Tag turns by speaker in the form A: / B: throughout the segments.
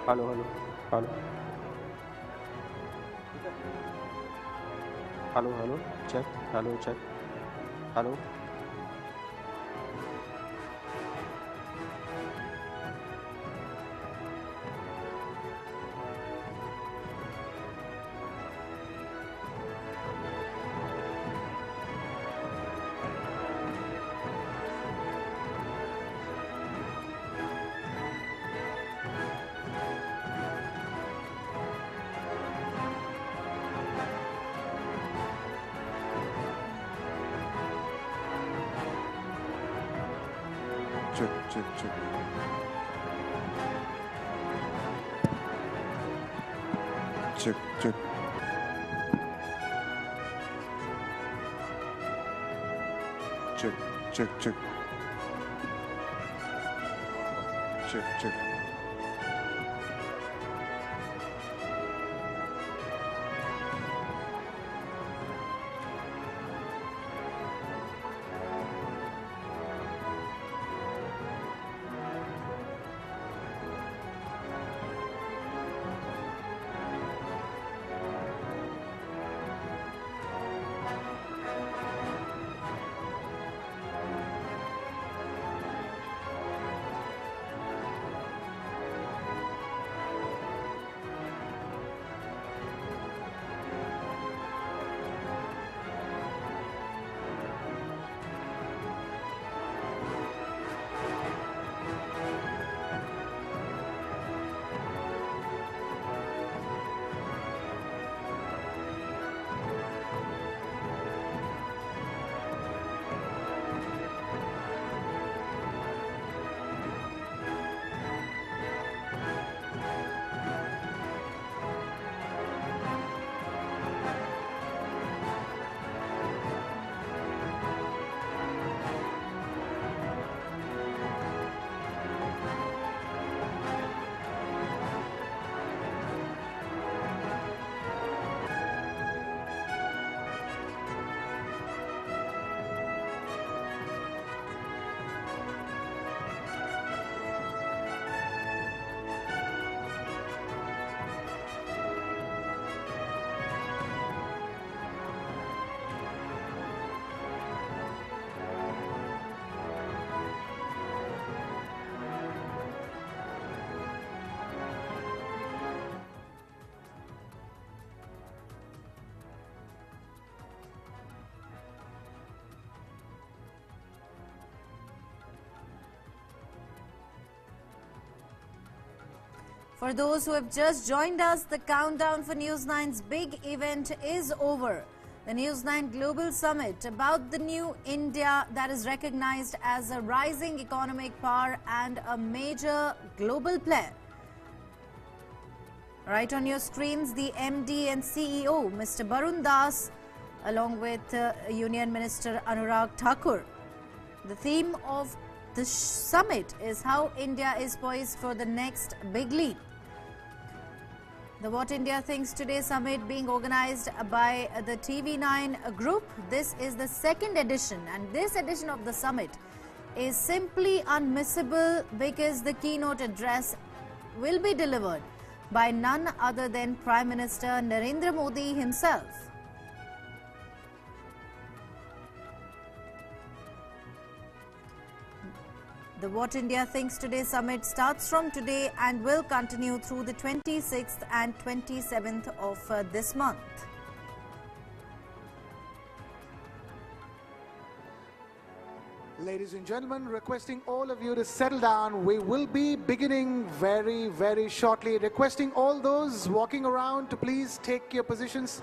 A: Hello, hello, hello, hello, hello, check, hello, check, hello.
B: Check, check, check. Check, check. Check, check, check. Check, check.
C: For those who have just joined us, the countdown for News9's big event is over. The News9 Global Summit about the new India that is recognized as a rising economic power and a major global player. Right on your screens, the MD and CEO, Mr. Barun Das, along with Union Minister Anurag Thakur. The theme of the summit is how India is poised for the next big leap. The What India Thinks Today Summit being organized by the TV9 group. This is the second edition, and this edition of the summit is simply unmissable because the keynote address will be delivered by none other than Prime Minister Narendra Modi himself. The What India Thinks Today Summit starts from today and will continue through the 26th and 27th of this month.
D: Ladies and gentlemen, requesting all of you to settle down. We will be beginning very shortly. Requesting all those walking around to please take your positions.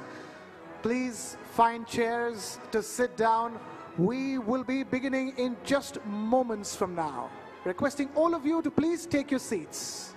D: Please find chairs to sit down. We will be beginning in just moments from now. Requesting all of you to please take your seats.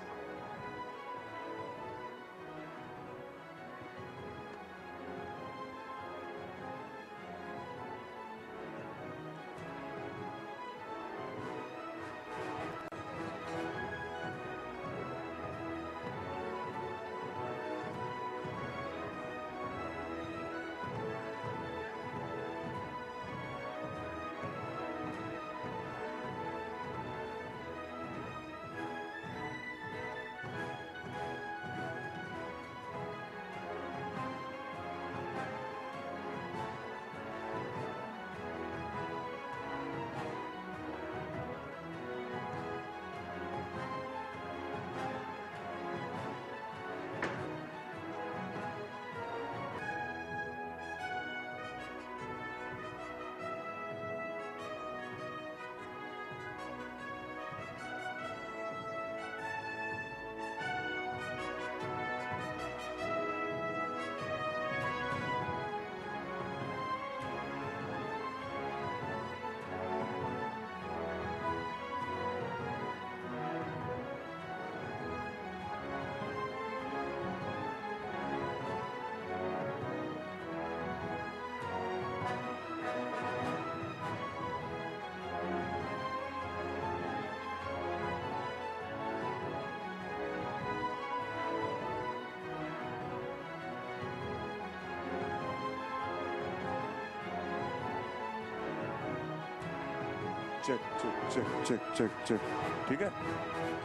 B: check, check, check, check, check, check. ठीक है?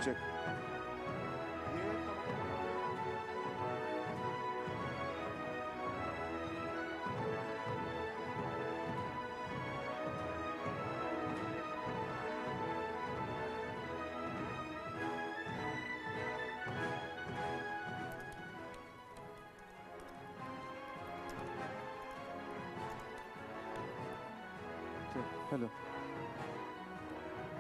B: Check. Hello.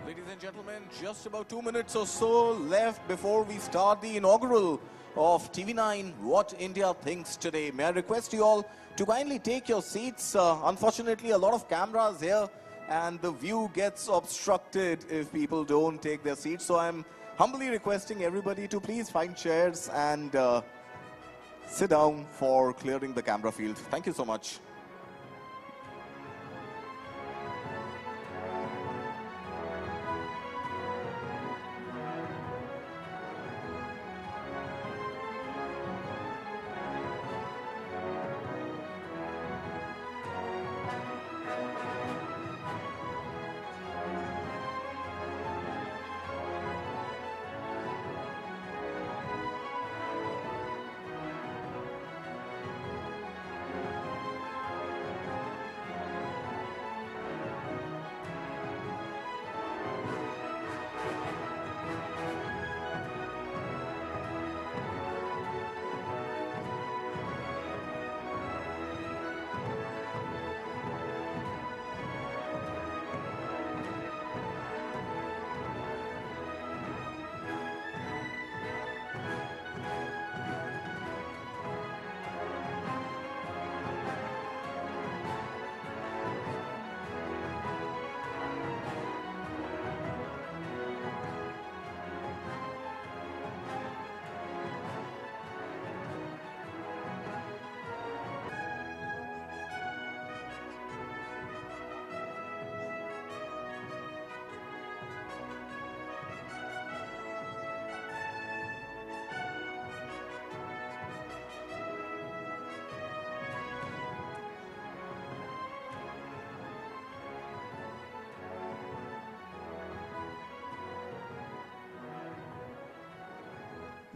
E: Ladies and gentlemen, just about 2 minutes or so left before we start the inaugural of TV9 What India Thinks Today. May I request you all to kindly take your seats. Unfortunately, a lot of cameras here and the view gets obstructed if people don't take their seats. So I'm humbly requesting everybody to please find chairs and sit down for clearing the camera field. Thank you so much.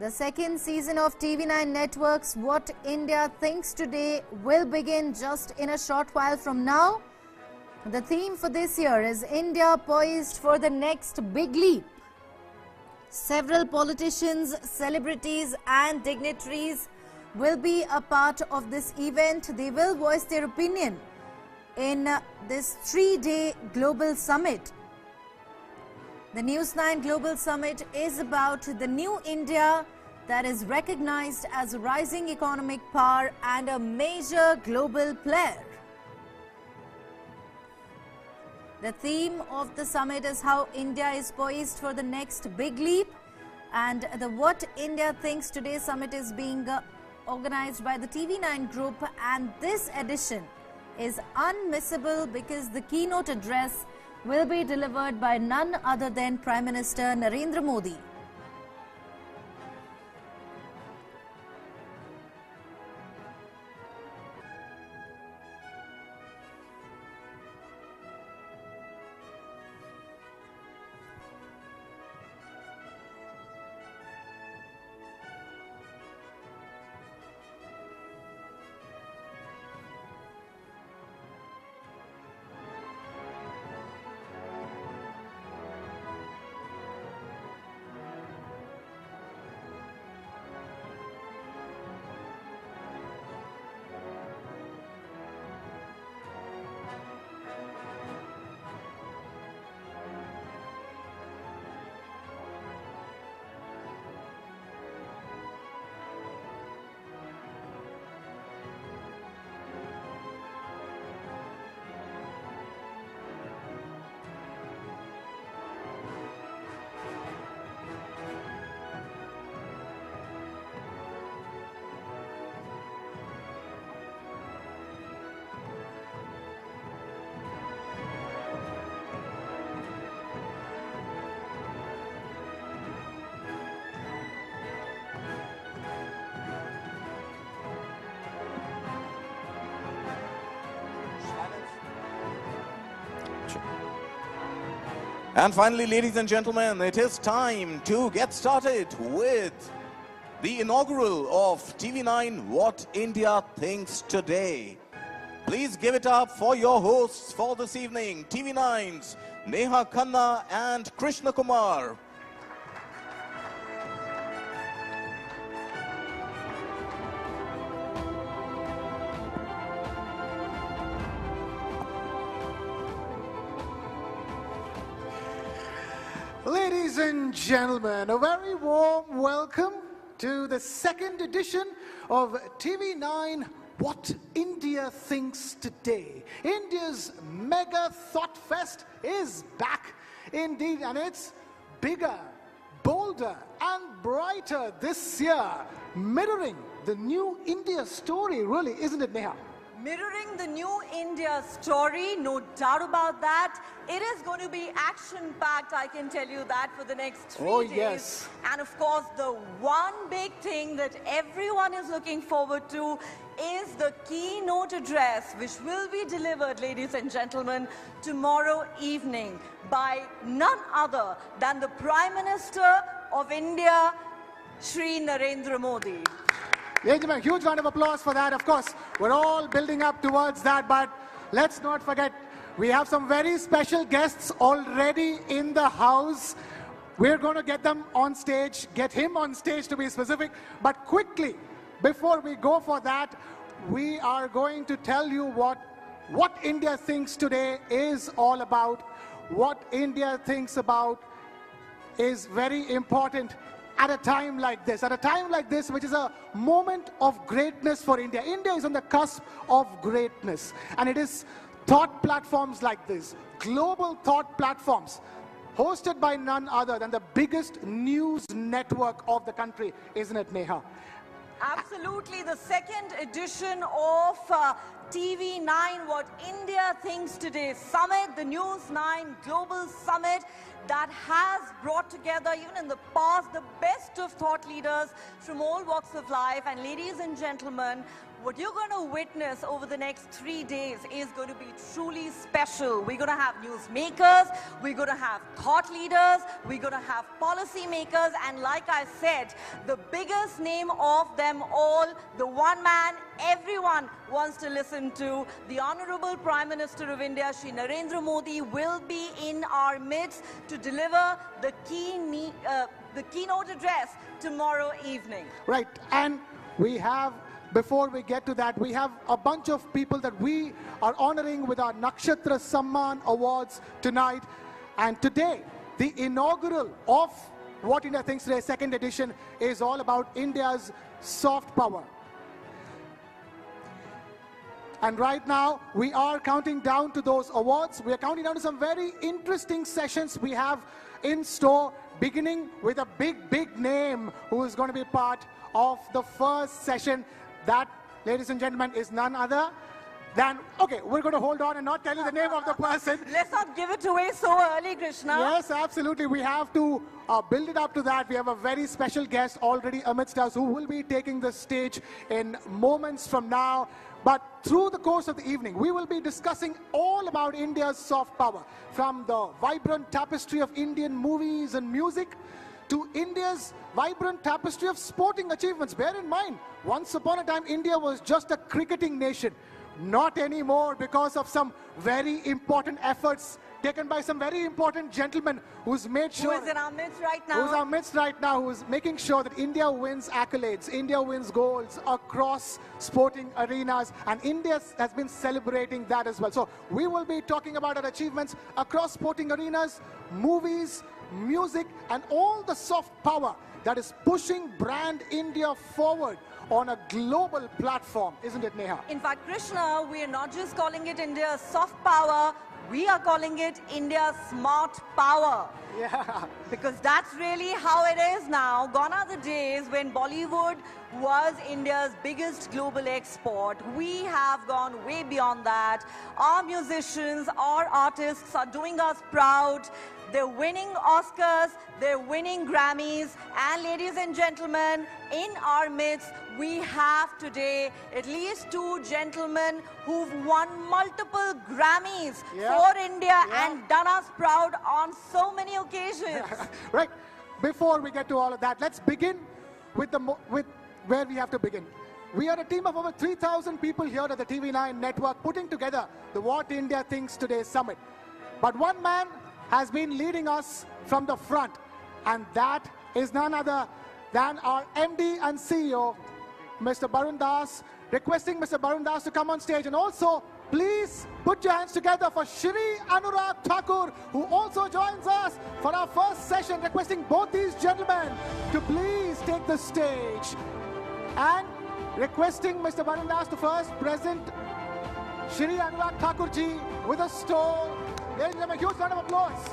C: The second season of TV9 Network's What India Thinks Today will begin just in a short while from now. The theme for this year is India poised for the next big leap. Several politicians, celebrities and dignitaries will be a part of this event. They will voice their opinion in this 3-day global summit. The News9 Global Summit is about the new India that is recognized as a rising economic power and a major global player. The theme of the summit is how India is poised for the next big leap, and the What India Thinks Today summit is being organized by the TV9 group, and this edition is unmissable because the keynote address will be delivered by none other than Prime Minister Narendra Modi.
E: And finally, ladies and gentlemen, it is time to get started with the inaugural of TV9 What India Thinks Today. Please give it up for your hosts for this evening, TV9's Neha Khanna and Krishna Kumar.
D: Ladies and gentlemen, a very warm welcome to the second edition of TV9 What India Thinks Today. India's mega thought fest is back indeed, and it's bigger, bolder and brighter this year, mirroring the new India story, really, isn't it, Neha?
F: Mirroring the new India story, no doubt about that. It is going to be action-packed, I can tell you that, for the next 3 days.
D: Yes.
F: And of course, the one big thing that everyone is looking forward to is the keynote address, which will be delivered, ladies and gentlemen, tomorrow evening by none other than the Prime Minister of India, Shri Narendra Modi.
D: Ladies and gentlemen, huge round of applause for that. Of course, we're all building up towards that, but let's not forget, we have some very special guests already in the house. We're going to get them on stage, get him on stage to be specific. But quickly, before we go for that, we are going to tell you what India Thinks Today is all about. What India thinks about is very important at a time like this, which is a moment of greatness for India. India is on the cusp of greatness, and it is thought platforms like this, global thought platforms, hosted by none other than the biggest news network of the country, isn't it, Neha?
F: Absolutely, the second edition of TV9 What India Thinks Today Summit, the News9 Global Summit, that has brought together, even in the past, the best of thought leaders from all walks of life. And ladies and gentlemen, what you're going to witness over the next 3 days is going to be truly special. We're going to have newsmakers, we're going to have thought leaders, we're going to have policy makers, and like I said, the biggest name of them all, the one man everyone wants to listen to, the Honorable Prime Minister of India, Shri Narendra Modi, will be in our midst to deliver the keynote address tomorrow evening.
D: Right, and we have, before we get to that, we have a bunch of people that we are honoring with our Nakshatra Samman Awards tonight. And today, the inaugural of What India Thinks Today, second edition, is all about India's soft power. And right now, we are counting down to those awards. We are counting down to some very interesting sessions we have in store, beginning with a big name who is going to be part of the first session. That, ladies and gentlemen, is none other than, okay, we're going to hold on and not tell you the name of the person.
F: Let's not give it away so early, Krishna.
D: Yes, absolutely. We have to build it up to that. We have a very special guest already amidst us who will be taking the stage in moments from now. But through the course of the evening, we will be discussing all about India's soft power, from the vibrant tapestry of Indian movies and music to India's vibrant tapestry of sporting achievements. Bear in mind, once upon a time, India was just a cricketing nation. Not anymore, because of some very important efforts taken by some very important gentlemen who's made sure...
F: Who is in our midst right now.
D: Who's our midst right now, who's making sure that India wins accolades, India wins goals across sporting arenas, and India has been celebrating that as well. So we will be talking about our achievements across sporting arenas, movies, music, and all the soft power that is pushing brand India forward on a global platform, isn't it, Neha?
F: In fact, Krishna, we are not just calling it India's soft power, we are calling it India's smart power.
D: Yeah.
F: Because that's really how it is now. Gone are the days when Bollywood was India's biggest global export. We have gone way beyond that. Our musicians, our artists are doing us proud. they're winning Oscars, they're winning Grammys. And ladies and gentlemen, in our midst, we have today at least two gentlemen who've won multiple Grammys for India and done us proud on so many occasions.
D: Right. Before we get to all of that, let's begin with where we have to begin. We are a team of over 3,000 people here at the TV9 network putting together the What India Thinks Today Summit. But one man has been leading us from the front, and that is none other than our MD and CEO, Mr. Bharatvarsh. Requesting Mr. Bharatvarsh to come on stage, and also please put your hands together for Shri Anurag Thakur, who also joins us for our first session. Requesting both these gentlemen to please take the stage. And requesting Mr. Bharatvarsh to first present Shri Anurag Thakur ji with a stole. Ladies and gentlemen, a huge round of applause.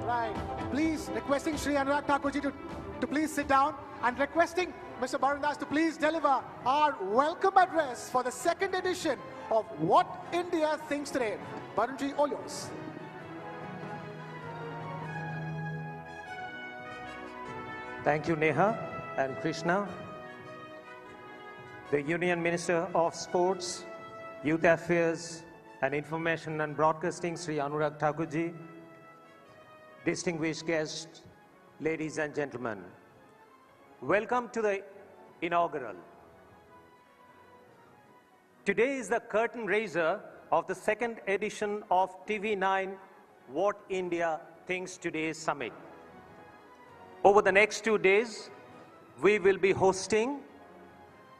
D: Right. Please, requesting Shri Anurag Thakur ji to please sit down, and requesting Mr. Bharatvarsh to please deliver our welcome address for the second edition of What India Thinks Today. Bharun ji, all yours.
G: Thank you, Neha and Krishna. The Union Minister of Sports, Youth Affairs and Information and Broadcasting, Sri Anurag Thakur ji, distinguished guests, ladies and gentlemen, welcome to the inaugural. Today is the curtain raiser of the second edition of TV9 What India Thinks Today Summit. Over the next 2 days, we will be hosting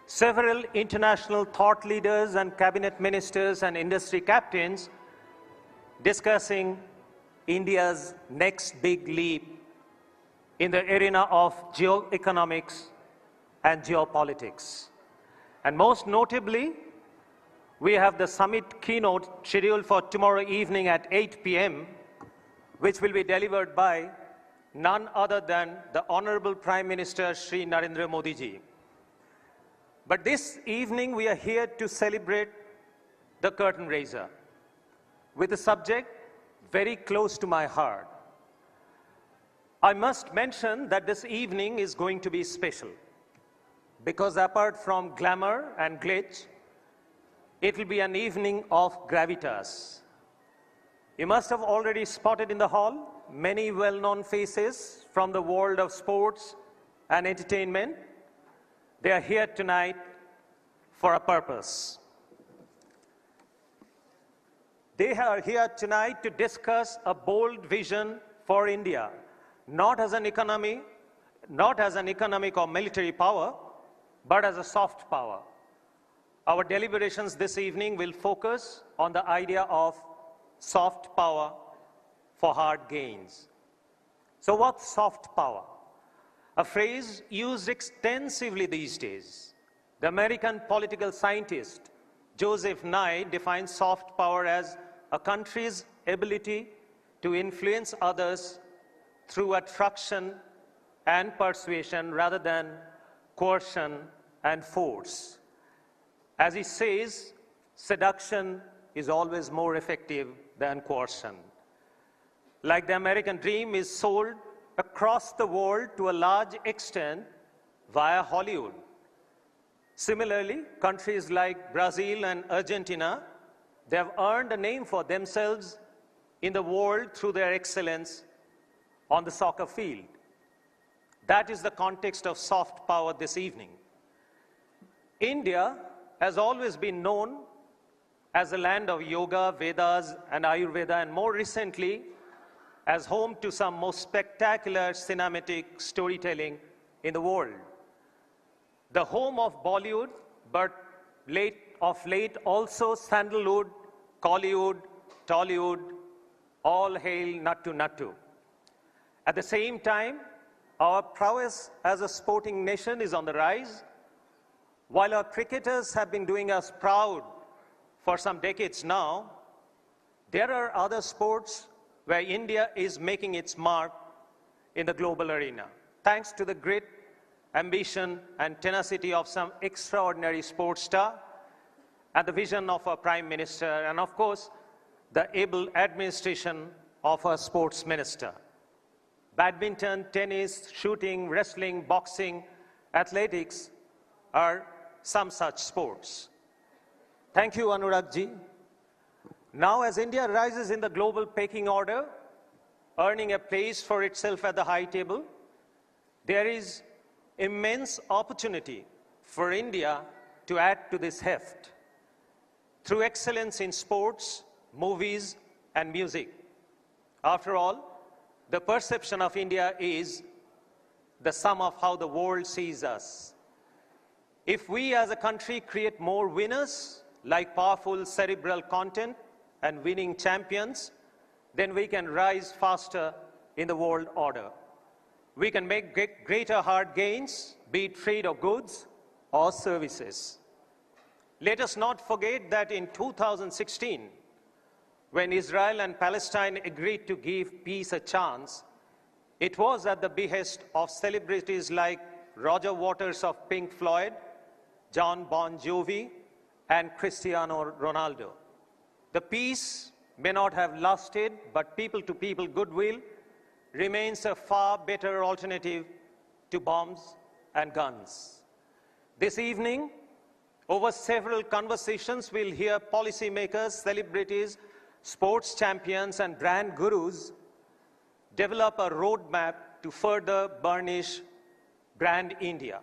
G: several international thought leaders and cabinet ministers and industry captains discussing India's next big leap in the arena of geoeconomics and geopolitics. And most notably, we have the summit keynote scheduled for tomorrow evening at 8 p.m., which will be delivered by none other than the Honorable Prime Minister Shri Narendra Modi ji. But this evening we are here to celebrate the curtain raiser with a subject very close to my heart. I must mention that this evening is going to be special because apart from glamour and glitz, it will be an evening of gravitas. You must have already spotted in the hall many well-known faces from the world of sports and entertainment. They are here tonight for a purpose. They are here tonight to discuss a bold vision for India, not as an economic or military power, but as a soft power. Our deliberations this evening will focus on the idea of soft power for hard gains. So what's soft power? A phrase used extensively these days. The American political scientist Joseph Nye defines soft power as a country's ability to influence others through attraction and persuasion rather than coercion and force. As he says, seduction is always more effective than coercion. Like the American dream is sold across the world to a large extent via Hollywood. Similarly, countries like Brazil and Argentina, they have earned a name for themselves in the world through their excellence on the soccer field. That is the context of soft power this evening. India has always been known as a land of yoga, Vedas, and Ayurveda, and more recently, as home to some most spectacular cinematic storytelling in the world. The home of Bollywood, but of late also Sandalwood, Collywood, Tollywood, all hail Nattu Nattu. At the same time, our prowess as a sporting nation is on the rise. While our cricketers have been doing us proud for some decades now, there are other sports where India is making its mark in the global arena, thanks to the grit ambition and tenacity of some extraordinary sports star, and the vision of a prime minister, and of course, the able administration of a sports minister. Badminton, tennis, shooting, wrestling, boxing, athletics are some such sports. Thank you, Anurag ji. Now, as India rises in the global pecking order, earning a place for itself at the high table, there is immense opportunity for India to add to this heft through excellence in sports, movies, and music. After all, the perception of India is the sum of how the world sees us. If we as a country create more winners, like powerful cerebral content and winning champions, then we can rise faster in the world order. We can make greater hard gains, be it trade of goods or services. Let us not forget that in 2016, when Israel and Palestine agreed to give peace a chance, it was at the behest of celebrities like Roger Waters of Pink Floyd, John Bon Jovi, and Cristiano Ronaldo. The peace may not have lasted, but people-to-people goodwill remains a far better alternative to bombs and guns. This evening, over several conversations, we'll hear policymakers, celebrities, sports champions, and brand gurus develop a roadmap to further burnish brand India.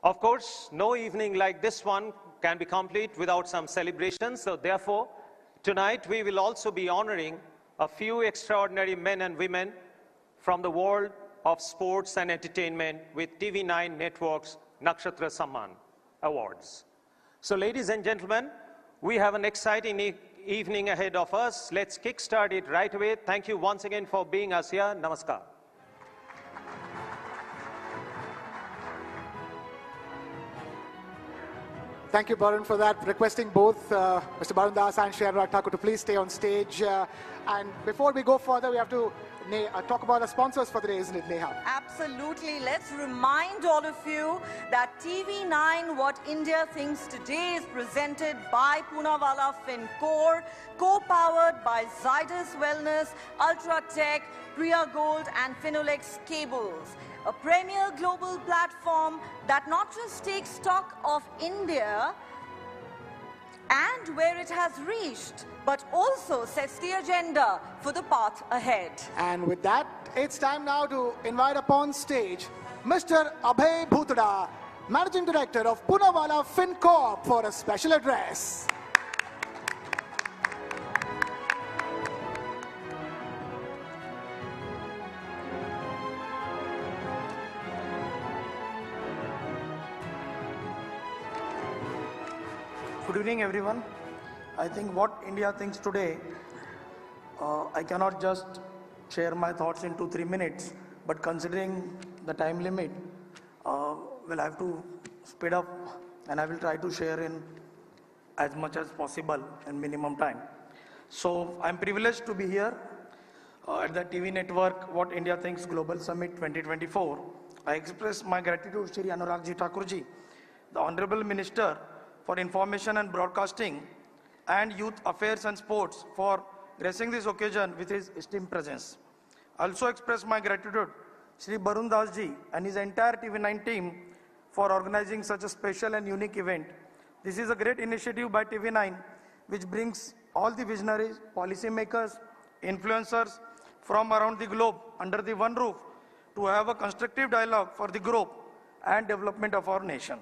G: Of course, no evening like this one can be complete without some celebrations. So therefore, tonight we will also be honoring a few extraordinary men and women from the world of sports and entertainment with TV9 Network's Nakshatra Samman Awards. So ladies and gentlemen, we have an exciting evening ahead of us. Let's kickstart it right away. Thank you once again for being us here. Namaskar.
D: Thank you, Barun, for that. Requesting both Mr. Barun Das and Shri Anurag Thakur to please stay on stage. And before we go further, we have to talk about our sponsors for today, isn't it, Neha?
F: Absolutely. Let's remind all of you that TV9 What India Thinks Today is presented by Poonawalla FinCorp, co-powered by Zydus Wellness, Ultratech, Priya Gold and Finolex Cables. A premier global platform that not just takes stock of India and where it has reached, but also sets the agenda for the path ahead.
D: And with that, it's time now to invite upon stage Mr. Abhay Bhutada, Managing Director of Poonawalla FinCorp, for a special address.
H: Good evening, everyone. I think what India thinks today, I cannot just share my thoughts in 2-3 minutes, but considering the time limit, we'll have to speed up, and I will try to share in as much as possible in minimum time. So I'm privileged to be here at the TV network What India Thinks Global Summit 2024. I express my gratitude to Shri Anurag Thakur ji, the Honorable Minister for Information and Broadcasting and Youth Affairs and Sports, for gracing this occasion with his esteemed presence. I also express my gratitude to Shri Barun Das ji and his entire TV9 team for organizing such a special and unique event. This is a great initiative by TV9 which brings all the visionaries, policymakers, influencers from around the globe under the one roof to have a constructive dialogue for the growth and development of our nation.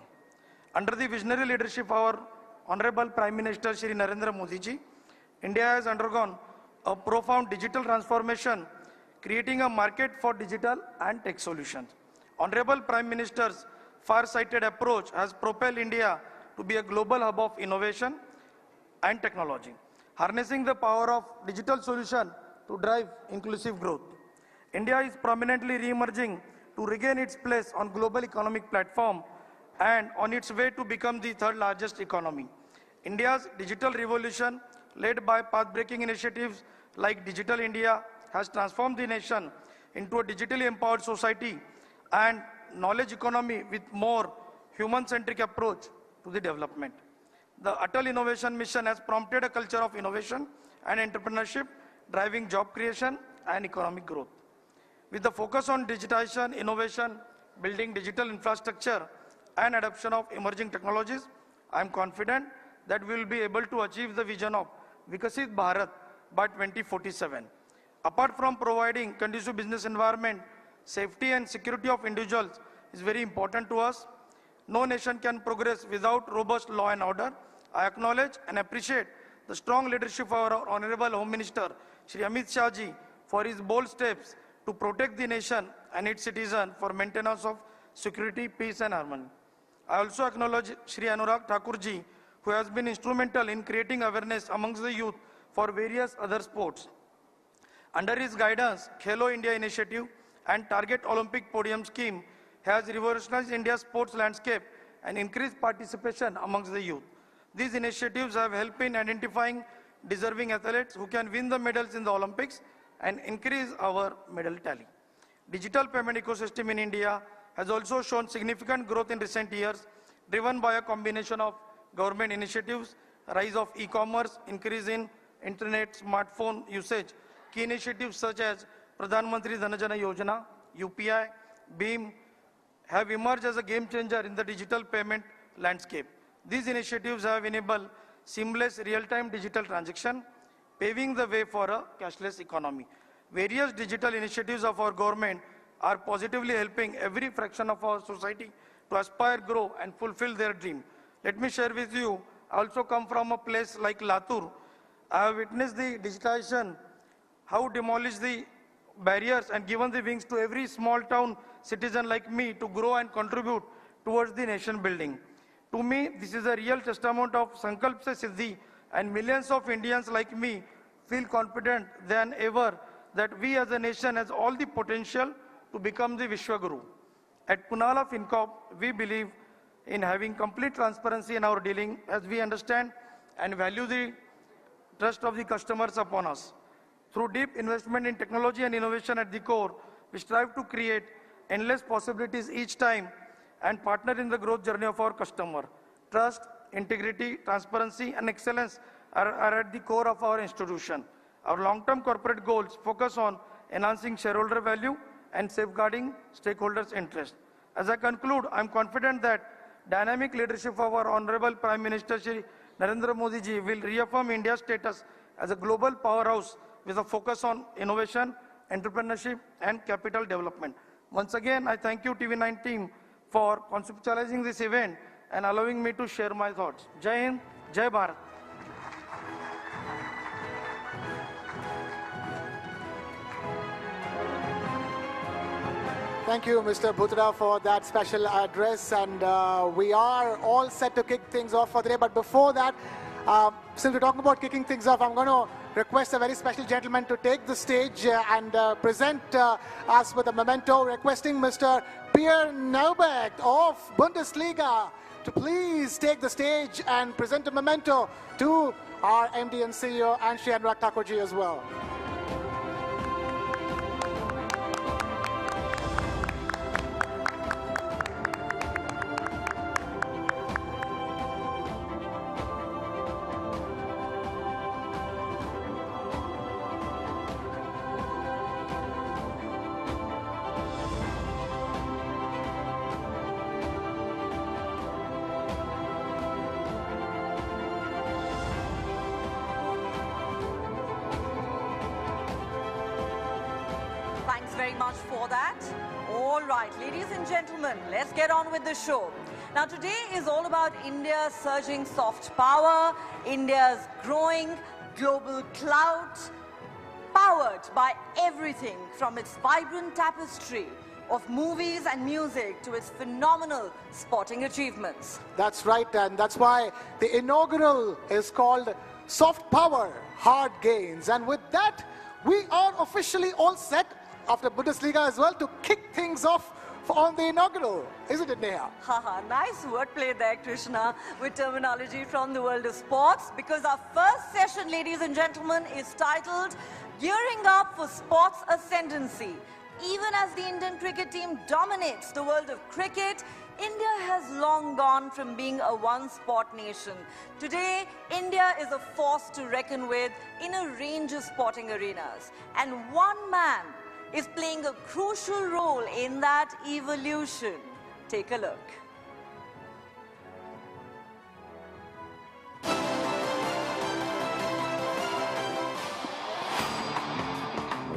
H: Under the visionary leadership of our Honorable Prime Minister Shri Narendra Modi ji, India has undergone a profound digital transformation, creating a market for digital and tech solutions. Honorable Prime Minister's far-sighted approach has propelled India to be a global hub of innovation and technology, harnessing the power of digital solution to drive inclusive growth. India is prominently re-emerging to regain its place on global economic platform and on its way to become the third largest economy. India's digital revolution, led by path-breaking initiatives like Digital India, has transformed the nation into a digitally empowered society and knowledge economy with more human-centric approach to the development. The Atal Innovation Mission has prompted a culture of innovation and entrepreneurship, driving job creation and economic growth. With the focus on digitization, innovation, building digital infrastructure, and adoption of emerging technologies, I am confident that we will be able to achieve the vision of Vikasit Bharat by 2047. Apart from providing conducive business environment, safety and security of individuals is very important to us. No nation can progress without robust law and order. I acknowledge and appreciate the strong leadership of our Honorable Home Minister, Shri Amit Shah Ji, for his bold steps to protect the nation and its citizens for maintenance of security, peace and harmony. I also acknowledge Shri Anurag Thakur Ji, who has been instrumental in creating awareness amongst the youth for various other sports. Under his guidance, Khelo India Initiative and Target Olympic Podium Scheme has revolutionized India's sports landscape and increased participation amongst the youth. These initiatives have helped in identifying deserving athletes who can win the medals in the Olympics and increase our medal tally. Digital payment ecosystem in India has also shown significant growth in recent years, driven by a combination of government initiatives, rise of e-commerce, increase in internet, smartphone usage. Key initiatives such as Pradhan Mantri Dhan Jana Yojana, UPI, BHIM have emerged as a game changer in the digital payment landscape. These initiatives have enabled seamless real-time digital transaction, paving the way for a cashless economy. Various digital initiatives of our government are positively helping every fraction of our society to aspire, grow and fulfill their dream. Let me share with you, I also come from a place like Latur. I have witnessed the digitization, how demolished the barriers and given the wings to every small town citizen like me to grow and contribute towards the nation building. To me, this is a real testament of Sankalp Se Siddhi, and millions of Indians like me feel confident than ever that we as a nation has all the potential to become the Vishwaguru. At Punala FinCorp, we believe in having complete transparency in our dealing as we understand and value the trust of the customers upon us. Through deep investment in technology and innovation at the core, we strive to create endless possibilities each time and partner in the growth journey of our customer. Trust, integrity, transparency, and excellence are at the core of our institution. Our long-term corporate goals focus on enhancing shareholder value and safeguarding stakeholders' interest. As I conclude, I am confident that dynamic leadership of our Honorable Prime Minister Shri Narendra Modi ji will reaffirm India's status as a global powerhouse with a focus on innovation, entrepreneurship, and capital development. Once again, I thank you, TV9 team, for conceptualizing this event and allowing me to share my thoughts. Jai Hind, Jai Bharat.
D: Thank you, Mr. Bhutra, for that special address. And we are all set to kick things off for today. But before that, since we're talking about kicking things off, I'm going to request a very special gentleman to take the stage and present us with a memento, requesting Mr. Pierre Neubeck of Bundesliga to please take the stage and present a memento to our MD and CEO and Shri Anurag Thakur ji as well.
F: Thanks very much for that. All right, ladies and gentlemen, let's get on with the show. Now, today is all about India's surging soft power, India's growing global clout, powered by everything from its vibrant tapestry of movies and music to its phenomenal sporting achievements.
D: That's right, and that's why the inaugural is called Soft Power, Hard Gains. And with that, we are officially all set after Bundesliga as well to kick things off on the inaugural. Isn't it, Neha?
F: Haha, nice wordplay there, Krishna, with terminology from the world of sports, because our first session, ladies and gentlemen, is titled Gearing Up for Sports Ascendancy. even as the Indian cricket team dominates the world of cricket, India has long gone from being a one-sport nation. Today, India is a force to reckon with in a range of sporting arenas. And one man is playing a crucial role in that evolution. Take a look.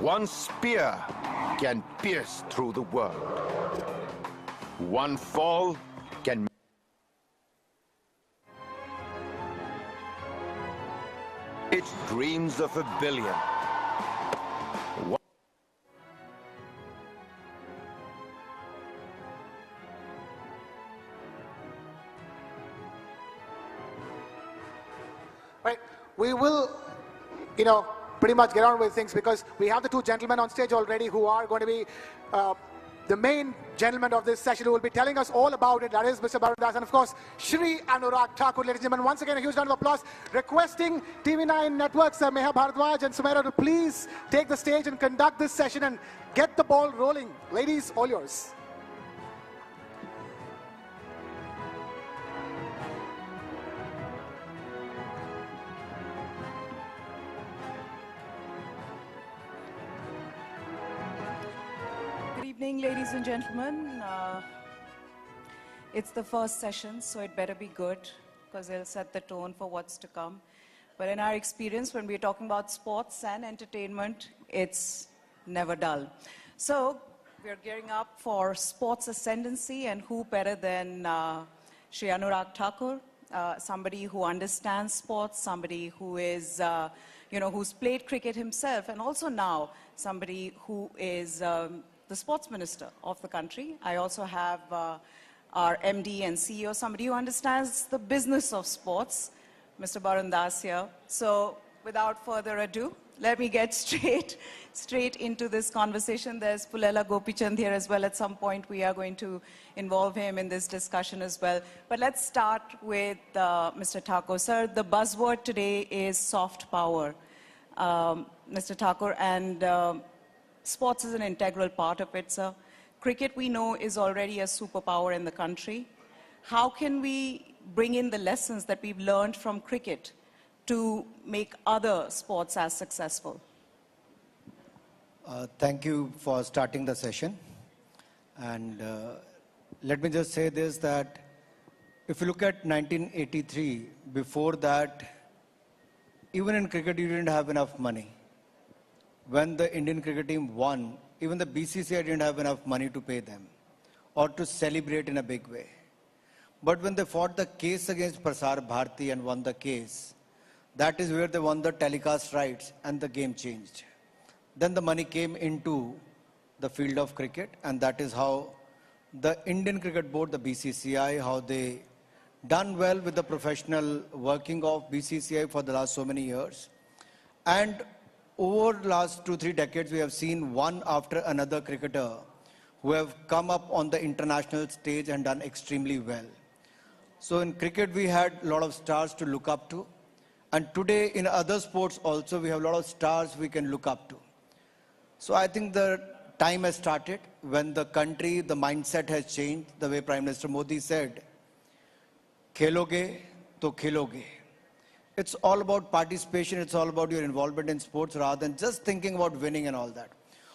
I: One spear can pierce through the world. One fall can... It dreams of a billion.
D: Right, we will, pretty much get on with things because we have the two gentlemen on stage already who are going to be the main gentlemen of this session who will be telling us all about it. That is Mr. Bharatvarsh Das and of course Shri Anurag Thakur. Ladies and gentlemen, once again a huge round of applause. Requesting TV9 Network's Meha Bharatvarsh and Sumaira to please take the stage and conduct this session and get the ball rolling. Ladies, all yours.
J: Good evening, ladies and gentlemen. It's the first session, so it better be good because it'll set the tone for what's to come. But in our experience, when we're talking about sports and entertainment, it's never dull. So we're gearing up for sports ascendancy, and who better than Shri Anurag Thakur, somebody who understands sports, somebody who is, who's played cricket himself, and also now somebody who is the sports minister of the country. I also have our MD and CEO, somebody who understands the business of sports, Mr. Bharatvarsh Das here. So without further ado, let me get straight into this conversation. There's Pullela Gopichand here as well. At some point, we are going to involve him in this discussion as well. But let's start with Mr. Thakur. Sir, the buzzword today is soft power. Mr. Thakur, and sports is an integral part of it, sir. Cricket, we know, is already a superpower in the country. How can we bring in the lessons that we've learned from cricket to make other sports as successful?
K: Thank you for starting the session. And let me just say this, that if you look at 1983, before that, even in cricket, you didn't have enough money. When the Indian cricket team won, even the BCCI didn't have enough money to pay them or to celebrate in a big way. But when they fought the case against Prasar Bharati and won the case, that is where they won the telecast rights and the game changed. Then the money came into the field of cricket, and that is how the Indian Cricket Board, the BCCI, how they done well with the professional working of BCCI for the last so many years. And over the last 2-3 decades, we have seen one after another cricketer who have come up on the international stage and done extremely well. So in cricket, we had a lot of stars to look up to. And today, in other sports also, we have a lot of stars we can look up to. So I think the time has started when the country, the mindset has changed, the way Prime Minister Modi said, "Kheloge to khiloge." It's all about participation, it's all about your involvement in sports rather than just thinking about winning and all that.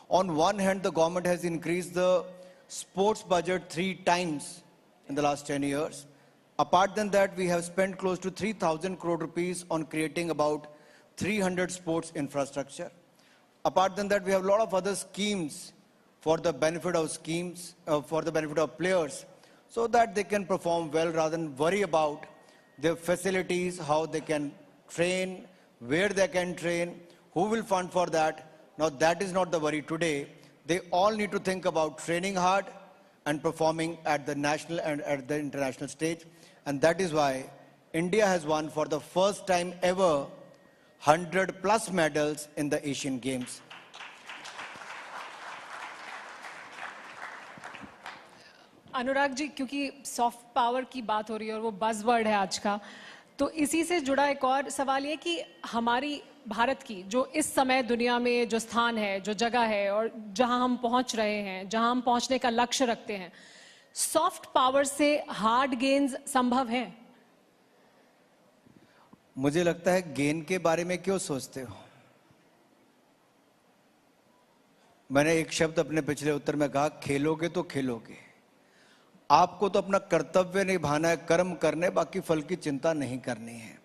K: On one hand, the government has increased the sports budget 3 times in the last 10 years. Apart than that, we have spent close to 3,000 crore rupees on creating about 300 sports infrastructure. Apart than that, we have a lot of other schemes for the benefit of players, so that they can perform well rather than worry about their facilities, how they can train, where they can train, who will fund for that. Now that is not the worry today. They all need to think about training hard and performing at the national and at the international stage. And that is why India has won for the first time ever 100+ medals in the Asian Games.
L: Anurag ji, क्योंकि soft power की बात हो रही है और वो buzzword है आज का, तो इसी से जुड़ा एक और सवाल ये कि हमारी भारत की जो इस समय दुनिया में जो स्थान है, जो जगह है और जहां हम पहुंच रहे हैं, जहां हम पहुंचने का लक्ष्य रखते हैं, सॉफ्ट पावर से हार्ड गेन्स संभव है?
K: मुझे लगता है गेन के बारे में क्यों सोचते हो? मैंने एक शब्द अपने पिछले उत्तर में कहा, खेलोगे तो खेलोगे। आपको तो अपना कर्तव्य निभाना है, कर्म करने, बाकी फल की चिंता नहीं करनी है।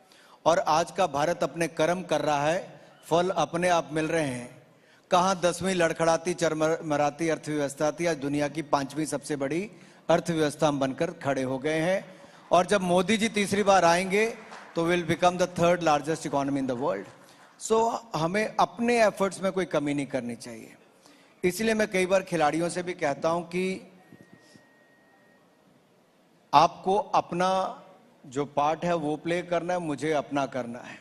K: और आज का भारत अपने कर्म कर रहा है, फल अपने आप मिल रहे हैं। कहां 10वीं लड़खड़ाती चरमराती अर्थव्यवस्था थी, आज दुनिया की 5वीं सबसे बड़ी अर्थव्यवस्था हम बनकर खड़े हो गए हैं। और जब मोदी जी तीसरी बार आएंगे तो will become the 3rd largest economy in the world. So हमें अपने एफर्ट्स में कोई कमी नहीं करनी चाहिए। इसलिए मैं कई बार खिलाड़ियों से भी कहता हूं कि आपको अपना जो पार्ट है वो प्ले करना है, मुझे अपना करना है।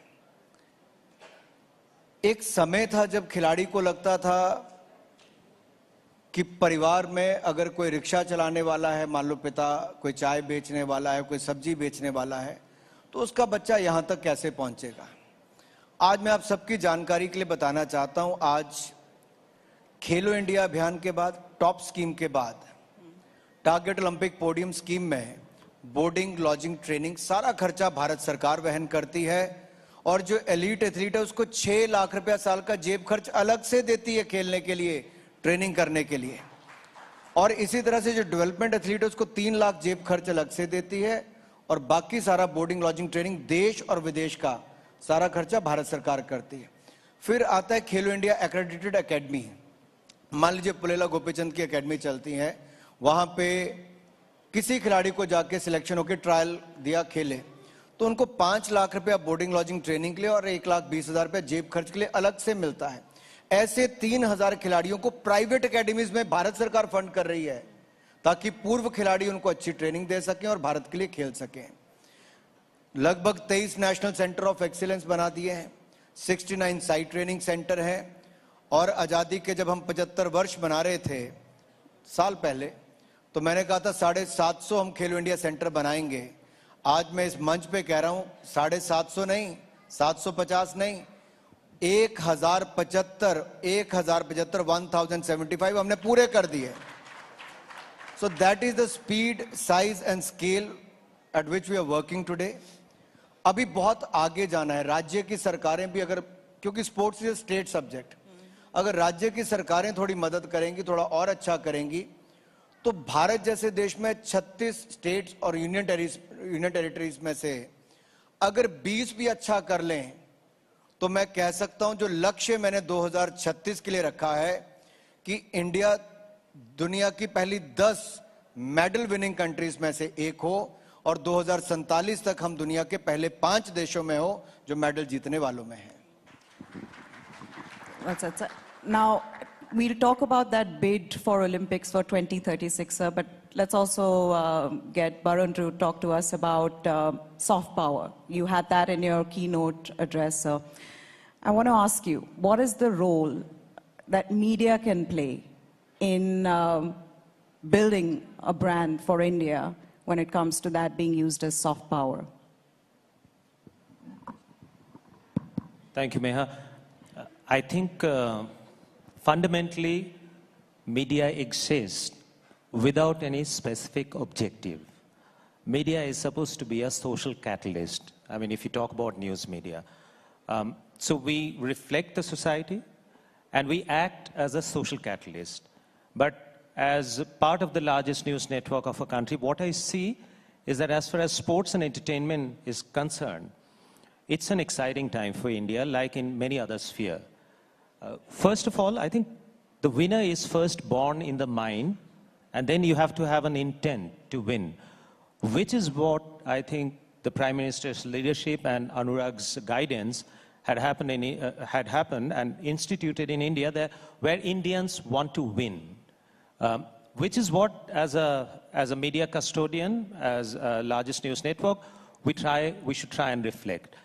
K: एक समय था जब खिलाड़ी को लगता था कि परिवार में अगर कोई रिक्शा चलाने वाला है, मान लो पिता कोई चाय बेचने वाला है, कोई सब्जी बेचने वाला है, तो उसका बच्चा यहां तक कैसे पहुंचेगा। आज मैं आप सबकी जानकारी के लिए बताना चाहता हूं, आज खेलो इंडिया अभियान के बाद, टॉप स्कीम के बाद, टारगेट ओलंपिक पोडियम स्कीम में बोर्डिंग, लॉजिंग, ट्रेनिंग सारा खर्चा भारत सरकार वहन करती है। और जो एलीट एथलीट है उसको 6 लाख रुपया साल का जेब खर्च अलग से देती है खेलने के लिए, ट्रेनिंग करने के लिए। और इसी तरह से जो डेवलपमेंट एथलीट है उसको 3 लाख जेब खर्च अलग से देती है। और बाकी सारा बोर्डिंग, लॉजिंग, ट्रेनिंग देश और विदेश का सारा खर्चा भारत सरकार करती है। फिर आता है खेलो इंडिया एक्रेडिटेड एकेडमी। मान लीजिए पुलेला गोपीचंद की एकेडमी चलती है, वहां पे किसी खिलाड़ी को जाके सिलेक्शन होकर ट्रायल दिया, खेले, तो उनको 5 लाख रुपया बोर्डिंग, लॉजिंग, ट्रेनिंग के लिए और 1,20,000 रुपया जेब खर्च के लिए अलग से मिलता है। ऐसे 3,000 खिलाड़ियों को प्राइवेट एकेडमीज में भारत सरकार फंड कर रही है ताकि पूर्व खिलाड़ी उनको अच्छी ट्रेनिंग दे सकें और भारत के लिए खेल सकें। लगभग 23 नेशनल सेंटर ऑफ एक्सीलेंस बना दिए हैं, 69 साइट ट्रेनिंग सेंटर हैं। और आजादी के जब हम 75 वर्ष मना रहे थे साल पहले, तो मैंने कहा था 750 हम खेलो इंडिया सेंटर बनाएंगे। आज मैं इस मंच पे कह रहा हूं 750 नहीं, 750 नहीं, 1075 1075 हमने पूरे कर दिए। So that is the speed, size and scale at which we are working today. अभी बहुत आगे जाना है। राज्य की सरकारें भी अगर, क्योंकि स्पोर्ट्स इज स्टेट सब्जेक्ट, अगर राज्य की सरकारें थोड़ी मदद करेंगी, थोड़ा और अच्छा करेंगी, तो भारत जैसे देश में 36 स्टेट्स और यूनियन टेरिटरीज में से अगर 20 भी अच्छा कर लें, तो मैं कह सकता हूं जो लक्ष्य मैंने 2036 के लिए रखा है कि इंडिया दुनिया की पहली 10 मेडल विनिंग कंट्रीज में से एक हो और 2047 तक हम दुनिया के पहले 5 देशों में हो जो मेडल जीतने वालों में हैं।
J: Now, we'll talk about that bid for Olympics for 2036, sir, but let's also get Barun to talk to us about soft power. You had that in your keynote address, sir. I want to ask you, what is the role that media can play in building a brand for India when it comes to that being used as soft power?
G: Thank you, Meha. I think fundamentally, media exists without any specific objective. Media is supposed to be a social catalyst. I mean, if you talk about news media. So we reflect the society and we act as a social catalyst. But as part of the largest news network of a country, what I see is that as far as sports and entertainment is concerned, it's an exciting time for India, like in many other spheres. First of all, I think the winner is first born in the mind, and then you have to have an intent to win, which is what I think the Prime Minister's leadership and Anurag's guidance had happened and instituted in India, where Indians want to win, which is what, as a media custodian, as a largest news network, we should try and reflect.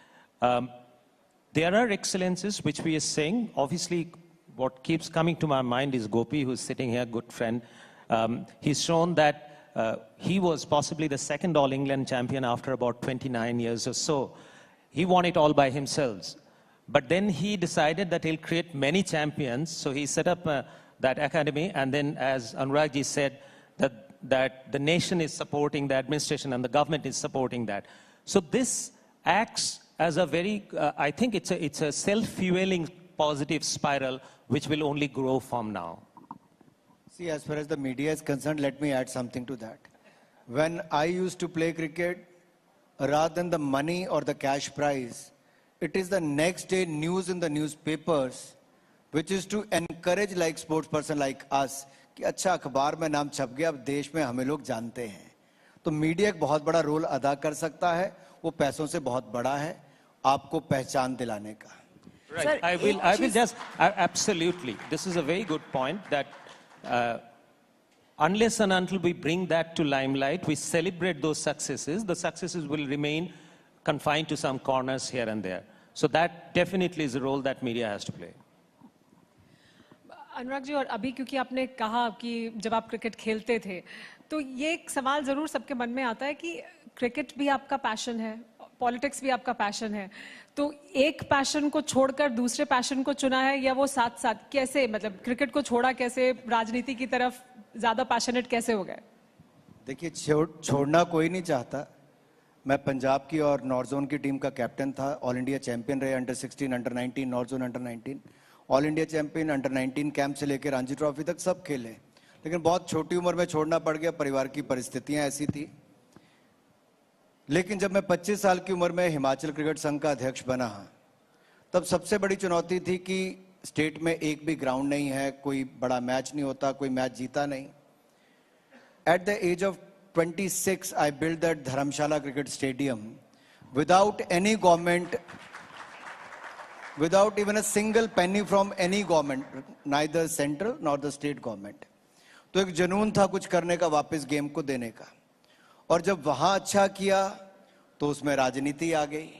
G: There are excellences which we are saying. Obviously, what keeps coming to my mind is Gopi, who's sitting here, good friend. He's shown that he was possibly the second All England champion after about 29 years or so. He won it all by himself. But then he decided that he'll create many champions. So he set up that academy. And then, as Anurag ji said, that the nation is supporting the administration and the government is supporting that. So this acts as a very, I think it's a self-fueling positive spiral which will only grow from now.
K: See, as far as the media is concerned, let me add something to that. When I used to play cricket, rather than the money or the cash prize, it is the next day news in the newspapers, which is to encourage like sports person like us, कि अच्छा अखबार में नाम छप गया, अब देश में हमें लोग जानते हैं. तो मीडिया एक बहुत बड़ा रोल अदा कर सकता है, वो पैसों से बहुत बड़ा है, आपको पहचान दिलाने का.
G: Right. I will just, absolutely. This is a very good point that unless and until we bring that to limelight, we celebrate those successes, the successes will remain confined to some corners here and there. So that definitely is a role that media has to play.
L: Anurag ji, और अभी क्योंकि आपने कहा कि जब आप cricket खेलते थे, तो ये एक सवाल जरूर सबके मन में आता है कि क्रिकेट भी आपका पैशन है, पॉलिटिक्स भी आपका पैशन है, तो एक पैशन को छोड़कर दूसरे पैशन को चुना है, या वो साथ साथ कैसे, मतलब क्रिकेट को छोड़ा कैसे, राजनीति की तरफ ज्यादा पैशनेट कैसे हो गए?
K: देखिए, छोड़ना कोई नहीं चाहता. मैं पंजाब की और नॉर्थ जोन की टीम का कैप्टन था, ऑल इंडिया चैंपियन रहे, under 16, under 19, north zone under 19, all India champion, under 19 camp से लेकर रणजी ट्रॉफी तक सब खेले. लेकिन बहुत छोटी उम्र में छोड़ना पड़ गया, परिवार की परिस्थितियां ऐसी थी. लेकिन जब मैं 25 साल की उम्र में हिमाचल क्रिकेट संघ का अध्यक्ष बना, तब सबसे बड़ी चुनौती थी कि स्टेट में एक भी ग्राउंड नहीं है, कोई बड़ा मैच नहीं होता, कोई मैच जीता नहीं. At the age of 26, I built that Dharamshala Cricket Stadium without any government, without even a single penny from any government, neither central nor the state government. तो एक जुनून था कुछ करने का, वापस गेम को देने का. और जब वहां अच्छा किया तो उसमें राजनीति आ गई,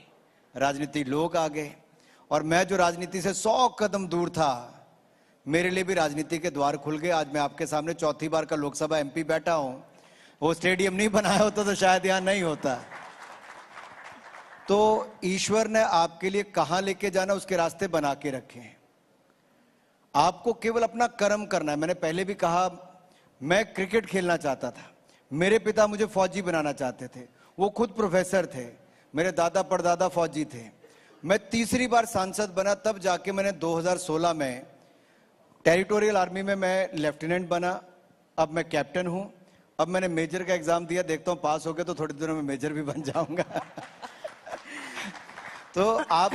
K: राजनीति लोग आ गए, और मैं जो राजनीति से 100 कदम दूर था, मेरे लिए भी राजनीति के द्वार खुल गए. आज मैं आपके सामने चौथी बार का लोकसभा एमपी बैठा हूं. वो स्टेडियम नहीं बनाया होता तो शायद यहां नहीं होता. तो ईश्वर ने आपके लिए कहां लेके जाना, उसके रास्ते बना के रखे हैं. आपको केवल अपना कर्म करना है. मैंने पहले भी कहा, मैं क्रिकेट खेलना चाहता था, मेरे पिता मुझे फौजी बनाना चाहते थे, वो खुद प्रोफेसर थे, मेरे दादा परदादा फौजी थे. मैं तीसरी बार सांसद बना, तब जाके मैंने 2016 में टेरिटोरियल आर्मी में मैं लेफ्टिनेंट बना. अब मैं कैप्टन हूं. अब मैंने मेजर का एग्जाम दिया, देखता हूं पास हो गया तो थोड़ी दिनों में मेजर भी बन जाऊंगा. तो आप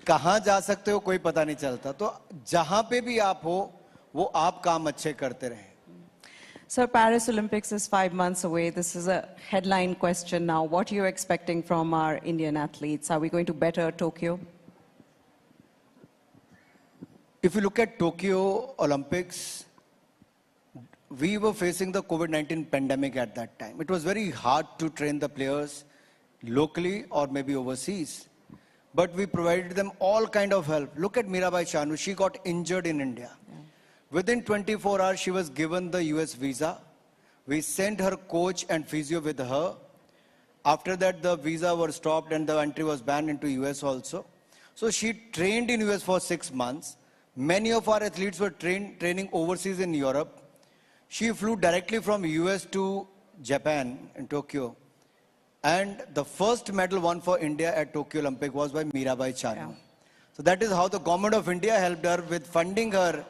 K: कहां जा सकते हो कोई पता नहीं चलता. तो जहां पे भी आप हो, वो आप काम अच्छे करते रहें.
J: Sir, Paris Olympics is 5 months away. This is a headline question now. What are you expecting from our Indian athletes? Are we going to better Tokyo?
K: If you look at Tokyo Olympics, we were facing the COVID-19 pandemic at that time. It was very hard to train the players locally or maybe overseas. But we provided them all kind of help. Look at Mirabai Chanu. She got injured in India. Within 24 hours, she was given the US visa. We sent her coach and physio with her. After that, the visa was stopped and the entry was banned into US also. So she trained in US for 6 months. Many of our athletes were training overseas in Europe. She flew directly from US to Japan in Tokyo. And the first medal won for India at Tokyo Olympic was by Mirabai Chanu. Yeah. So that is how the government of India helped her with funding her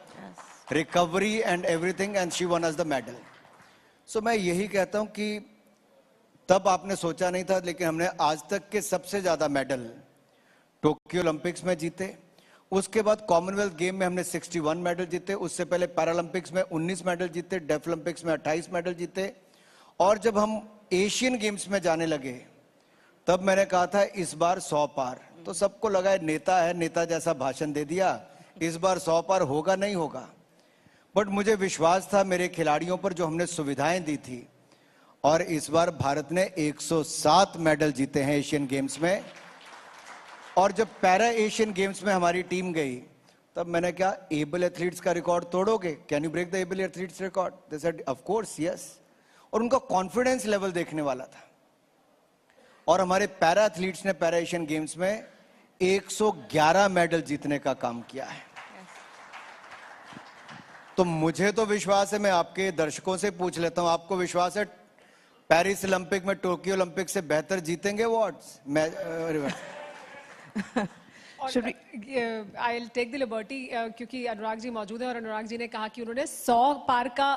K: recovery and everything, and she won us the medal. So मैं यही कहता हूँ कि तब आपने सोचा नहीं था, लेकिन हमने आज तक के सबसे ज्यादा मेडल टोक्यो ओलंपिक्स में जीते. उसके बाद कॉमनवेल्थ गेम में हमने 61 मेडल जीते. उससे पहले पैरालंपिक्स में 19 मेडल जीते, डेफ ओलंपिक्स में 28 मेडल जीते. और जब हम एशियन गेम्स में जाने लगे, तब मैंने कहा था इस बार 100 पार. तो सबको लगा नेता है, नेता जैसा भाषण दे दिया, इस बार 100 पार होगा नहीं होगा. बट मुझे विश्वास था मेरे खिलाड़ियों पर, जो हमने सुविधाएं दी थी. और इस बार भारत ने 107 मेडल जीते हैं एशियन गेम्स में. और जब पैरा एशियन गेम्स में हमारी टीम गई, तब मैंने कहा एबल एथलीट्स का रिकॉर्ड तोड़ोगे, can you break the able athletes record? They said of course yes. और उनका कॉन्फिडेंस लेवल देखने वाला था. और हमारे पैरा एथलीट्स ने पैरा एशियन गेम्स में 111 मेडल जीतने का काम किया है। तो मुझे तो विश्वास है, मैं आपके दर्शकों से पूछ लेता हूं, आपको विश्वास है पेरिस ओलंपिक में टोक्यो ओलंपिक से बेहतर जीतेंगे awards?
L: I will take the liberty, क्योंकि अनुराग जी मौजूद हैं और अनुराग जी ने कहा कि उन्होंने 100 पार का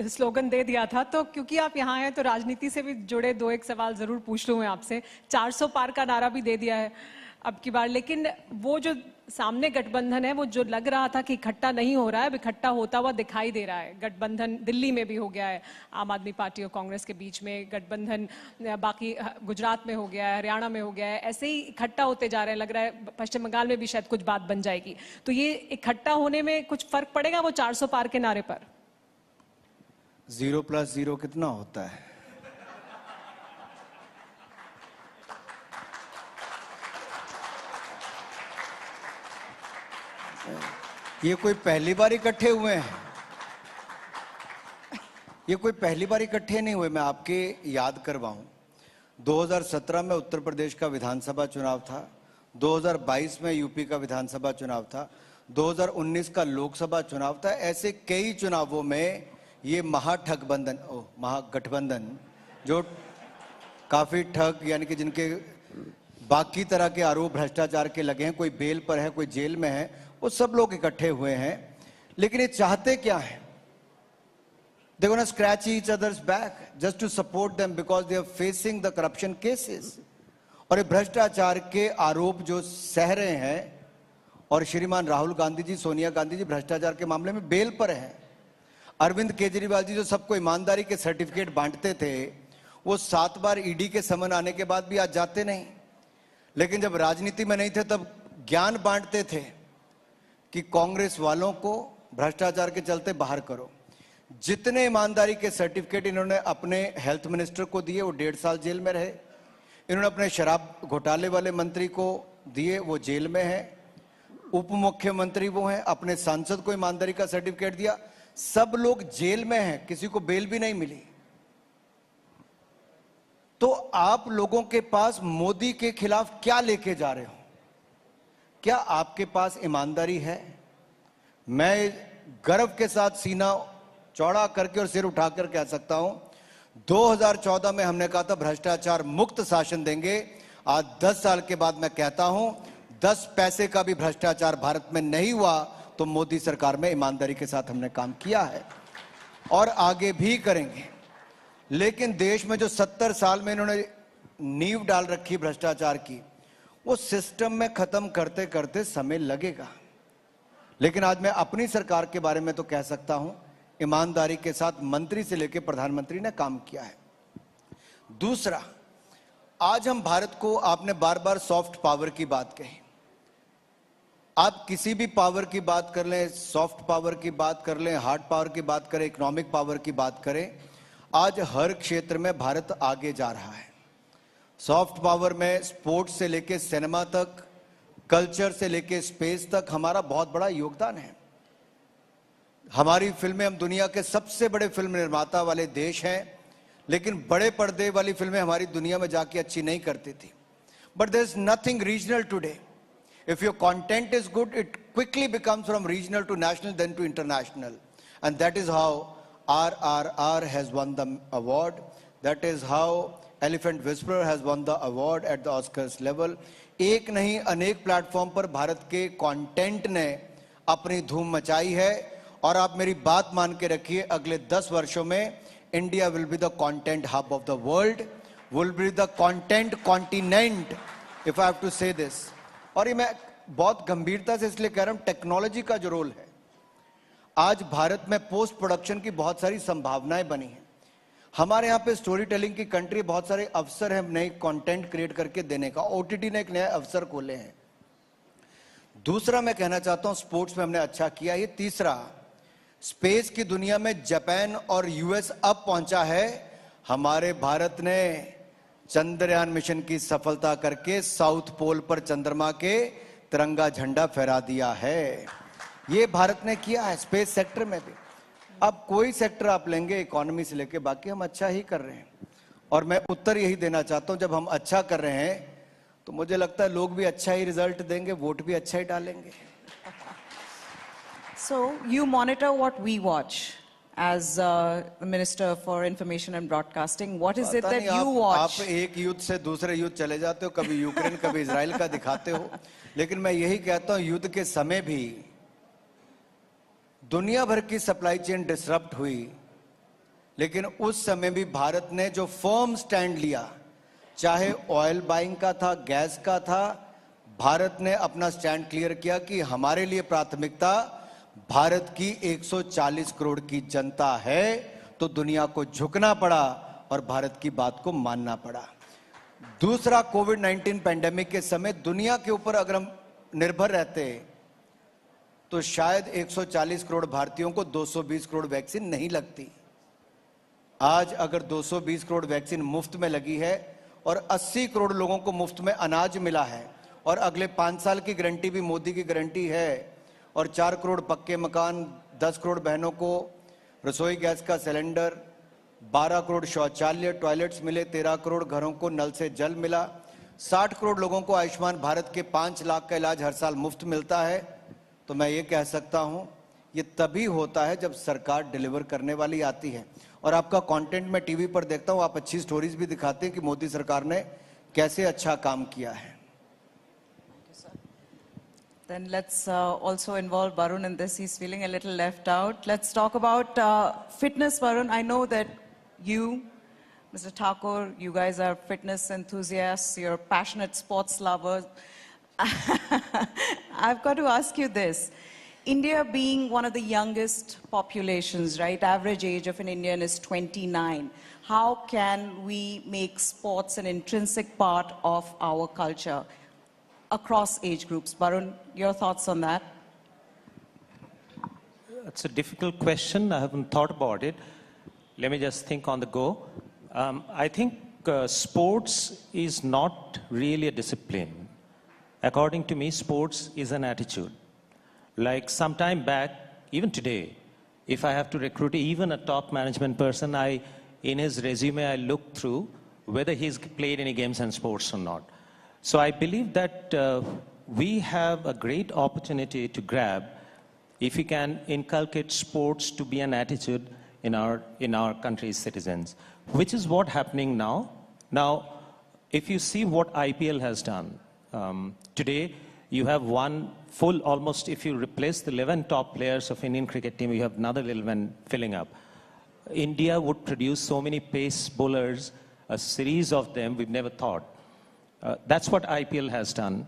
L: स्लोगन दे दिया था, तो क्योंकि आप यहाँ हैं तो राजनीति से भी जुड़े दो एक सवाल जरूर पूछ लूँ मैं आपसे। 400 पार का नारा भी दे दिया है अब की बार, लेकिन वो जो सामने गठबंधन है, वो जो लग रहा था कि इकट्ठा नहीं हो रहा है, इकट्ठा होता हुआ दिखाई दे रहा है। गठबंधन दिल्ली में भी हो गया है, आम आदमी पार्टी और कांग्रेस के बीच में गठबंधन, बाकी गुजरात में हो गया है, हरियाणा में हो गया है, ऐसे ही इकट्ठा होते जा रहे हैं। लग रहा है पश्चिम बंगाल में भी शायद कुछ बात बन जाएगी। तो ये इकट्ठा होने में कुछ फर्क पड़ेगा वो 400 पार के नारे पर?
K: 0 + 0 कितना होता है? ये कोई पहली बार इकट्ठे हुए हैं? ये कोई पहली बार इकट्ठे नहीं हुए। मैं आपके याद करवाऊं, 2017 में उत्तर प्रदेश का विधानसभा चुनाव था, 2022 में यूपी का विधानसभा चुनाव था, 2019 का लोकसभा चुनाव था। ऐसे कई चुनावों में ये महागठबंधन जो काफी ठग, यानी कि जिनके बाकी तरह के आरोप भ्रष्टाचार के लगे हैं, कोई बेल पर है, कोई जेल में है, वो सब लोग इकट्ठे हुए हैं। लेकिन ये चाहते क्या है? They want to scratch each other's back just to support them because they are facing the corruption cases. और ये भ्रष्टाचार के आरोप जो सह रहे हैं, और श्रीमान राहुल गांधी जी, सोनिया गांधी जी भ्रष्टाचार के मामले में बेल पर हैं। अरविंद केजरीवाल जी जो सबको ईमानदारी के सर्टिफिकेट बांटते थे, वो 7 बार ईडी के समन आने के बाद भी आज जाते नहीं। लेकिन जब राजनीति में नहीं थे तब ज्ञान बांटते थे कि कांग्रेस वालों को भ्रष्टाचार के चलते बाहर करो। जितने ईमानदारी के सर्टिफिकेट इन्होंने अपने हेल्थ मिनिस्टर को दिए, वो 1.5 साल जेल में रहे। इन्होंने अपने शराब घोटाले वाले मंत्री को दिए, वो जेल में है। उप मुख्यमंत्री वो हैं, अपने सांसद को ईमानदारी का सर्टिफिकेट दिया, सब लोग जेल में हैं, किसी को बेल भी नहीं मिली। तो आप लोगों के पास मोदी के खिलाफ क्या लेके जा रहे हो? क्या आपके पास ईमानदारी है? मैं गर्व के साथ सीना चौड़ा करके और सिर उठाकर कह सकता हूं, 2014 में हमने कहा था भ्रष्टाचार मुक्त शासन देंगे। आज 10 साल के बाद मैं कहता हूं 10 पैसे का भी भ्रष्टाचार भारत में नहीं हुआ, तो मोदी सरकार में ईमानदारी के साथ हमने काम किया है और आगे भी करेंगे। लेकिन देश में जो 70 साल में इन्होंने नींव डाल रखी भ्रष्टाचार की, वो सिस्टम में खत्म करते करते समय लगेगा। लेकिन आज मैं अपनी सरकार के बारे में तो कह सकता हूं, ईमानदारी के साथ मंत्री से लेकर प्रधानमंत्री ने काम किया है। दूसरा, आज हम भारत को, आपने बार बार सॉफ्ट पावर की बात कही। आप किसी भी पावर की बात कर लें, सॉफ्ट पावर की बात कर लें, हार्ड पावर की बात करें, इकोनॉमिक पावर की बात करें, आज हर क्षेत्र में भारत आगे जा रहा है। सॉफ्ट पावर में स्पोर्ट्स से लेके सिनेमा तक, कल्चर से लेके स्पेस तक हमारा बहुत बड़ा योगदान है। हमारी फिल्में, हम दुनिया के सबसे बड़े फिल्म निर्माता वाले देश हैं, लेकिन बड़े पर्दे वाली फिल्में हमारी दुनिया में जाके अच्छी नहीं करती थी। But there is nothing regional today. If your content is good, it quickly becomes from regional to national, then to international. And that is how RRR has won the award. That is how Elephant Whisperer has won the award at the Oscars level. एक नहीं अनेक platform पर भारत के content ने अपनी धूम मचाई है। और आप मेरी बात मान के रखिए, अगले 10 वर्षों में India will be the content hub of the world, will be the content continent, if I have to say this. और ये मैं बहुत गंभीरता से इसलिए कह रहा हूं, टेक्नोलॉजी का जो रोल है, आज भारत में पोस्ट प्रोडक्शन की बहुत सारी संभावनाएं बनी हैं। हमारे यहाँ पे स्टोरी टेलिंग की कंट्री, बहुत सारे अवसर हैं नए कंटेंट क्रिएट करके देने का। ओटीटी ने एक नया अवसर खोले हैं। दूसरा मैं कहना चाहता हूं, स्पोर्ट्स में हमने अच्छा किया। ये तीसरा, स्पेस की दुनिया में जापान और यूएस अब पहुंचा है। हमारे भारत ने चंद्रयान मिशन की सफलता करके साउथ पोल पर चंद्रमा के तिरंगा झंडा फहरा दिया है। ये भारत ने किया है स्पेस सेक्टर में भी। अब कोई सेक्टर आप लेंगे, इकोनॉमी से लेके बाकी, हम अच्छा ही कर रहे हैं। और मैं उत्तर यही देना चाहता हूं, जब हम अच्छा कर रहे हैं तो मुझे लगता है लोग भी अच्छा ही रिजल्ट देंगे, वोट भी अच्छा ही डालेंगे.
J: So you monitor what we watch as the Minister for Information and Broadcasting. What is it that you watch?
K: आप एक युद्ध से दूसरे युद्ध चले जाते हो, कभी यूक्रेन कभी इजराइल का दिखाते हो, लेकिन मैं यही कहता हूं युद्ध के समय भी दुनिया भर की सप्लाई चेन डिसरप्ट हुई, लेकिन उस समय भी भारत ने जो फर्म स्टैंड लिया, चाहे ऑयल बाइंग का था, गैस का था, भारत ने अपना स्टैंड क्लियर किया कि हमारे लिए प्राथमिकता भारत की 140 करोड़ की जनता है, तो दुनिया को झुकना पड़ा और भारत की बात को मानना पड़ा. दूसरा, कोविड-19 पैंडेमिक के समय दुनिया के ऊपर अगर हम निर्भर रहते तो शायद 140 करोड़ भारतीयों को 220 करोड़ वैक्सीन नहीं लगती. आज अगर 220 करोड़ वैक्सीन मुफ्त में लगी है और 80 करोड़ लोगों को मुफ्त में अनाज मिला है और अगले 5 साल की गारंटी भी मोदी की गारंटी है और 4 करोड़ पक्के मकान, 10 करोड़ बहनों को रसोई गैस का सिलेंडर, 12 करोड़ शौचालय टॉयलेट्स मिले, 13 करोड़ घरों को नल से जल मिला, 60 करोड़ लोगों को आयुष्मान भारत के 5 लाख का इलाज हर साल मुफ्त मिलता है, तो मैं ये कह सकता हूं ये तभी होता है जब सरकार डिलीवर करने वाली आती है. और आपका कंटेंट मैं टीवी पर देखता हूं, आप अच्छी स्टोरीज भी दिखाते हैं कि मोदी सरकार ने कैसे अच्छा काम किया है.
J: Then let's also involve Varun in this. He's feeling a little left out. Let's talk about fitness, Varun. I know that you, Mr. Thakur, you guys are fitness enthusiasts. You're passionate sports lovers. I've got to ask you this. India being one of the youngest populations, right? Average age of an Indian is 29. How can we make sports an intrinsic part of our culture across age groups? Varun, your thoughts on that?
G: It's a difficult question. I haven't thought about it. Let me just think on the go. I think sports is not really a discipline. According to me, sports is an attitude. Like some time back, even today, if I have to recruit even a top management person, in his resume, I look through whether he's played any games and sports or not. So I believe that we have a great opportunity to grab if we can inculcate sports to be an attitude in our country's citizens, which is what's happening now. Now, if you see what IPL has done, today you have one full, almost if you replace the 11 top players of Indian cricket team, you have another 11 filling up. India would produce so many pace bowlers, a series of them we've never thought. That's what IPL has done.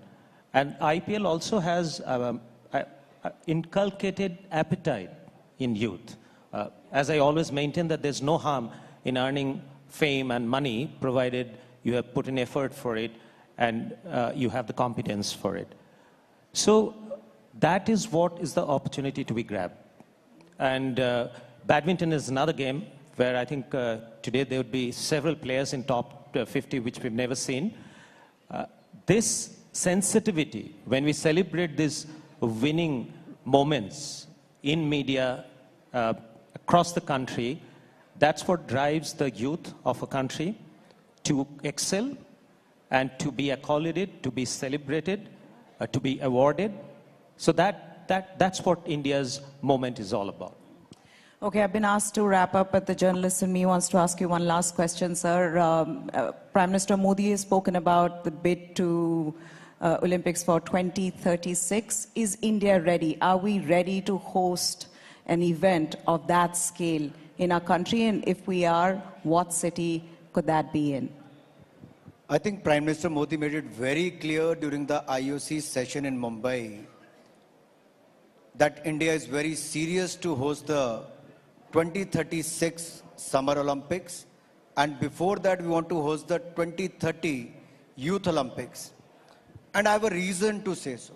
G: And IPL also has inculcated appetite in youth. As I always maintain that there's no harm in earning fame and money, provided you have put in effort for it and you have the competence for it. So that is what is the opportunity to be grabbed. And badminton is another game where I think today there would be several players in top 50 which we've never seen. This sensitivity, when we celebrate these winning moments in media across the country, that's what drives the youth of a country to excel and to be accoliated, to be celebrated, to be awarded. So that's what India's moment is all about.
J: Okay, I've been asked to wrap up, but the journalist in me wants to ask you one last question, sir. Prime Minister Modi has spoken about the bid to Olympics for 2036. Is India ready? Are we ready to host an event of that scale in our country? And if we are, what city could that be in?
K: I think Prime Minister Modi made it very clear during the IOC session in Mumbai that India is very serious to host the 2036 Summer Olympics, and before that we want to host the 2030 Youth Olympics. And I have a reason to say so.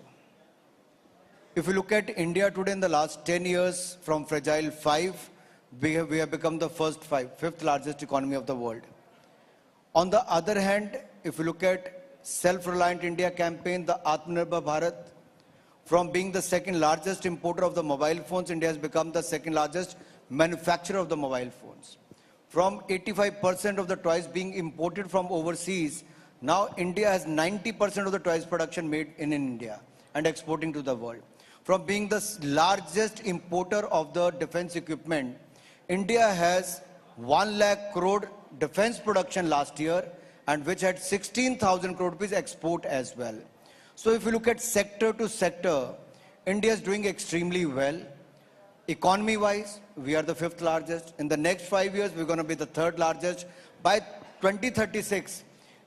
K: If you look at India today, in the last 10 years, from fragile 5, we have become the fifth largest economy of the world. On the other hand, if you look at Self-Reliant India campaign, the Atmanirbhar Bharat, from being the second largest importer of the mobile phones, India has become the second largest manufacturer of the mobile phones. From 85% of the toys being imported from overseas, Now India has 90% of the toys production made in India and exporting to the world. From being the largest importer of the defense equipment, India has 1 lakh crore defense production last year, and which had 16,000 crore rupees export as well. So if you look at sector to sector, India is doing extremely well. Economy-wise, we are the 5th largest. In the next 5 years, we're going to be the 3rd largest. By 2036,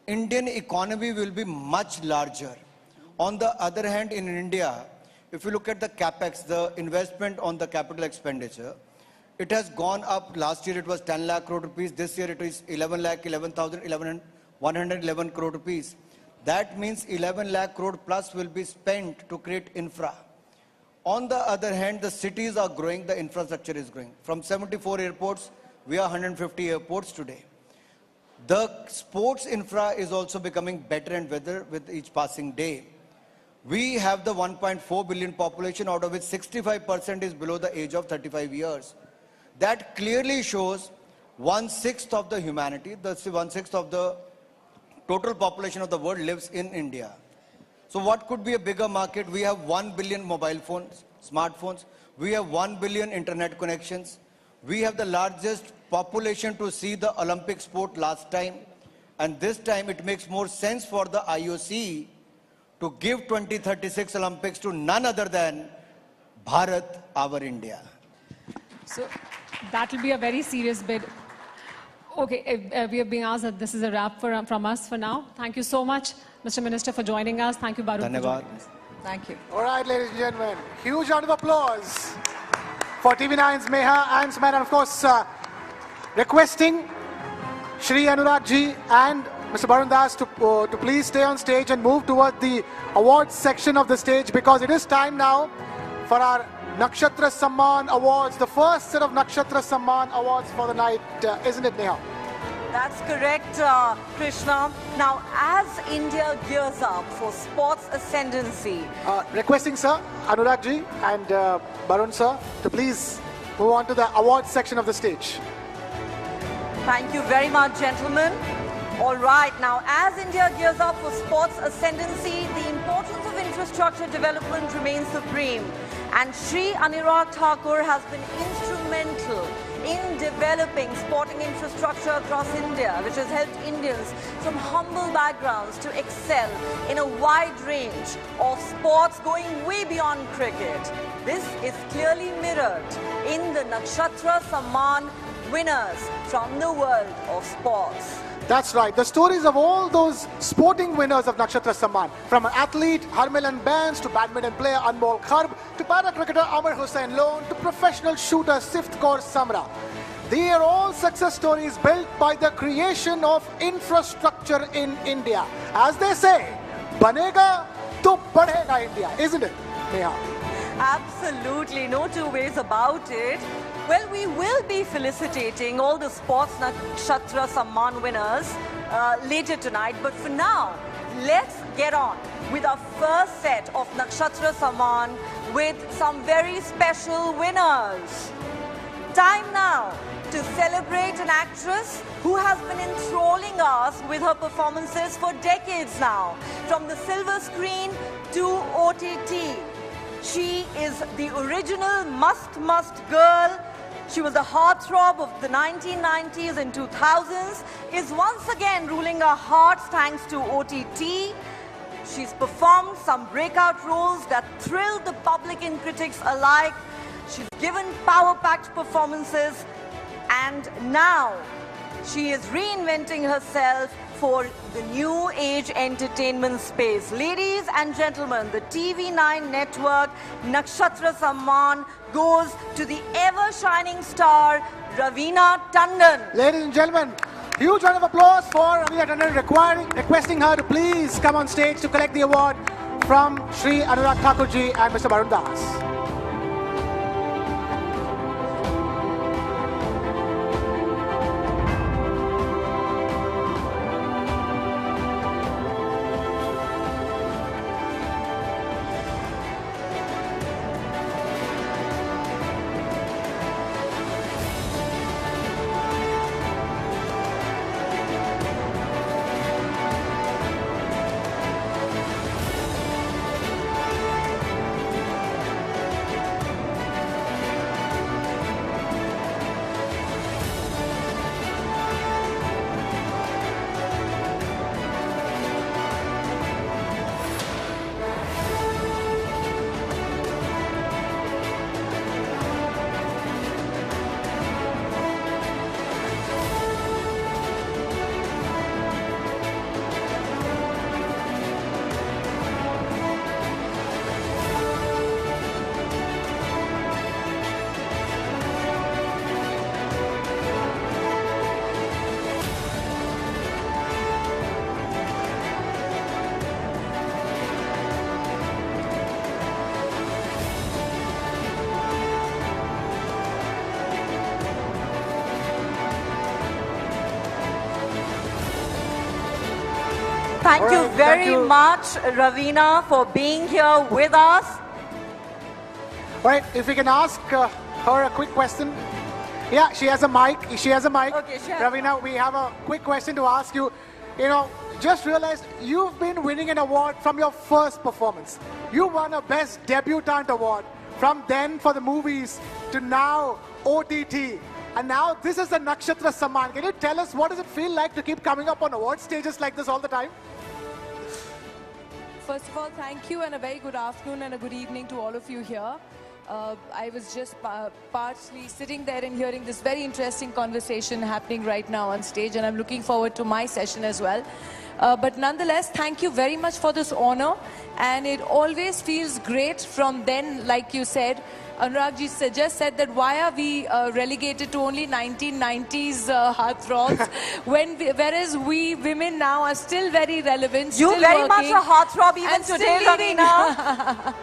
K: Indian economy will be much larger. On the other hand, in India, if you look at the capex, the investment on the capital expenditure, it has gone up. Last year it was 10 lakh crore rupees. This year it is 111 crore rupees. That means 11 lakh crore plus will be spent to create infra. On the other hand, the cities are growing, the infrastructure is growing. From 74 airports, we are 150 airports today. The sports infra is also becoming better and better with each passing day. We have the 1.4 billion population, out of which 65% is below the age of 35 years. That clearly shows 1/6 of the humanity, that's 1/6 of the total population of the world lives in India. So what could be a bigger market? We have 1 billion mobile phones, smartphones. We have 1 billion internet connections. We have the largest population to see the Olympic sport last time. And this time it makes more sense for the IOC to give 2036 Olympics to none other than Bharat, our India.
L: So that will be a very serious bid. Okay, we are being asked that this is a wrap from us for now. Thank you so much, Mr. Minister, for joining us. Thank you, Barun, for joining us.
J: Thank you.
D: All right, ladies and gentlemen, huge round of applause for TV9's Meha and Sammelan, and of course, requesting Shri Anurag ji and Mr. Barun Das to please stay on stage and move toward the awards section of the stage, because it is time now for our Nakshatra Samman Awards, the first set of Nakshatra Samman Awards for the night, isn't it, Neha?
F: That's correct, Krishna. Now, as India gears up for sports ascendancy,
D: requesting Sir Anurag ji and Barun sir to please move on to the awards section of the stage.
F: thank you very much, gentlemen. All right, now as India gears up for sports ascendancy, the importance of infrastructure development remains supreme. And Shri Anurag Thakur has been instrumental in developing sporting infrastructure across India, which has helped Indians from humble backgrounds to excel in a wide range of sports going way beyond cricket. This is clearly mirrored in the Nakshatra Samman winners from the world of sports.
D: That's right. The stories of all those sporting winners of Nakshatra Samman, from an athlete, Harmilan Bains, to badminton player Anmol Kharb, to para-cricketer Amar Hussain Lone, to professional shooter Sift Kaur Samra. They are all success stories built by the creation of infrastructure in India. As they say, banega to badhega India, isn't it, Neha?
F: Absolutely, no two ways about it. Well, we will be felicitating all the sports Nakshatra Samman winners later tonight. But for now, let's get on with our first set of Nakshatra Samman with some very special winners. Time now to celebrate an actress who has been enthralling us with her performances for decades now. From the silver screen to OTT. She is the original must girl. She was the heartthrob of the 1990s and 2000s, is once again ruling our hearts thanks to OTT. She's performed some breakout roles that thrilled the public and critics alike. She's given power-packed performances, and now she is reinventing herself for the new age entertainment space. Ladies and gentlemen, the TV9 network Nakshatra Samman goes to the ever-shining star Raveena Tandon.
D: Ladies and gentlemen, huge round of applause for Raveena Tandon, requesting her to please come on stage to collect the award from Shri Anurag Thakur ji and Mr. Barun Das.
F: Thank
D: All
F: you
D: right,
F: very
D: thank you.
F: much, Ravina, for being here with us.
D: All right, if we can ask her a quick question. Yeah, she has a mic. She has a mic.
F: Okay, she has
D: Ravina, we have a quick question to ask you. You know, just realized you've been winning an award from your first performance. You won a Best Debutante award. From then for the movies to now OTT. And now this is the Nakshatra Samman. Can you tell us what does it feel like to keep coming up on award stages like this all the time?
M: First of all, thank you and a very good afternoon and a good evening to all of you here. I was just partially sitting there and hearing this very interesting conversation happening right now on stage, and I'm looking forward to my session as well. But nonetheless, thank you very much for this honor, and it always feels great from then, like you said. Anuragji just said that why are we relegated to only 1990s heartthrobs whereas we women now are still very relevant,
F: You
M: still
F: very
M: working,
F: much a heartthrob even
M: and still
F: today,
M: leading.
F: Ravina.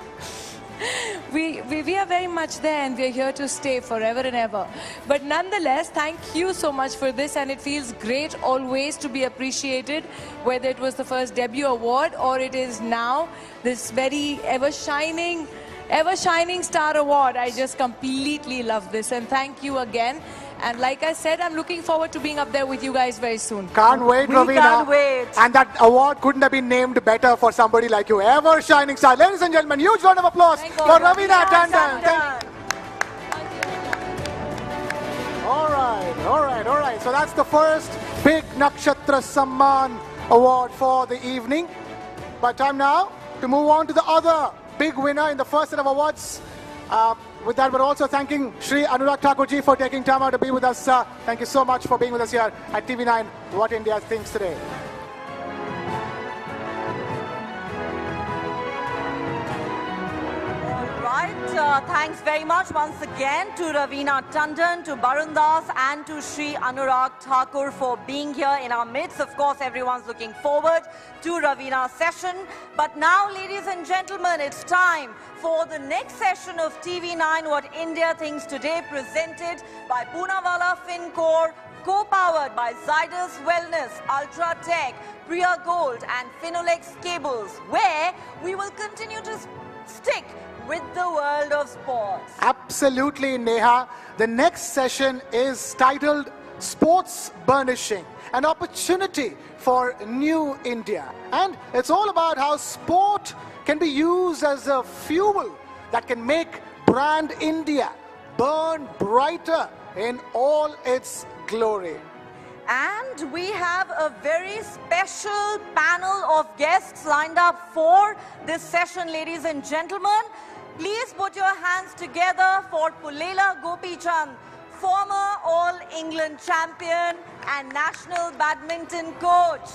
M: We are very much there, and we are here to stay forever and ever. But nonetheless, thank you so much for this, and it feels great always to be appreciated, whether it was the first debut award or it is now this very ever shining star award. I just completely love this, and thank you again. And like I said, I'm looking forward to being up there with you guys very soon.
D: Can't wait,
F: We
D: Ravina.
F: can't wait.
D: And that award couldn't have been named better for somebody like you. Ever shining star. Ladies and gentlemen, huge round of applause
M: Thank
D: for
M: you.
D: Ravina Tandon.
F: Tandon.
D: All right. So that's the first big Nakshatra Samman award for the evening. But time now to move on to the other big winner in the first set of awards. With that, we're also thanking Shri Anurag Thakurji for taking time out to be with us. Thank you so much for being with us here at TV9, What India Thinks Today.
F: Right, thanks very much once again to Ravina Tandon, to Barun Das and to Shri Anurag Thakur for being here in our midst. Of course, everyone's looking forward to Ravina's session. But now, ladies and gentlemen, it's time for the next session of TV9 What India Thinks Today, presented by Poonawalla FinCorp, co-powered by Zydus Wellness, Ultratech, Priya Gold and Finolex Cables, where we will continue to stick with the world of sports.
D: Absolutely, Neha. The next session is titled Sports Burnishing, an opportunity for new India. And it's all about how sport can be used as a fuel that can make brand India burn brighter in all its glory.
F: And we have a very special panel of guests lined up for this session, ladies and gentlemen. Please put your hands together for Pulela Gopichand, former All-England champion and national badminton coach.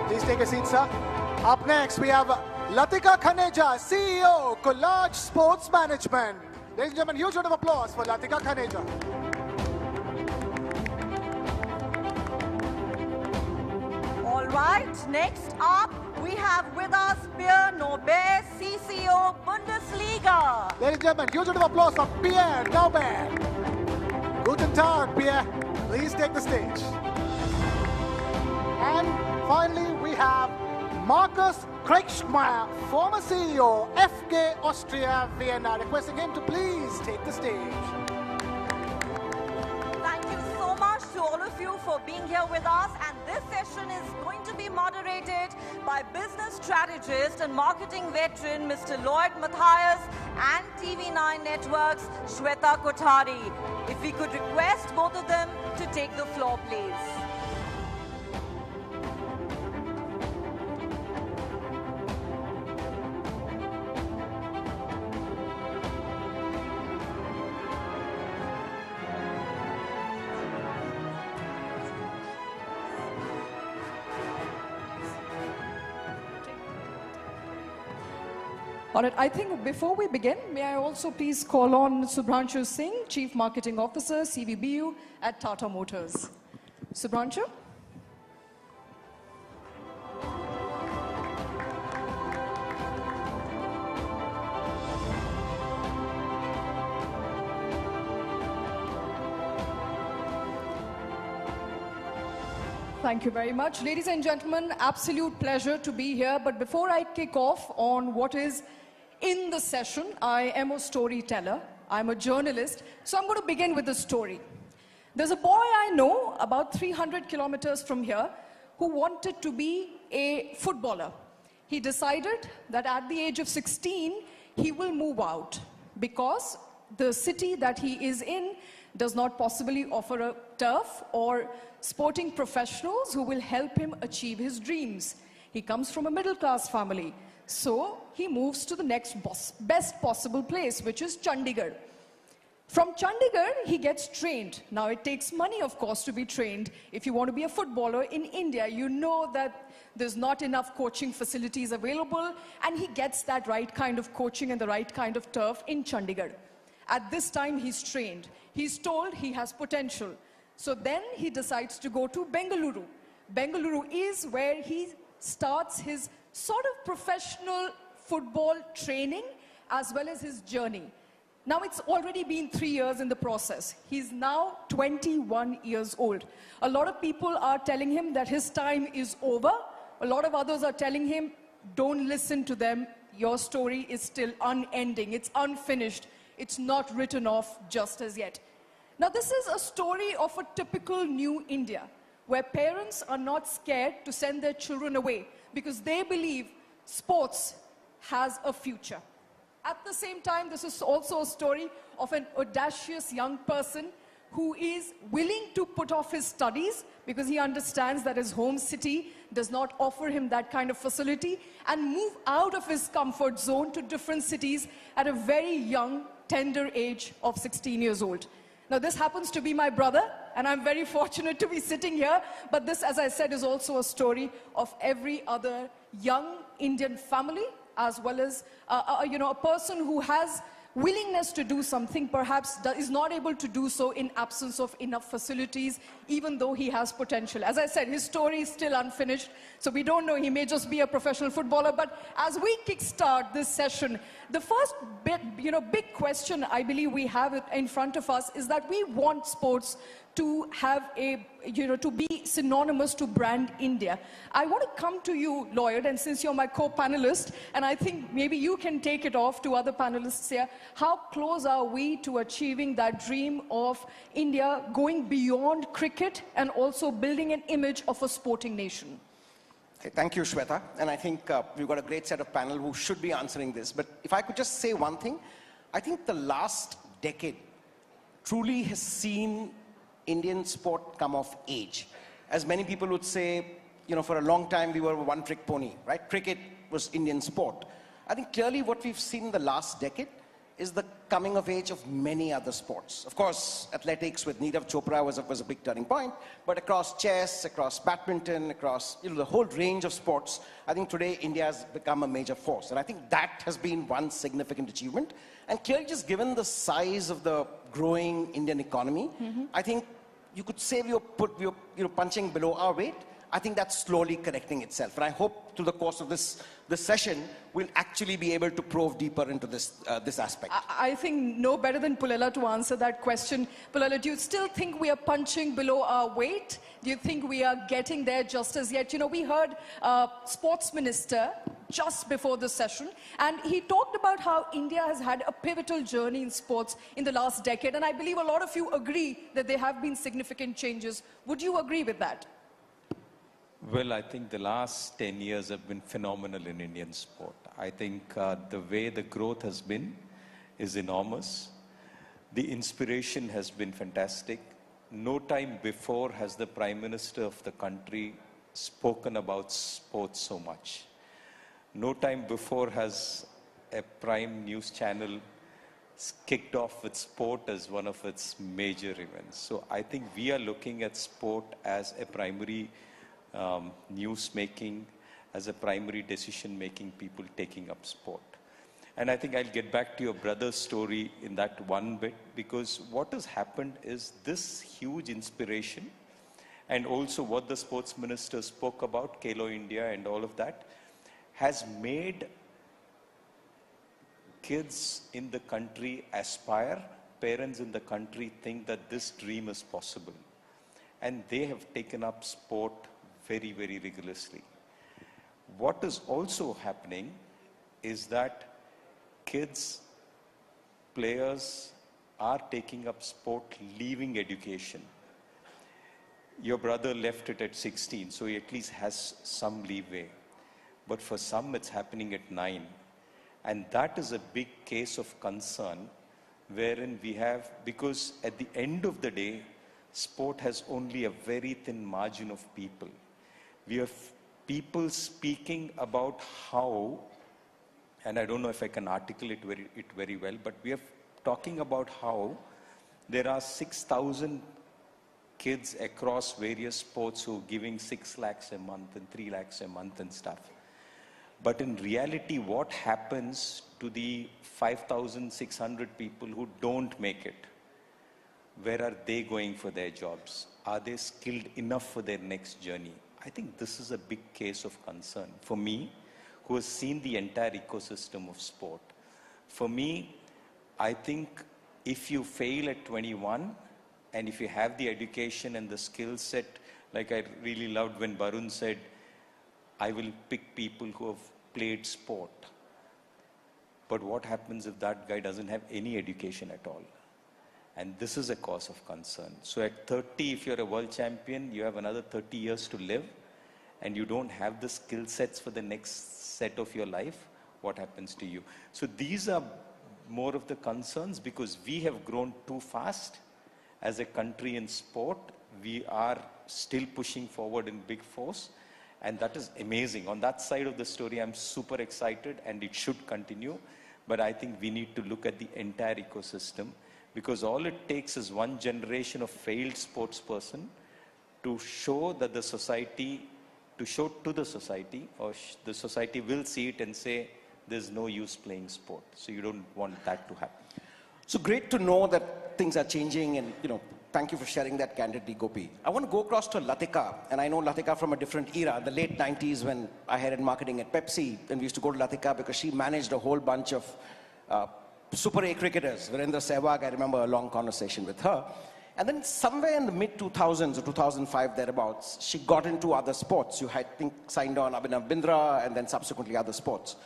D: Please take a seat, sir. Up next, we have Latika Khaneja, CEO, Collage Sports Management. Ladies and gentlemen, huge round of applause for Latika Khaneja.
F: All right, next up, we have with us Pierre Norbert, CCO, Bundesliga.
D: Ladies and gentlemen, huge round of applause for Pierre Norbert. Guten Tag, Pierre. Please take the stage. And finally, we have Markus Kreischmeyer, former CEO, FK Austria Vienna, requesting him to please take the stage.
F: Thank you so much to all of you for being here with us. And this session is going to be moderated by business strategist and marketing veteran, Mr. Lloyd Matthias, and TV9 Networks, Shweta Kothari. If we could request both of them to take the floor, please.
N: All right, I think before we begin, may I also please call on Subhranshu Singh, Chief Marketing Officer, CVBU at Tata Motors. Subhranshu? Thank you very much. Ladies and gentlemen, absolute pleasure to be here. But before I kick off on what is in the session, I am a storyteller. I'm a journalist. So I'm going to begin with a story. There's a boy I know about 300 kilometers from here who wanted to be a footballer. He decided that at the age of 16, he will move out because the city that he is in does not possibly offer a turf or sporting professionals who will help him achieve his dreams. He comes from a middle-class family, so he moves to the next best possible place, which is Chandigarh. From Chandigarh, he gets trained. Now, it takes money, of course, to be trained. If you want to be a footballer in India, you know that there's not enough coaching facilities available, and he gets that right kind of coaching and the right kind of turf in Chandigarh. At this time, he's trained. He's told he has potential. So then he decides to go to Bengaluru. Bengaluru is where he starts his sort of professional football training as well as his journey. Now, it's already been 3 years in the process. He's now 21 years old. A lot of people are telling him that his time is over. A lot of others are telling him, don't listen to them. Your story is still unending. It's unfinished. It's not written off just as yet. Now, this is a story of a typical new India, where parents are not scared to send their children away because they believe sports has a future. At the same time, this is also a story of an audacious young person who is willing to put off his studies because he understands that his home city does not offer him that kind of facility and move out of his comfort zone to different cities at a very young, tender age of 16 years old. Now, this happens to be my brother, and I'm very fortunate to be sitting here. But this, as I said, is also a story of every other young Indian family, as well as a person who has willingness to do something, perhaps is not able to do so in absence of enough facilities, even though he has potential. As I said, his story is still unfinished, so we don't know. He may just be a professional footballer. But as we kickstart this session, the first big question I believe we have in front of us is that we want sports to have to be synonymous to brand India. I want to come to you, Lloyd, and since you're my co-panelist, and I think maybe you can take it off to other panelists here, how close are we to achieving that dream of India going beyond cricket and also building an image of a sporting nation?
O: Okay, thank you, Shweta. And I think we've got a great set of panel who should be answering this. But if I could just say one thing, I think the last decade truly has seen Indian sport come of age. As many people would say, for a long time we were a one-trick pony, right? Cricket was Indian sport. I think clearly what we've seen in the last decade is the coming of age of many other sports. Of course, athletics with Neerav Chopra was a big turning point, but across chess, across badminton, across the whole range of sports, I think today India has become a major force. And I think that has been one significant achievement. And clearly just given the size of the growing Indian economy, I think you could say we were punching below our weight. I think that's slowly correcting itself. And I hope through the course of this session, we'll actually be able to probe deeper into this aspect.
N: I think no better than Pullela to answer that question. Pullela, do you still think we are punching below our weight? Do you think we are getting there just as yet? We heard Sports Minister just before the session, and he talked about how India has had a pivotal journey in sports in the last decade, and I believe a lot of you agree that there have been significant changes. Would you agree with that?
P: Well, I think the last 10 years have been phenomenal in Indian sport. I think the way the growth has been is enormous. The inspiration has been fantastic. No time before has the Prime Minister of the country spoken about sports so much. No time before has a prime news channel kicked off with sport as one of its major events. So I think we are looking at sport as a primary news making, as a primary decision making, people taking up sport. And I think I'll get back to your brother's story in that one bit, because what has happened is this huge inspiration, and also what the sports minister spoke about, Khelo India and all of that, has made kids in the country aspire, parents in the country think that this dream is possible. And they have taken up sport very, very rigorously. What is also happening is that kids, players are taking up sport, leaving education. Your brother left it at 16, so he at least has some leeway. But for some, it's happening at 9. And that is a big case of concern, wherein we have, because at the end of the day, sport has only a very thin margin of people. We have people speaking about how, and I don't know if I can articulate it very well, but we are talking about how there are 6,000 kids across various sports who are giving 6 lakhs a month and 3 lakhs a month and stuff. But in reality, what happens to the 5,600 people who don't make it? Where are they going for their jobs? Are they skilled enough for their next journey? I think this is a big case of concern. For me, who has seen the entire ecosystem of sport, for me, I think if you fail at 21, and if you have the education and the skill set, like I really loved when Barun said, I will pick people who have played sport. But what happens if that guy doesn't have any education at all? And this is a cause of concern. So at 30, if you're a world champion, you have another 30 years to live, and you don't have the skill sets for the next set of your life, what happens to you? So these are more of the concerns, because we have grown too fast as a country in sport. We are still pushing forward in big force, and that is amazing. On that side of the story, I'm super excited, and it should continue. But I think we need to look at the entire ecosystem, because all it takes is one generation of failed sports person to show that the society, to show to the society, or the society will see it and say, there's no use playing sport. So you don't want that to happen.
O: So great to know that things are changing, and thank you for sharing that candidly, Gopi. I want to go across to Latika, and I know Latika from a different era, the late 90s, when I headed marketing at Pepsi, and we used to go to Latika because she managed a whole bunch of Super A cricketers. Virendra Sehwag, I remember a long conversation with her. And then somewhere in the mid-2000s or 2005 thereabouts, she got into other sports. You, I think, signed on Abhinav Bindra and then subsequently other sports.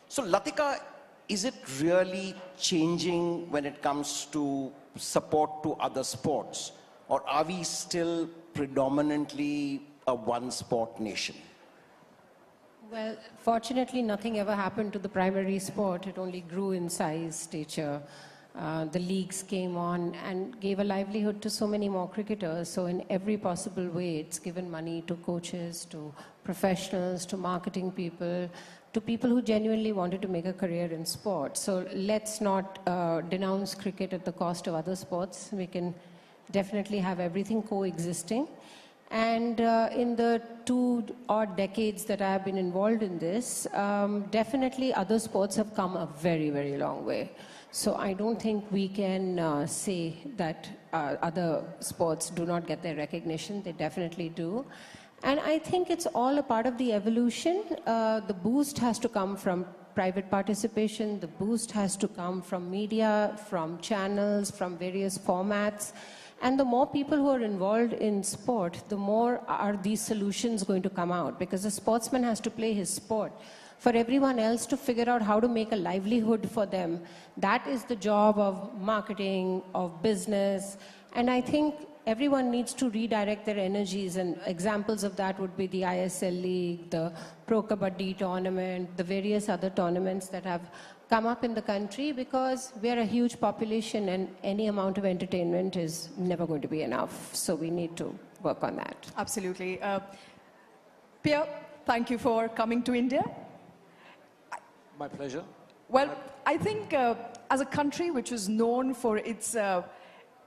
O: So Latika, is it really changing when it comes to support to other sports? Or are we still predominantly a one-sport nation?
Q: Well, fortunately, nothing ever happened to the primary sport. It only grew in size, stature. The leagues came on and gave a livelihood to so many more cricketers. So in every possible way, it's given money to coaches, to professionals, to marketing people, to people who genuinely wanted to make a career in sport. So let's not denounce cricket at the cost of other sports. We can definitely have everything coexisting. And in the 2 odd decades that I have been involved in this, definitely other sports have come a very, very long way. So I don't think we can say that other sports do not get their recognition. They definitely do. And I think it's all a part of the evolution. The boost has to come from private participation. The boost has to come from media, from channels, from various formats. And the more people who are involved in sport, the more are these solutions going to come out, because the sportsman has to play his sport. For everyone else to figure out how to make a livelihood for them, that is the job of marketing, of business. And I think everyone needs to redirect their energies, and examples of that would be the ISL League, the Pro Kabaddi tournament, the various other tournaments that have come up in the country, because we are a huge population and any amount of entertainment is never going to be enough. So we need to work on that.
N: Absolutely. Pia, thank you for coming to India.
R: My pleasure.
N: Well, I think as a country which is known for its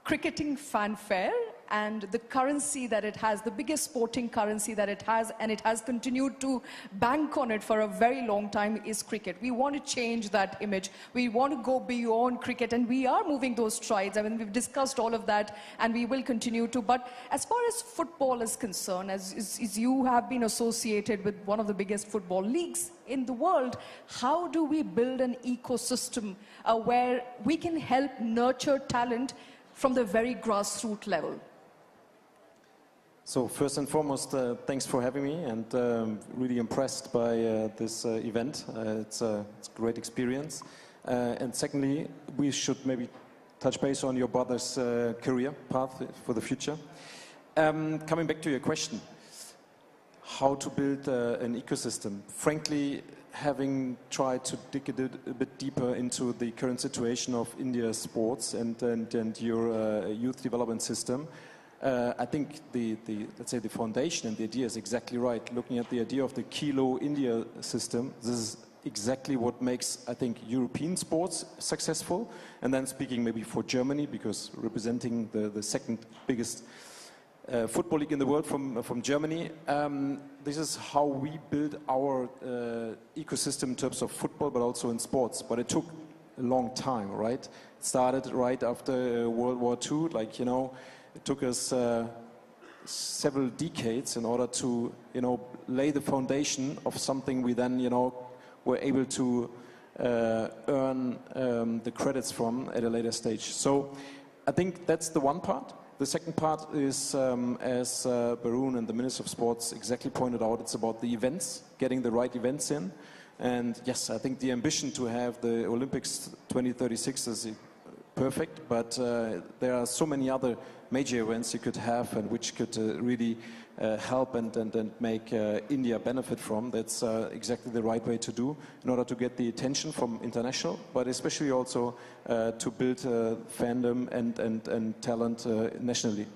N: cricketing fanfare and the currency that it has, the biggest sporting currency that it has, and it has continued to bank on it for a very long time, is cricket. We want to change that image. We want to go beyond cricket, and we are moving those strides. I mean, we've discussed all of that, and we will continue to. But as far as football is concerned, as you have been associated with one of the biggest football leagues in the world, how do we build an ecosystem where we can help nurture talent from the very grassroots level?
A: So first and foremost, thanks for having me, and really impressed by this event. It's a great experience. And secondly, we should maybe touch base on your brother's career path for the future. Coming back to your question, how to build an ecosystem. Frankly, having tried to dig a bit deeper into the current situation of India's sports and your youth development system, I think let's say the foundation and the idea is exactly right. Looking at the idea of the Kilo India system, this is exactly what makes, I think, European sports successful. And then speaking maybe for Germany, because representing the second biggest football league in the world from Germany, this is how we build our ecosystem in terms of football, but also in sports. But it took a long time, right? It started right after World War II, like, you know, it took us several decades in order to, you know, lay the foundation of something we then, you know, were able to earn the credits from at a later stage. So I think that's the one part. The second part is, as Barun and the Minister of Sports exactly pointed out, it's about the events, getting the right events in. And yes, I think the ambition to have the Olympics 2036 is perfect, but there are so many other major events you could have and which could really help and make India benefit from. That's exactly the right way to do in order to get the attention from international, but especially also to build fandom and talent nationally.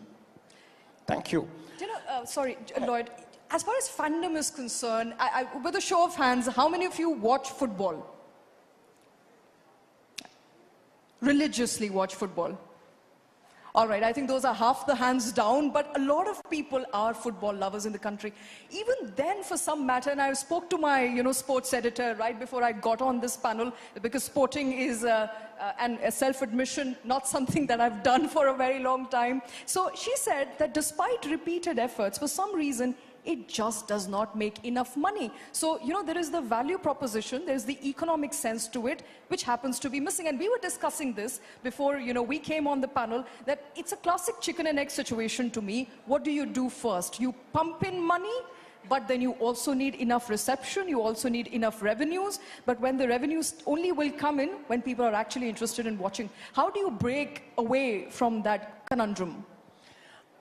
N: Thank you. You know, sorry, Lloyd, as far as fandom is concerned, with a show of hands, how many of you watch football? Religiously watch football? All right, I think those are half the hands down, but a lot of people are football lovers in the country. Even then, for some matter, and I spoke to my, sports editor right before I got on this panel, because sporting is a self-admission, not something that I've done for a very long time. So she said that despite repeated efforts, for some reason, it just does not make enough money. So, there is the value proposition, there's the economic sense to it, which happens to be missing. And we were discussing this before, we came on the panel, that it's a classic chicken and egg situation to me. What do you do first? You pump in money, but then you also need enough reception, you also need enough revenues. But when the revenues only will come in when people are actually interested in watching. How do you break away from that conundrum?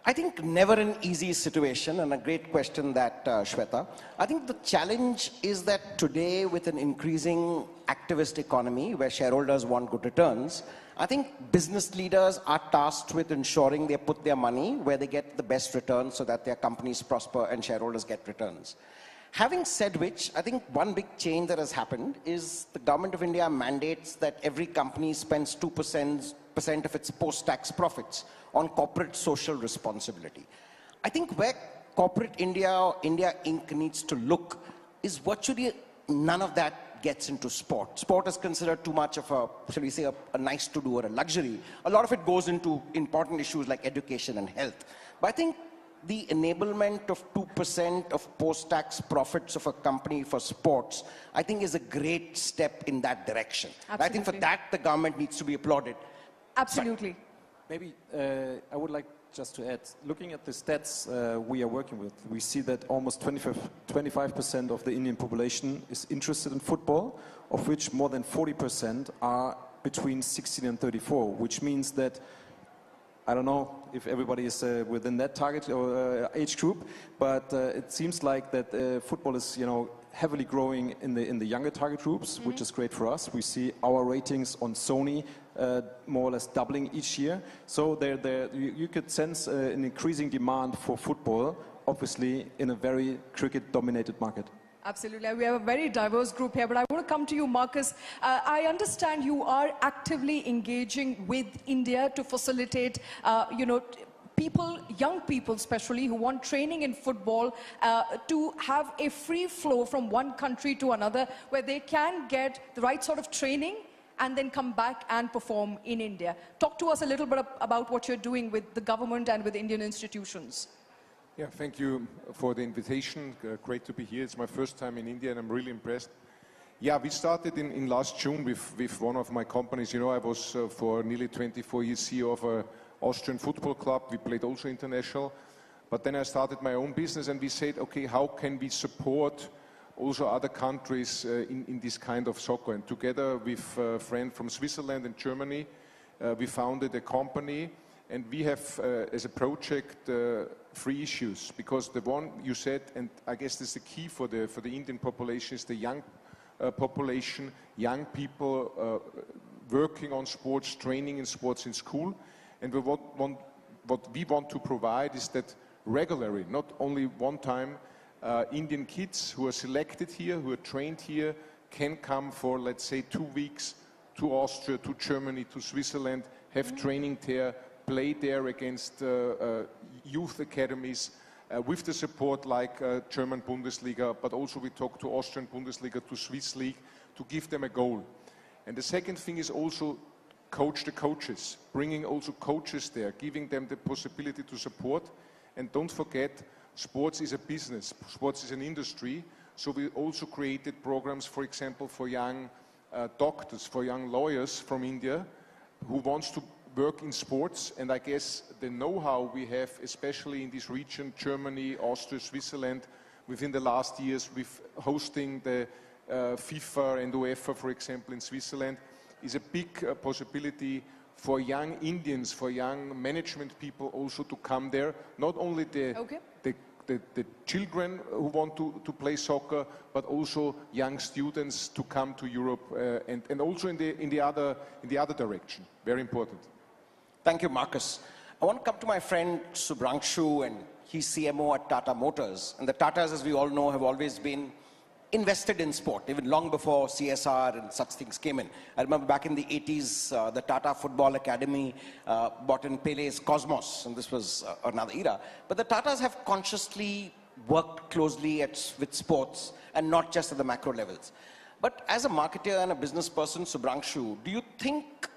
O: I think never an easy situation, and a great question that, Shweta. I think the challenge is that today, with an increasing activist economy where shareholders want good returns, I think business leaders are tasked with ensuring they put their money where they get the best returns so that their companies prosper and shareholders get returns. Having said which, I think one big change that has happened is the government of India mandates that every company spends 2% of its post-tax profits on corporate social responsibility. I think where corporate India or India Inc. needs to look is virtually none of that gets into sport. Sport is considered too much of a, shall we say, a nice to do or a luxury. A lot of it goes into important issues like education and health. But I think the enablement of 2% of post-tax profits of a company for sports, I think is a great step in that direction. I think for that, the government needs to be applauded.
N: Absolutely.
A: Sorry. Maybe I would like just to add, looking at the stats we are working with, we see that almost 25% of the Indian population is interested in football, of which more than 40% are between 16 and 34, which means that, I don't know if everybody is within that target or age group, but it seems like that football is, heavily growing in the younger target groups, which is great for us. We see our ratings on Sony more or less doubling each year. So you could sense an increasing demand for football, obviously in a very cricket-dominated market.
N: Absolutely. We have a very diverse group here, but I want to come to you, Marcus. I understand you are actively engaging with India to facilitate, young people especially, who want training in football, to have a free flow from one country to another, where they can get the right sort of training and then come back and perform in India. Talk to us a little bit about what you're doing with the government and with Indian institutions.
S: Yeah, thank you for the invitation. Great to be here. It's my first time in India and I'm really impressed. Yeah, we started in last June with one of my companies. I was for nearly 24 years CEO of an Austrian football club. We played also international. But then I started my own business and we said, okay, how can we support also other countries in this kind of soccer? And together with a friend from Switzerland and Germany, we founded a company, and we have as a project 3 issues, because the one you said, and I guess this is the key for the Indian population, is the young population, young people working on sports, training in sports in school. And what we want to provide is that regularly, not only one time, Indian kids who are selected here, who are trained here, can come for, let's say, 2 weeks to Austria, to Germany, to Switzerland, have training there, play there against youth academies, with the support like German Bundesliga, but also we talk to Austrian Bundesliga, to Swiss League, to give them a goal. And the second thing is also coach the coaches, bringing also coaches there, giving them the possibility to support. And don't forget, sports is a business, sports is an industry, so we also created programs, for example, for young doctors, for young lawyers from India who wants to work in sports. And I guess the know-how we have, especially in this region, Germany, Austria, Switzerland, within the last years with hosting the FIFA and UEFA, for example, in Switzerland, is a big possibility for young Indians, for young management people also to come there. Not only the children who want to play soccer, but also young students to come to Europe and also in the other direction. Very important.
O: Thank you, Marcus. I want to come to my friend Subhrangshu, and he's CMO at Tata Motors. And the Tatas, as we all know, have always been invested in sport, even long before CSR and such things came in. I remember back in the 80s, the Tata Football Academy bought in Pele's Cosmos, and this was another era. But the Tatas have consciously worked closely with sports, and not just at the macro levels. But as a marketer and a business person, Subhrangshu, do you think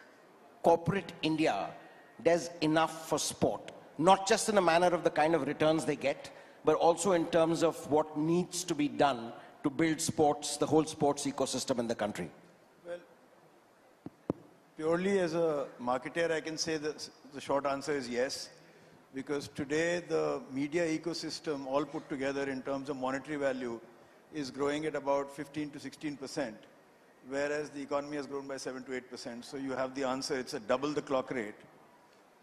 O: corporate India does enough for sport? Not just in a manner of the kind of returns they get, but also in terms of what needs to be done to build sports, the whole sports ecosystem in the country?
T: Well, purely as a marketer, I can say that the short answer is yes. Because today the media ecosystem all put together in terms of monetary value is growing at about 15 to 16%, whereas the economy has grown by 7 to 8%. So you have the answer, it's a double the clock rate.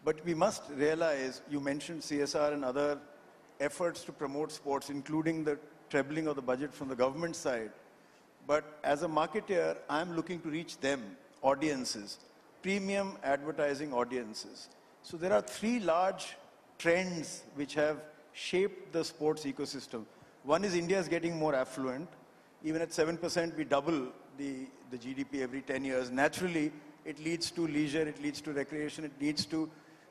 T: But we must realize, you mentioned CSR and other efforts to promote sports, including the trebling of the budget from the government side. But as a marketer, I'm looking to reach them, audiences, premium advertising audiences. So there are 3 large trends which have shaped the sports ecosystem. One is India is getting more affluent. Even at 7%, we double the GDP every 10 years. Naturally, it leads to leisure, it leads to recreation, it leads to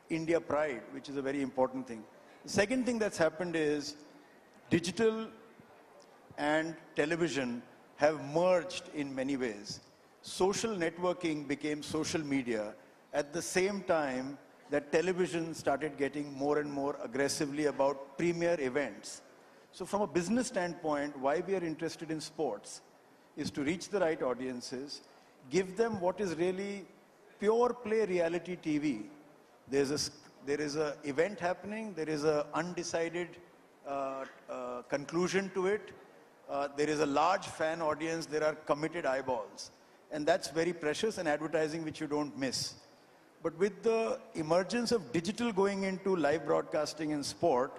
T: India pride, which is a very important thing. The second thing that's happened is digital and television have merged in many ways. Social networking became social media at the same time that television started getting more and more aggressively about premier events. So from a business standpoint, why we are interested in sports is to reach the right audiences, give them what is really pure play reality TV. There is a event happening, there is a undecided conclusion to it. There is a large fan audience, there are committed eyeballs. And that's very precious and advertising which you don't miss. But with the emergence of digital going into live broadcasting and sport,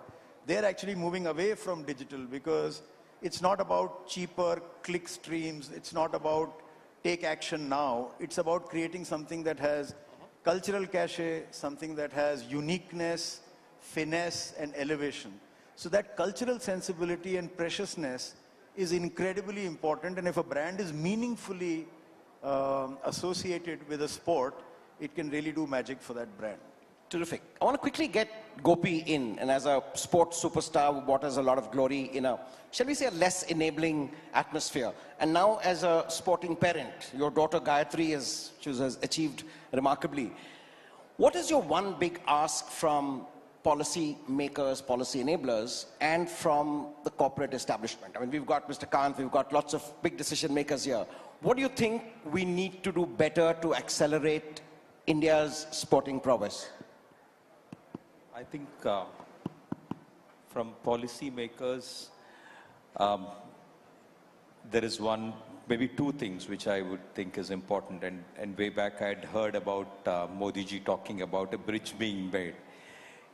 T: they're actually moving away from digital because it's not about cheaper click streams, it's not about take action now, it's about creating something that has cultural cachet, something that has uniqueness, finesse and elevation. So that cultural sensibility and preciousness is incredibly important, and if a brand is meaningfully associated with a sport, it can really do magic for that brand.
O: Terrific. I want to quickly get Gopi in, and as a sports superstar who brought us a lot of glory in a, shall we say, a less enabling atmosphere. And now as a sporting parent, your daughter Gayatri has achieved remarkably. What is your one big ask from policy makers, policy enablers, and from the corporate establishment? I mean, we've got Mr. Kant, we've got lots of big decision makers here. What do you think we need to do better to accelerate India's sporting prowess?
P: I think from policymakers, there is one, maybe two things which I would think is important. And way back I had heard about Modi ji talking about a bridge being made.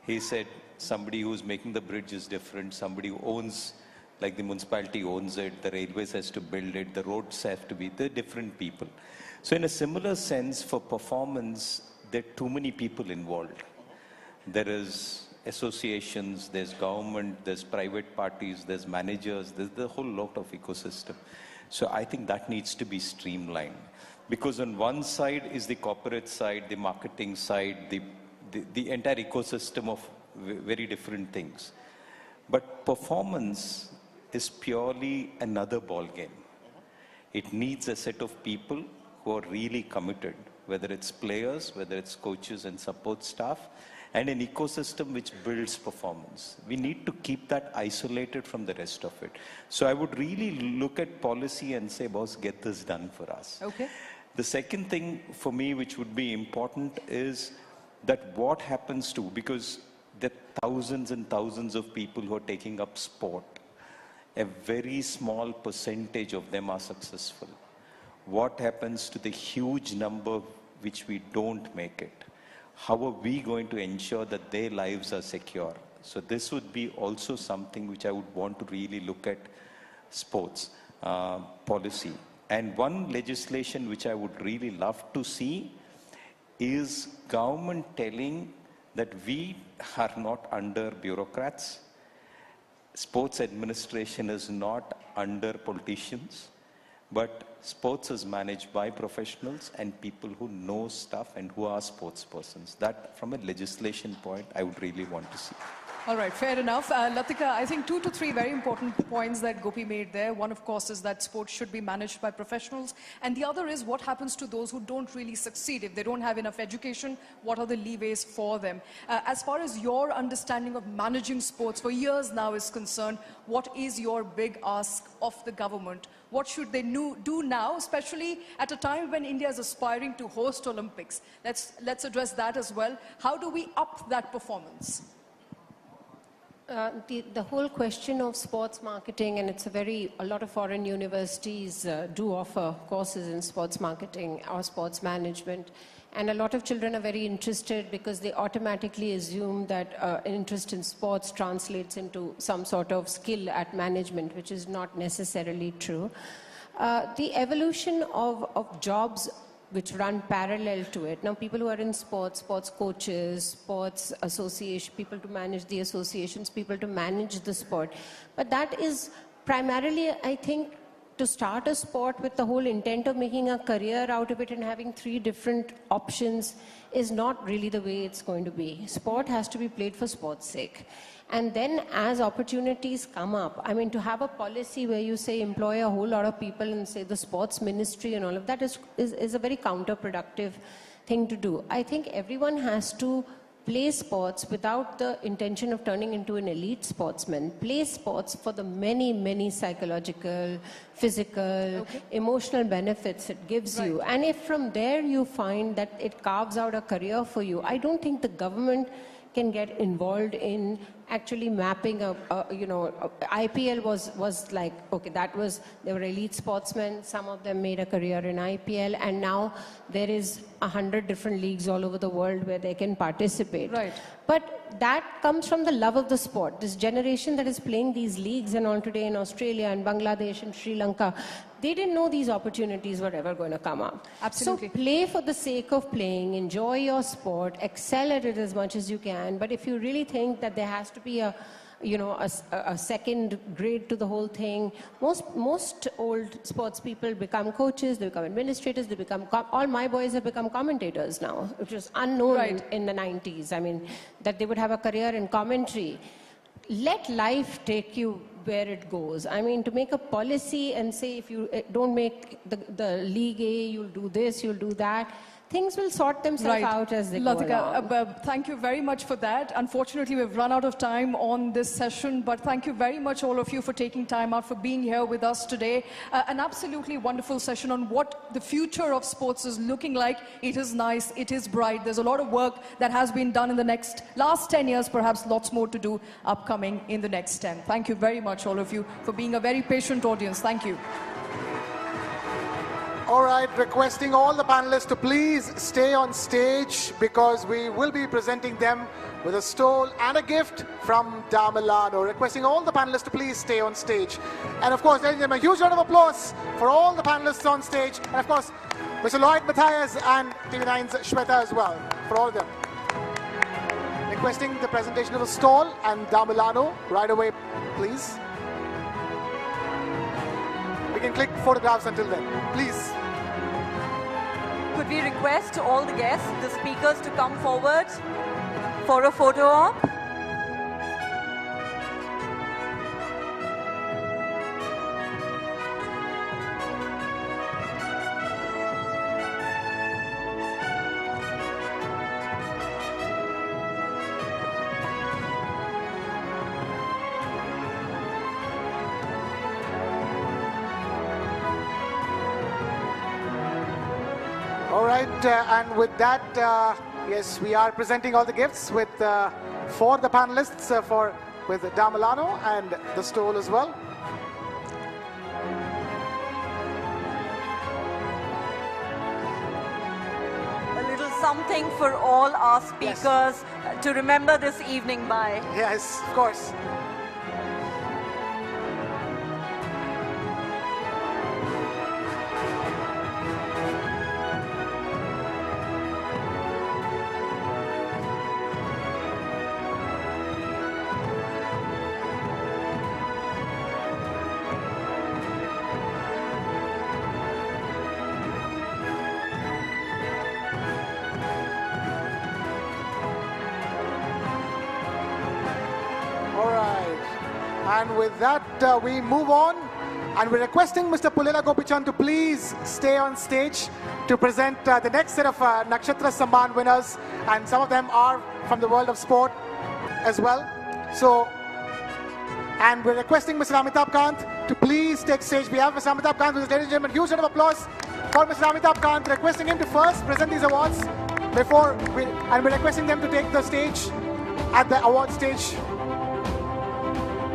P: He said somebody who's making the bridge is different, somebody who owns, like the municipality owns it, the railways has to build it, the roads have to be, they're different people. So in a similar sense, for performance, there are too many people involved. There is associations, there's government, there's private parties, there's managers, there's the whole lot of ecosystem. So I think that needs to be streamlined. Because on one side is the corporate side, the marketing side, the entire ecosystem of very different things. But performance is purely another ball game. It needs a set of people who are really committed, whether it's players, whether it's coaches and support staff, and an ecosystem which builds performance. We need to keep that isolated from the rest of it. So I would really look at policy and say, boss, get this done for us.
N: Okay.
P: The second thing for me which would be important is that what happens to, because there are thousands and thousands of people who are taking up sport. A very small percentage of them are successful. What happens to the huge number which we don't make it? How are we going to ensure that their lives are secure? So this would be also something which I would want to really look at sports policy. And one legislation which I would really love to see is government telling that we are not under bureaucrats. Sports administration is not under politicians, but sports is managed by professionals and people who know stuff and who are sports persons. That, from a legislation point, I would really want to see.
N: All right, fair enough. Latika, I think 2 to 3 very important points that Gopi made there. One, of course, is that sports should be managed by professionals. And the other is what happens to those who don't really succeed. If they don't have enough education, what are the leeways for them? As far as your understanding of managing sports for years now is concerned, what is your big ask of the government? What should they do now, especially at a time when India is aspiring to host Olympics? Let's address that as well. How do we up that performance?
Q: The whole question of sports marketing, and a lot of foreign universities do offer courses in sports marketing or sports management. And a lot of children are very interested because they automatically assume that an interest in sports translates into some sort of skill at management, which is not necessarily true. The evolution of jobs which run parallel to it. Now, people who are in sports, sports coaches, sports association, people to manage the associations, people to manage the sport. But that is primarily, I think, to start a sport with the whole intent of making a career out of it and having 3 different options is not really the way it's going to be. Sport has to be played for sport's sake. And then as opportunities come up, I mean, to have a policy where you say employ a whole lot of people and say the sports ministry and all of that is a very counterproductive thing to do. I think everyone has to play sports without the intention of turning into an elite sportsman. Play sports for the many, many psychological, physical, emotional benefits it gives you. And if from there you find that it carves out a career for you, I don't think the government can get involved in actually mapping IPL was like, okay, they were elite sportsmen, some of them made a career in IPL, and now there is 100 different leagues all over the world where they can participate.
N: Right.
Q: But that comes from the love of the sport. This generation that is playing these leagues and all today in Australia and Bangladesh and Sri Lanka, they didn't know these opportunities were ever going to come up.
N: Absolutely.
Q: So play for the sake of playing, enjoy your sport, excel at it as much as you can. But if you really think that there has to be a second grade to the whole thing, most old sports people become coaches, they become administrators, they become all my boys have become commentators now, which was unknown in the 90s. I mean, that they would have a career in commentary. Let life take you where it goes. I mean, to make a policy and say if you don't make the League A, you'll do this, you'll do that. things will sort themselves out as they go along.
N: Thank you very much for that. Unfortunately, we've run out of time on this session, but thank you very much, all of you, for taking time out, for being here with us today. An absolutely wonderful session on what the future of sports is looking like. It is nice, it is bright. There's a lot of work that has been done in the last 10 years, perhaps lots more to do upcoming in the next 10. Thank you very much, all of you, for being a very patient audience. Thank you.
D: All right, requesting all the panelists to please stay on stage because we will be presenting them with a stole and a gift from Sammelan. Requesting all the panelists to please stay on stage. And of course, ladies and gentlemen, a huge round of applause for all the panelists on stage. And of course, Mr. Lloyd Matthias and TV9's Shweta as well, for all of them. Requesting the presentation of a stole and Sammelan right away, please. We can click photographs until then, please.
F: Could we request all the guests, the speakers, to come forward for a photo op?
D: All right, and with that, yes, we are presenting all the gifts with for the panelists with Sammelan and the stole as well.
F: A little something for all our speakers to remember this evening by.
D: Yes, of course. And with that, we move on. And we're requesting Mr. Pullela Gopichand to please stay on stage to present the next set of Nakshatra Samman winners. And some of them are from the world of sport as well. So, and we're requesting Mr. Amitabh Kant to please take stage. We have Mr. Amitabh Kant with us, ladies and gentlemen. Huge round of applause for Mr. Amitabh Kant, requesting him to first present these awards and we're requesting them to take the stage at the award stage.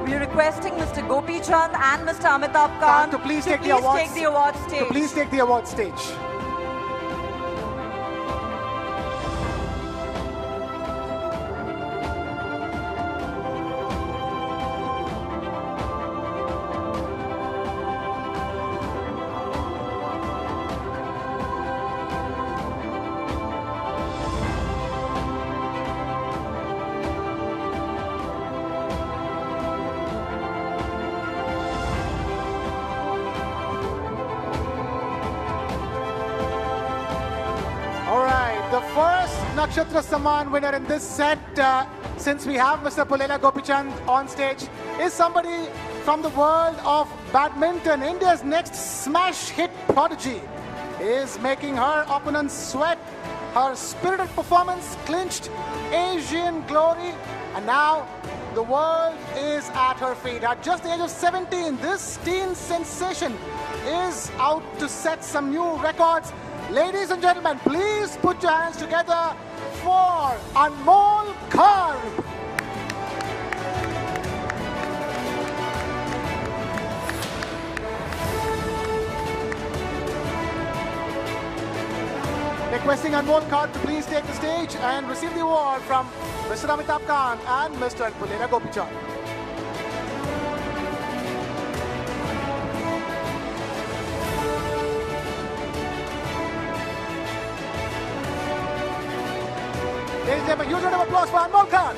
F: We're requesting Mr. Gopi Chand and Mr. Amitabh Kant
D: to please
F: take the award stage.
D: To please take the award stage. The first Nakshatra Samman winner in this set, since we have Mr. Pullela Gopichand on stage, is somebody from the world of badminton. India's next smash hit prodigy is making her opponents sweat. Her spirited performance clinched Asian glory, and now the world is at her feet. At just the age of 17, this teen sensation is out to set some new records. Ladies and gentlemen, please put your hands together for Anmol Karb. Requesting Anmol Karb to please take the stage and receive the award from Mr. Amitabh Kant and Mr. Pullela Gopichand. Ladies and gentlemen, huge round of applause for Anmol Karb.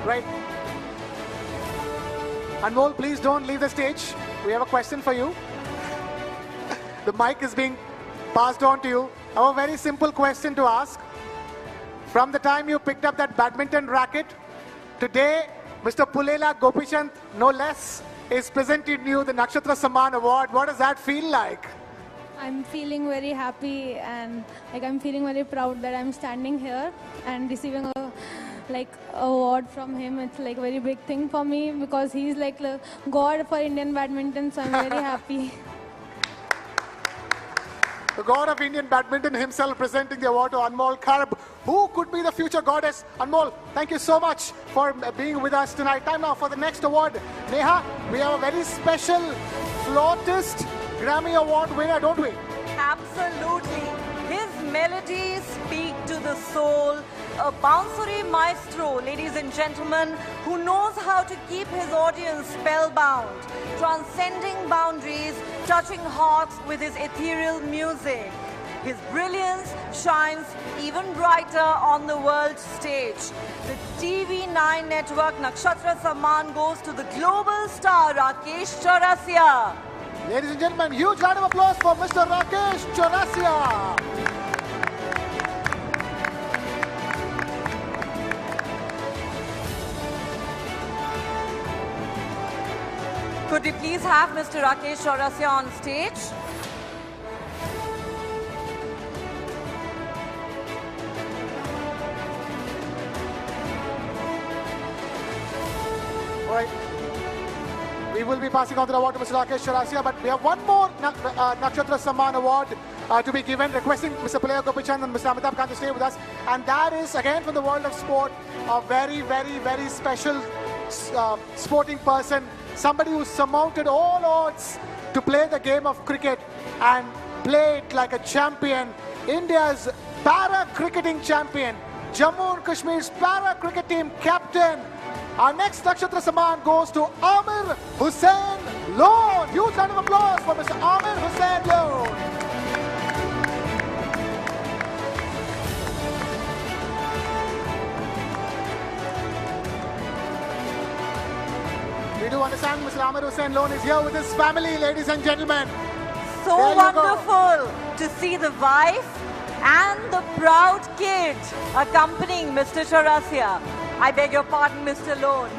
D: Right. Anmol, please don't leave the stage. We have a question for you. The mic is being passed on to you. I have a very simple question to ask. From the time you picked up that badminton racket, today, Mr. Pulela Gopishant, no less, is presenting you the Nakshatra Samman Award. What does that feel like?
S: I'm feeling very happy and I'm feeling very proud that I'm standing here and receiving a award from him. It's like a very big thing for me because he's like the god for Indian badminton, so I'm very happy.
D: The god of Indian badminton himself presenting the award to Anmol Kharab. Who could be the future goddess? Anmol, thank you so much for being with us tonight. Time now for the next award. Neha, we have a very special flautist Grammy Award winner, don't we?
F: Absolutely. His melodies speak to the soul. A bouncery maestro, ladies and gentlemen, who knows how to keep his audience spellbound, transcending boundaries, touching hearts with his ethereal music. His brilliance shines even brighter on the world stage. The TV9 network Nakshatra Samman goes to the global star Rakesh Chaurasia.
D: Ladies and gentlemen, huge round of applause for Mr. Rakesh Chaurasia.
F: Could we please have Mr. Rakesh Chaurasia on stage?
D: All right. We will be passing on the award to Mr. Rakesh Chaurasia, but we have one more Nakshatra Samman Award to be given, requesting Mr. Pulela Gopishant and Mr. Amitabh Kant to stay with us. And that is, again, from the world of sport, a very, very, very special sporting person, somebody who surmounted all odds to play the game of cricket and play it like a champion. India's para-cricketing champion, Jammu and Kashmir's para-cricket team captain. Our next Nakshatra Samman goes to Amir Hussain Lone. Huge round of applause for Mr. Amir Hussain Lone. We do understand Mr. Amir Hussain Lone is here with his family, ladies and gentlemen.
F: So wonderful to see the wife and the proud kid accompanying Mr. Chaurasia. I beg your pardon, Mr. Lone.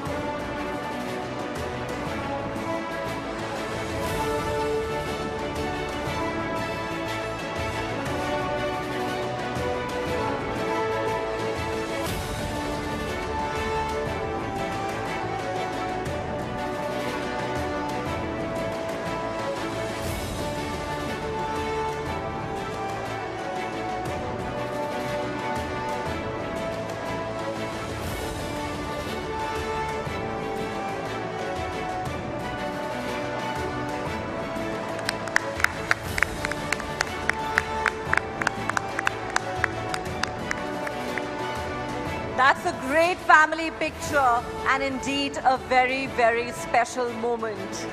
F: That's a great family picture and indeed a very, very special moment.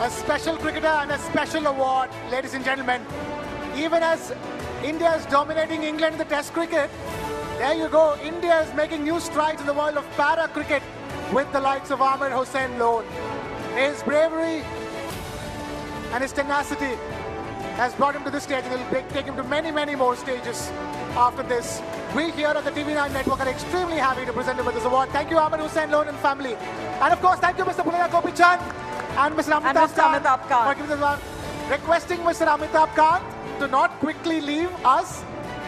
D: A special cricketer and a special award, ladies and gentlemen. Even as India is dominating England in the Test cricket, there you go. India is making new strides in the world of para-cricket with the likes of Amir Hussain Lone. His bravery and his tenacity has brought him to this stage, and it will take him to many, many more stages after this. We here at the TV9 network are extremely happy to present him with this award. Thank you, Amir Hussain Lone and family. And of course, thank you, Mr. Pulela Gopishant and Mr. Amitabh Kant for giving this award. Requesting Mr. Amitabh Kant to not quickly leave us.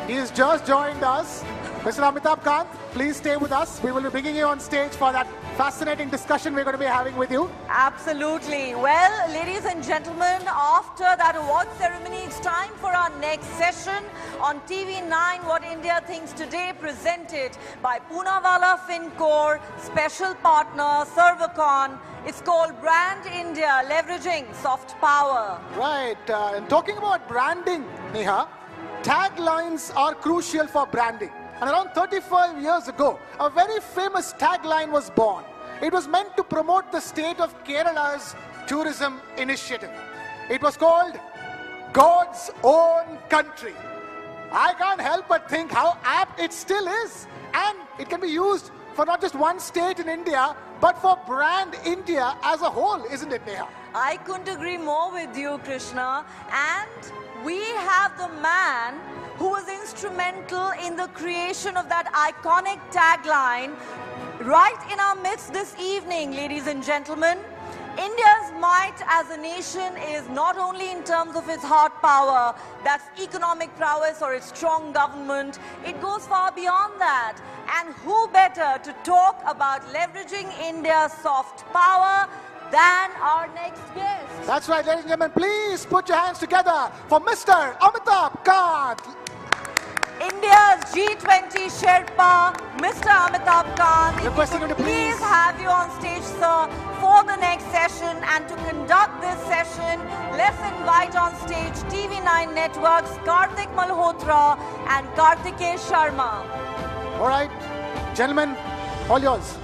D: He has just joined us. Mr. Amitabh Kant, please stay with us. We will be bringing you on stage for that fascinating discussion we're going to be having with you.
F: Absolutely. Well, ladies and gentlemen, after that award ceremony, it's time for our next session on TV9, What India Thinks Today, presented by Poonawalla FinCorp, special partner, Servacon. It's called Brand India, Leveraging Soft Power.
D: Right. And talking about branding, Neha, taglines are crucial for branding. And around 35 years ago, a very famous tagline was born. It was meant to promote the state of Kerala's tourism initiative. It was called God's Own Country. I can't help but think how apt it still is. And it can be used for not just one state in India, but for brand India as a whole, isn't it, Neha?
F: I couldn't agree more with you, Krishna. And we have the man who was instrumental in the creation of that iconic tagline right in our midst this evening, ladies and gentlemen. India's might as a nation is not only in terms of its hard power, that's economic prowess or its strong government, it goes far beyond that. And who better to talk about leveraging India's soft power than our next guest?
D: That's right, ladies and gentlemen. Please put your hands together for Mr. Amitabh Kant.
F: India's G20 Sherpa, Mr. Amitabh Kant.
D: Requesting you to
F: please have you on stage, sir, for the next session. And to conduct this session, let's invite on stage TV9 Network's Karthik Malhotra and Karthikeya Sharma.
D: All right, gentlemen, all yours.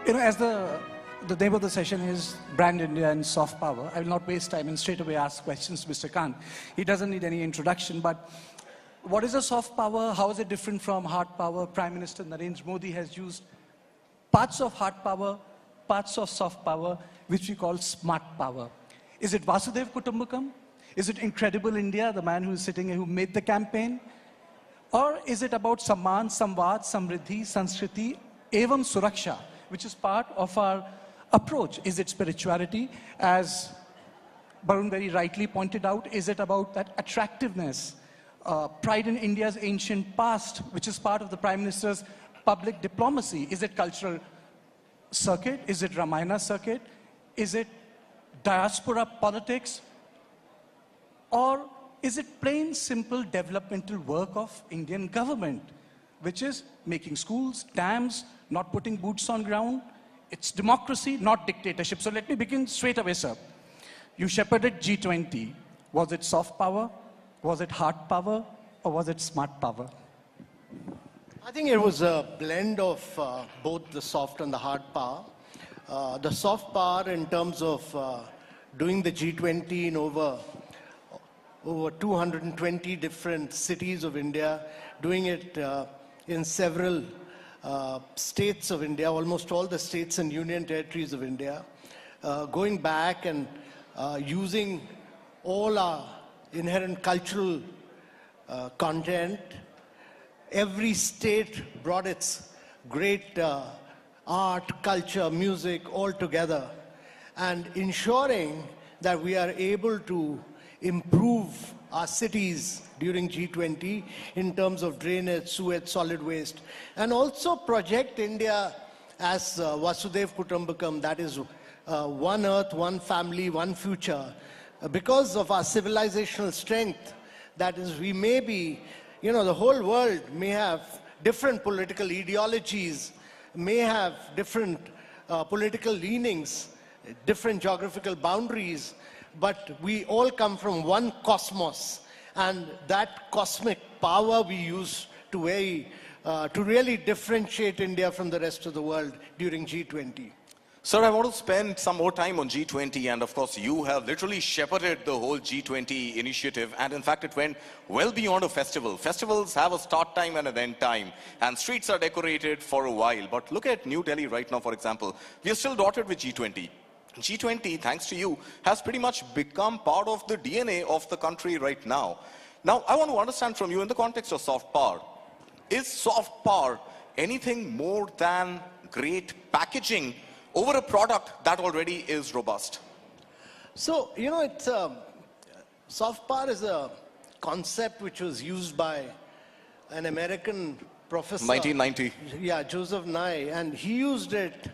S: You know, as the name of the session is Brand India and Soft Power, I will not waste time and straight away ask questions to Mr. Kant. He doesn't need any introduction, but what is a soft power? How is it different from hard power? Prime Minister Narendra Modi has used parts of hard power, parts of soft power, which we call smart power. Is it Vasudev Kutumbakam? Is it Incredible India, the man who is sitting here who made the campaign? Or is it about Samman, Samvad, Samriddhi, Sanskriti, Evam Suraksha, which is part of our approach? Is it spirituality? As Barun very rightly pointed out, is it about that attractiveness, pride in India's ancient past, which is part of the Prime Minister's public diplomacy? Is it cultural circuit? Is it Ramayana circuit? Is it diaspora politics? Or is it plain, simple developmental work of Indian government, which is making schools, dams, not putting boots on ground? It's democracy, not dictatorship. So let me begin straight away, sir. You shepherded G20. Was it soft power? Was it hard power? Or was it smart power?
K: I think it was a blend of both the soft and the hard power. The soft power in terms of doing the G20 in over 220 different cities of India, doing it in several states of India, almost all the states and union territories of India, going back and using all our inherent cultural content. Every state brought its great art, culture, music all together, and ensuring that we are able to improve our cities during G20 in terms of drainage, sewage, solid waste, and also project India as Vasudev Kutumbakam, that is one earth, one family, one future. Because of our civilizational strength, that is, we may be, you know, the whole world may have different political ideologies, may have different political leanings, different geographical boundaries, but we all come from one cosmos, and that cosmic power we use to really differentiate India from the rest of the world during G20.
E: Sir, I want to spend some more time on G20, and of course you have literally shepherded the whole G20 initiative, and in fact it went well beyond a festival. Festivals have a start time and an end time, and streets are decorated for a while. But look at New Delhi right now, for example. We are still dotted with G20. G20, thanks to you, has pretty much become part of the DNA of the country right now. Now, I want to understand from you in the context of soft power. Is soft power anything more than great packaging over a product that already is robust?
K: So, you know, it's, soft power is a concept which was used by an American professor.
E: 1990.
K: Yeah, Joseph Nye, and he used it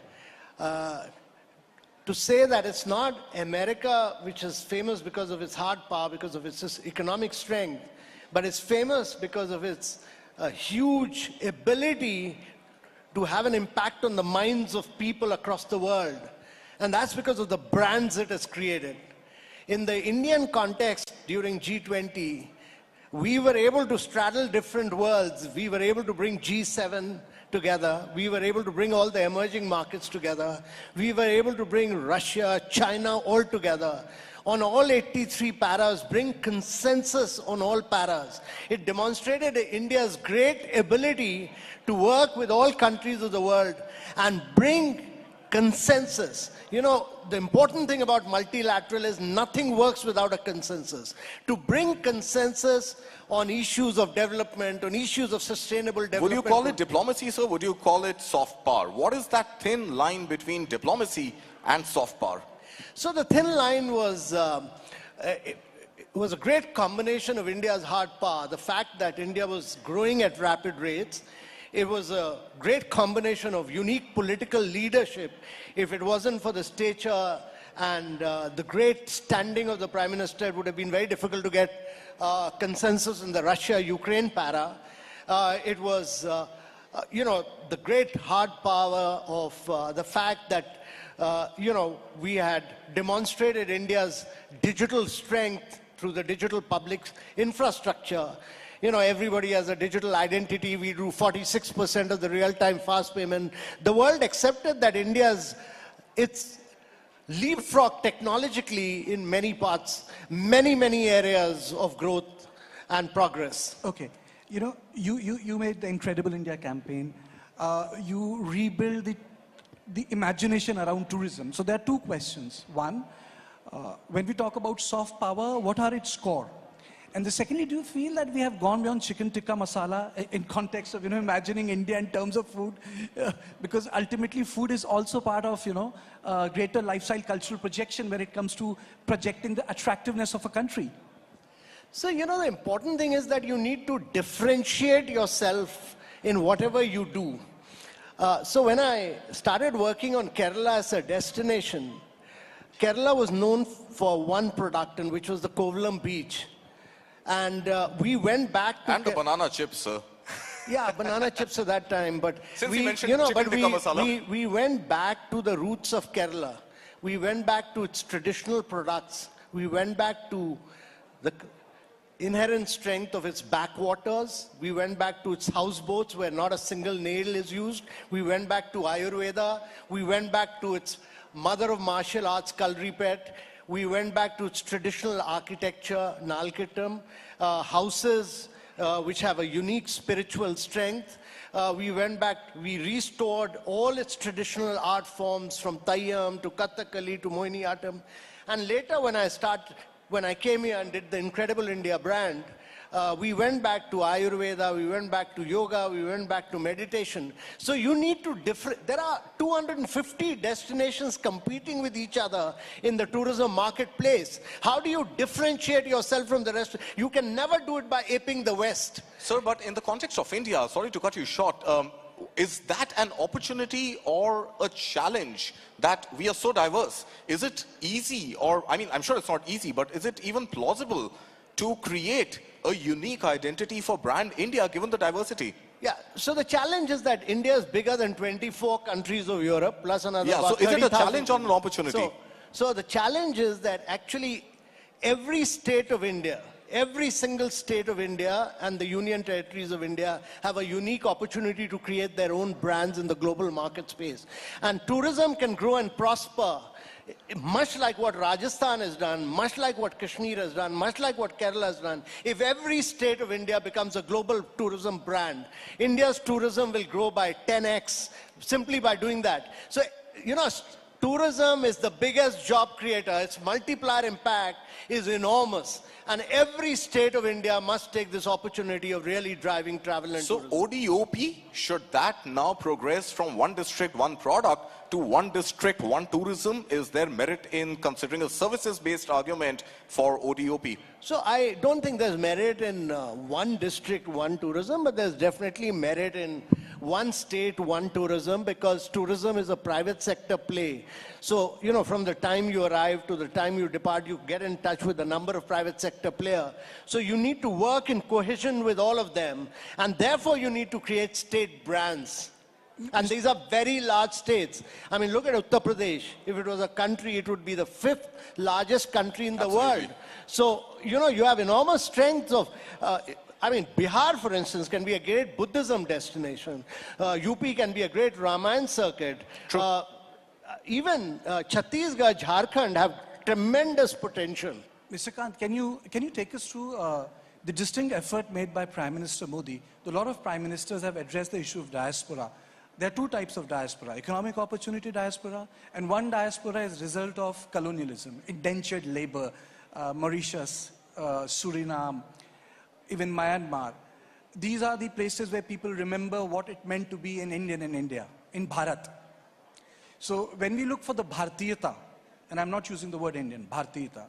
K: to say that it's not America which is famous because of its hard power, because of its economic strength, but it's famous because of its huge ability to have an impact on the minds of people across the world. And that's because of the brands it has created. In the Indian context during G20,
S: We were able to straddle different worlds. We were able to bring G7 together. We were able to bring all the emerging markets together. We were able to bring Russia, China all together. On all 83 paras, bring consensus on all paras. It demonstrated India's great ability to work with all countries of the world and bring consensus. You know, the important thing about multilateral is nothing works without a consensus. To bring consensus on issues of development, on issues of sustainable development.
E: Would you call it diplomacy, sir? Would you call it soft power? What is that thin line between diplomacy and soft power?
S: So the thin line was, it was a great combination of India's hard power, the fact that India was growing at rapid rates. It was a great combination of unique political leadership. If it wasn't for the stature and the great standing of the Prime Minister, it would have been very difficult to get consensus in the Russia-Ukraine para. It was, you know, the great hard power of the fact that, you know, we had demonstrated India's digital strength through the digital public infrastructure. You know, everybody has a digital identity. We do 46% of the real-time fast payment. The world accepted that it's leapfrog technologically in many parts, many areas of growth and progress.
U: Okay. You know, you made the Incredible India campaign. You rebuild the imagination around tourism. So there are two questions. One, when we talk about soft power, what are its core? And the secondly, do you feel that we have gone beyond chicken tikka masala in context of, you know, imagining India in terms of food? Because ultimately food is also part of, you know, greater lifestyle cultural projection when it comes to projecting the attractiveness of a country.
S: So, you know, the important thing is that you need to differentiate yourself in whatever you do. So when I started working on Kerala as a destination, Kerala was known for one product, and which was the Kovalam beach. And we went back to...
E: And the banana chips, sir.
S: Yeah, banana chips at that time. But
E: Since
S: we,
E: you mentioned
S: you know,
E: chicken
S: but
E: tikka masala.
S: we went back to the roots of Kerala. We went back to its traditional products. We went back to the inherent strength of its backwaters. We went back to its houseboats where not a single nail is used. We went back to Ayurveda. We went back to its mother of martial arts, Kalripet. We went back to its traditional architecture, Nalkittam, houses which have a unique spiritual strength. We went back, we restored all its traditional art forms from Tayyam to Kathakali to Mohiniyattam. And later when I came here and did the Incredible India brand, we went back to Ayurveda, we went back to yoga, we went back to meditation. So you need to there are 250 destinations competing with each other in the tourism marketplace. How do you differentiate yourself from the rest? You can never do it by aping the West.
E: Sir, but in the context of India, sorry to cut you short, is that an opportunity or a challenge that we are so diverse? Is it easy, or, I mean, I'm sure it's not easy, but is it even plausible to create a unique identity for brand India given the diversity?
S: Yeah, so the challenge is that India is bigger than 24 countries of Europe, plus another
E: Yeah, so is it a challenge or an opportunity?
S: So the challenge is that actually every state of India, every single state of India and the union territories of India have a unique opportunity to create their own brands in the global market space. And tourism can grow and prosper much like what Rajasthan has done, much like what Kashmir has done, much like what Kerala has done. If every state of India becomes a global tourism brand, India's tourism will grow by 10x simply by doing that. So, you know, tourism is the biggest job creator. Its multiplier impact is enormous. And every state of India must take this opportunity of really driving travel and tourism.
E: So ODOP, should that now progress from one district, one product to one district, one tourism? Is there merit in considering a services-based argument for ODOP?
S: So I don't think there's merit in one district, one tourism, but there's definitely merit in one state, one tourism, because tourism is a private sector play. So, you know, from the time you arrive to the time you depart, you get in touch with a number of private sector players. So you need to work in cohesion with all of them, and therefore you need to create state brands.
B: And these are very large states. I mean, look at Uttar Pradesh. If it was a country, it would be the 5th largest country in the world. So, you know, you have enormous strengths of, I mean, Bihar, for instance, can be a great Buddhism destination. UP can be a great Ramayan circuit. Even Chhattisgarh, Jharkhand have tremendous potential.
U: Mr. Kant, can you take us through the distinct effort made by Prime Minister Modi? A lot of prime ministers have addressed the issue of diaspora. There are two types of diaspora: economic opportunity diaspora, and one diaspora is a result of colonialism, indentured labor, Mauritius, Suriname, even Myanmar. These are the places where people remember what it meant to be an Indian in India, in Bharat. So when we look for the Bharatiyata, and I'm not using the word Indian, Bharatiyata,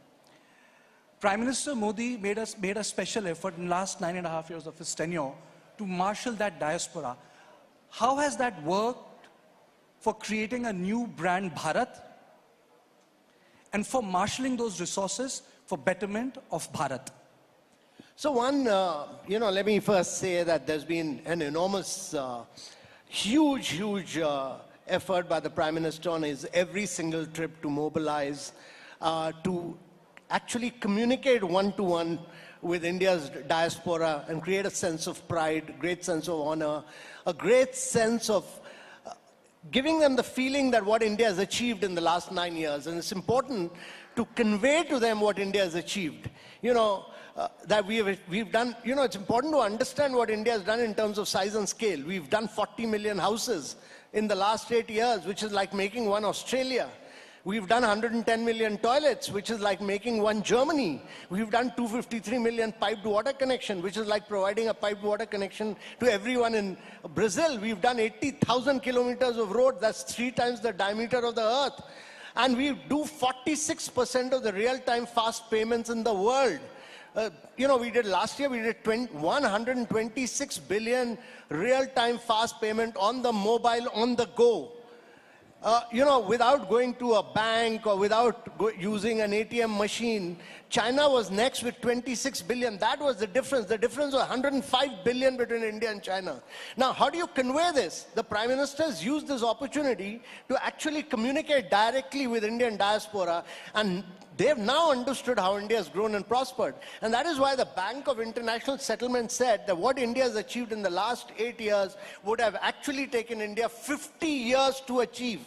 U: Prime Minister Modi made a special effort in the last 9.5 years of his tenure to marshal that diaspora. How has that worked for creating a new brand Bharat and for marshalling those resources for betterment of Bharat?
B: So one, you know, let me first say that there's been an enormous, huge effort by the Prime Minister on his every single trip to mobilize, to actually communicate one-to-one with India's diaspora and create a sense of pride, great sense of honor, a great sense of giving them the feeling that what India has achieved in the last 9 years. And it's important to convey to them what India has achieved. You know, that we've done, you know, it's important to understand what India has done in terms of size and scale. We've done 40 million houses in the last 8 years, which is like making one Australia. We've done 110 million toilets, which is like making one Germany. We've done 253 million piped water connection, which is like providing a piped water connection to everyone in Brazil. We've done 80,000 kilometers of road. That's 3 times the diameter of the earth. And we do 46% of the real-time fast payments in the world. You know, we did last year, we did 126 billion real-time fast payment on the mobile, on the go. You know, without going to a bank or without using an ATM machine. China was next with 26 billion. That was the difference. The difference was 105 billion between India and China. Now, how do you convey this? The Prime Minister's used this opportunity to actually communicate directly with Indian diaspora, and they've now understood how India has grown and prospered. And that is why the Bank of International Settlement said that what India has achieved in the last 8 years would have actually taken India 50 years to achieve.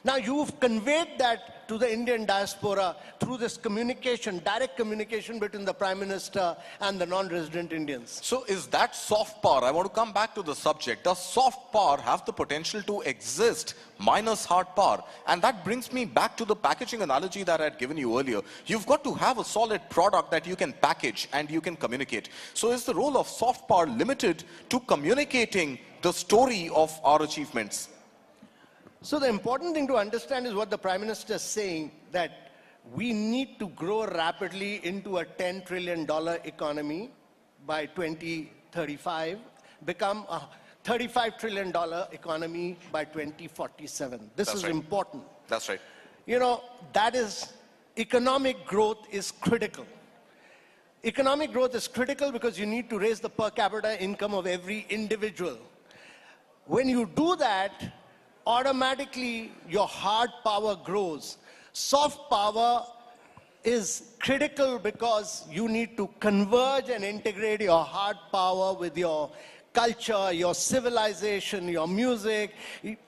B: Now, you've conveyed that to the Indian diaspora through this communication, direct communication between the Prime Minister and the non-resident Indians.
E: So is that soft power? I want to come back to the subject. Does soft power have the potential to exist minus hard power? And that brings me back to the packaging analogy that I had given you earlier. You've got to have a solid product that you can package and you can communicate. So is the role of soft power limited to communicating the story of our achievements?
B: So the important thing to understand is what the Prime Minister is saying, that we need to grow rapidly into a $10 trillion economy by 2035, become a $35 trillion economy by 2047. This is important.
E: That's right.
B: You know, that is, economic growth is critical. Economic growth is critical because you need to raise the per capita income of every individual. When you do that, automatically your hard power grows. Soft power is critical because you need to converge and integrate your hard power with your culture, your civilization, your music.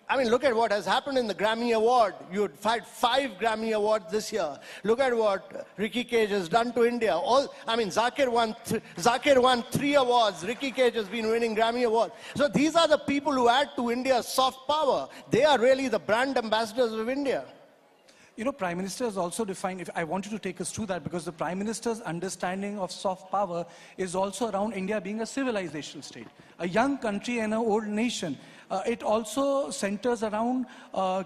B: I mean, look at what has happened in the Grammy Award. You had 5 Grammy Awards this year. Look at what Ricky Cage has done to India. Zakir won 3 awards. Ricky Cage has been winning Grammy Awards. So these are the people who add to India's soft power. They are really the brand ambassadors of India.
U: You know, Prime Minister has also defined, I want you to take us through that, because the Prime Minister's understanding of soft power is also around India being a civilizational state, a young country and an old nation. It also centers around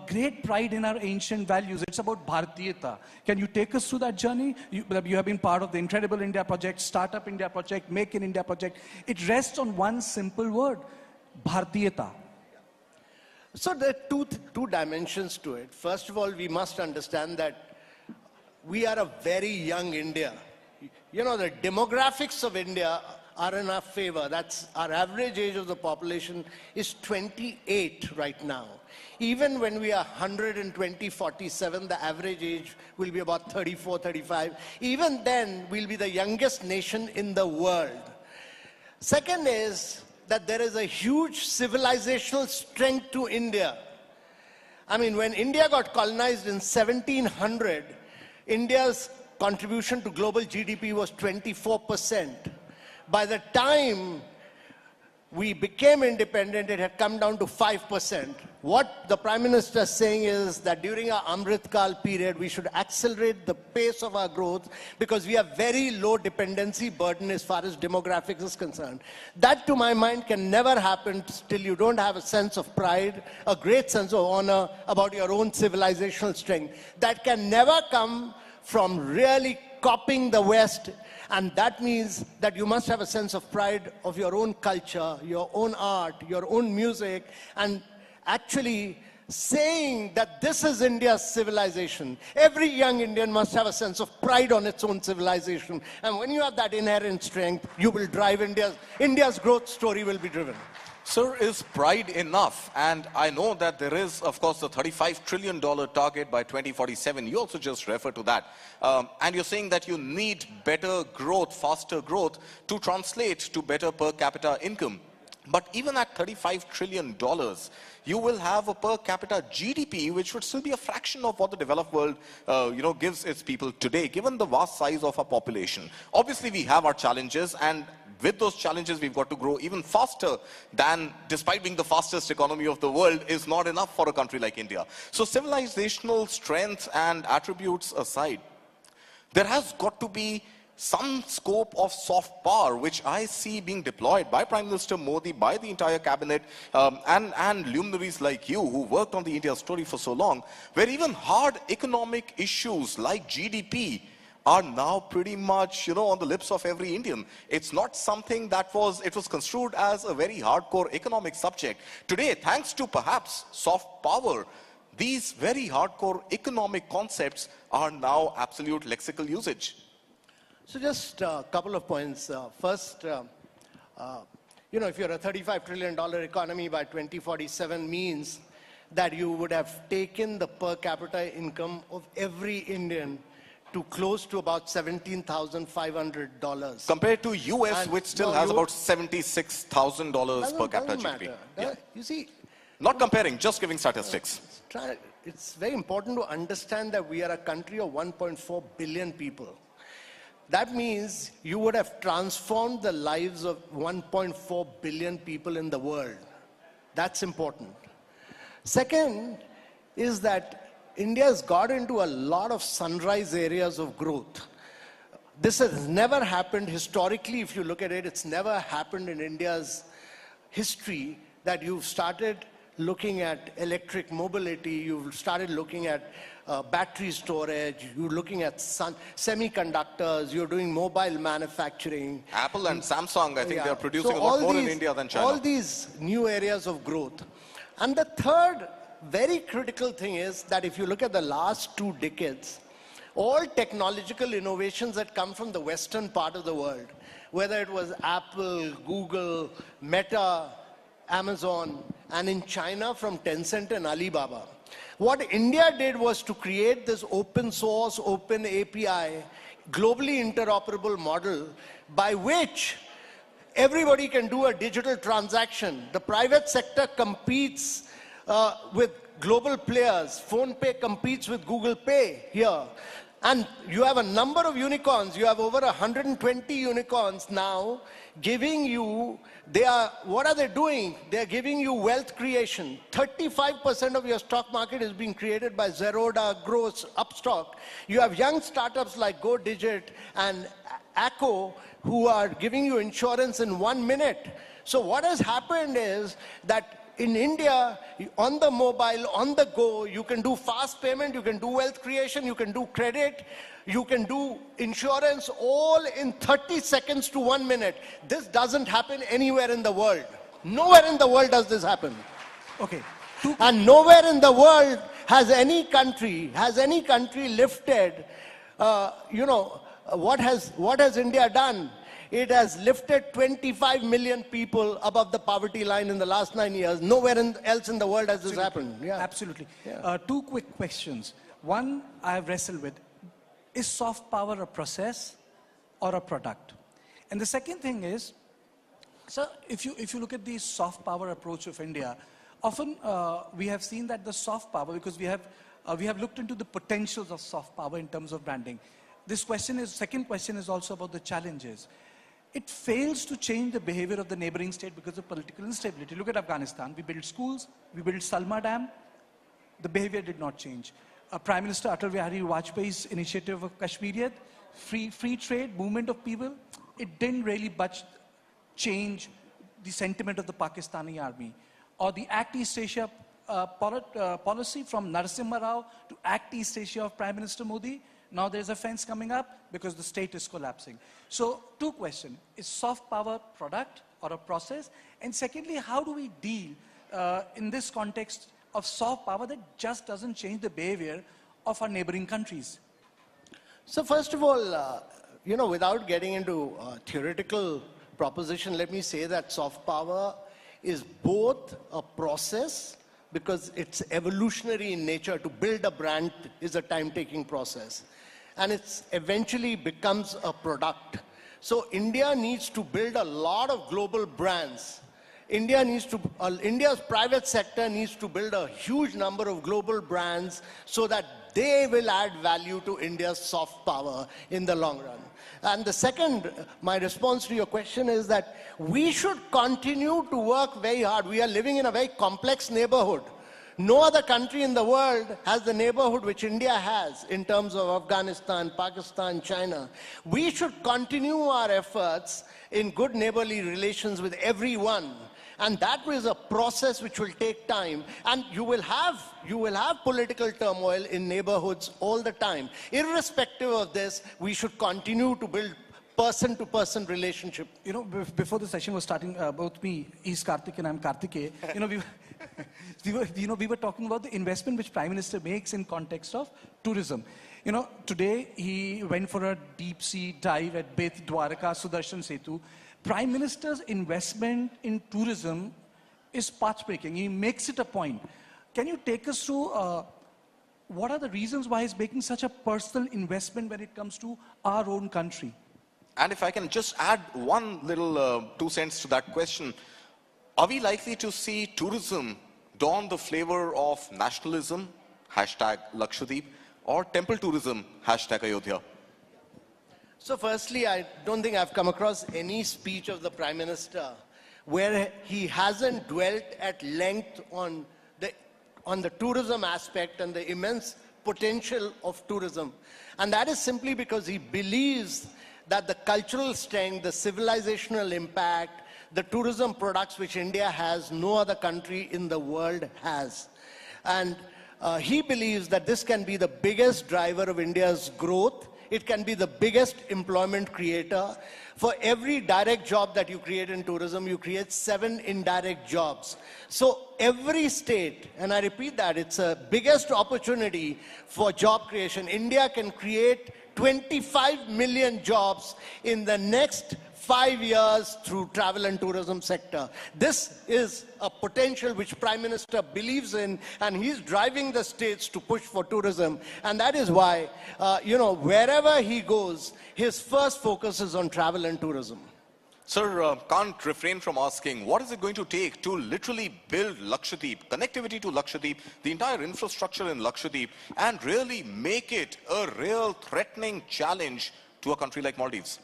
U: great pride in our ancient values. It's about Bharatiyata. Can you take us through that journey? You have been part of the Incredible India Project, Startup India Project, Make in India Project. It rests on one simple word, Bharatiyata.
B: So there are two dimensions to it. First of all, we must understand that we are a very young India. You know, the demographics of India are in our favor. That's our average age of the population is 28 right now. Even when we are 147, the average age will be about 34, 35. Even then, we'll be the youngest nation in the world. Second is that there is a huge civilizational strength to India. I mean, when India got colonized in 1700, India's contribution to global GDP was 24%. By the time we became independent, it had come down to 5%. What the Prime Minister is saying is that during our Amrit Kal period, we should accelerate the pace of our growth because we have very low dependency burden as far as demographics is concerned. That, to my mind, can never happen till you don't have a sense of pride, a great sense of honor about your own civilizational strength. That can never come from really copying the West. And that means that you must have a sense of pride of your own culture, your own art, your own music, and actually saying that this is India's civilization. Every young Indian must have a sense of pride on its own civilization. And when you have that inherent strength, you will drive India's growth story will be driven.
E: Sir, is pride enough? And I know that there is, of course, the $35 trillion target by 2047. You also just refer to that. And you're saying that you need better growth, faster growth to translate to better per capita income. But even at $35 trillion, you will have a per capita GDP, which would still be a fraction of what the developed world, gives its people today, given the vast size of our population. Obviously, we have our challenges, and with those challenges, we've got to grow even faster than, despite being the fastest economy of the world, is not enough for a country like India. So civilizational strength and attributes aside, there has got to be some scope of soft power, which I see being deployed by Prime Minister Modi, by the entire cabinet, and luminaries like you who worked on the India story for so long, where even hard economic issues like GDP are now pretty much, on the lips of every Indian. It's not something that was construed as a very hardcore economic subject. Today, thanks to perhaps soft power, these very hardcore economic concepts are now absolute lexical usage.
B: So just a couple of points. First, if you're a $35 trillion economy by 2047 means that you would have taken the per capita income of every Indian to close to about $17,500.
E: Compared to US, which still has about $76,000 per capita GDP.
B: Yeah. You see,
E: not comparing, just giving statistics.
B: It's very important to understand that we are a country of 1.4 billion people. That means you would have transformed the lives of 1.4 billion people in the world. That's important. Second is that India's got into a lot of sunrise areas of growth. This has never happened historically. If you look at it, it's never happened in India's history that you've started looking at electric mobility, you've started looking at battery storage, you're looking at semiconductors, you're doing mobile manufacturing.
E: Apple and Samsung, I think they're producing a lot more in India than China.
B: All these new areas of growth. And the third very critical thing is that if you look at the last 2 decades, all technological innovations that come from the western part of the world, whether it was Apple, Google, Meta, Amazon, and in China from Tencent and Alibaba. What India did was to create this open source, open API, globally interoperable model by which everybody can do a digital transaction. The private sector competes with global players. PhonePe competes with Google Pay here. And you have a number of unicorns. You have over 120 unicorns now giving you, what are they doing? They're giving you wealth creation. 35% of your stock market is being created by Zerodha, Gross, Upstock. You have young startups like GoDigit and Acco who are giving you insurance in 1 minute. So what has happened is that in India, on the mobile, on the go, you can do fast payment, you can do wealth creation, you can do credit, you can do insurance, all in 30 seconds to 1 minute. This doesn't happen anywhere in the world. Nowhere in the world does this happen.
U: Okay.
B: And nowhere in the world has any country lifted, what has India done? it has lifted 25 million people above the poverty line in the last 9 years. Nowhere else in the world has this happened. Yeah.
U: Absolutely.
B: Yeah.
U: Two quick questions. One I have wrestled with. Is soft power a process or a product? And the second thing is, so if you look at the soft power approach of India, often we have seen that the soft power, because we have looked into the potentials of soft power in terms of branding. Second question is also about the challenges. It fails to change the behavior of the neighboring state because of political instability. Look at Afghanistan. We built schools, we built Salma Dam. The behavior did not change. Prime Minister Atal Bihari Vajpayee's initiative of Kashmiriyat, free trade, movement of people, it didn't really change the sentiment of the Pakistani army. Or the Act East Asia policy from Narasimha Rao to Act East Asia of Prime Minister Modi. Now there's a fence coming up because the state is collapsing. So two questions. Is soft power product or a process? And secondly, how do we deal in this context of soft power that just doesn't change the behavior of our neighboring countries?
B: So first of all, without getting into theoretical proposition, let me say that soft power is both a process, because it's evolutionary in nature. To build a brand is a time-taking process. And it eventually becomes a product. So India needs to build a lot of global brands. India's private sector needs to build a huge number of global brands so that they will add value to India's soft power in the long run. And the second, my response to your question is that we should continue to work very hard. We are living in a very complex neighborhood. No other country in the world has the neighborhood which India has in terms of Afghanistan, Pakistan, China. We should continue our efforts in good neighborly relations with everyone. And that is a process which will take time. And you will have political turmoil in neighborhoods all the time. Irrespective of this, we should continue to build person-to-person relationship.
U: Before the session was starting, both me, he's Karthik and I'm Karthike. We were talking about the investment which Prime Minister makes in context of tourism. Today he went for a deep sea dive at Beth Dwarka, Sudarshan Setu. Prime Minister's investment in tourism is path-breaking. He makes it a point. Can you take us through what are the reasons why he's making such a personal investment when it comes to our own country?
E: And if I can just add one little 2 cents to that question. Are we likely to see tourism don the flavor of nationalism, #Lakshadweep, or temple tourism, #Ayodhya?
B: So firstly, I don't think I've come across any speech of the Prime Minister where he hasn't dwelt at length on the tourism aspect and the immense potential of tourism. And that is simply because he believes that the cultural strength, the civilizational impact, the tourism products which India has, no other country in the world has. And he believes that this can be the biggest driver of India's growth. It can be the biggest employment creator. For every direct job that you create in tourism, you create 7 indirect jobs. So every state, and I repeat that, it's a biggest opportunity for job creation. India can create 25 million jobs in the next 5 years through travel and tourism sector. This is a potential which Prime Minister believes in, and he's driving the states to push for tourism. And that is why, wherever he goes, his first focus is on travel and tourism.
E: Sir, can't refrain from asking, what is it going to take to literally build Lakshadweep, connectivity to Lakshadweep, the entire infrastructure in Lakshadweep, and really make it a real threatening challenge to a country like Maldives?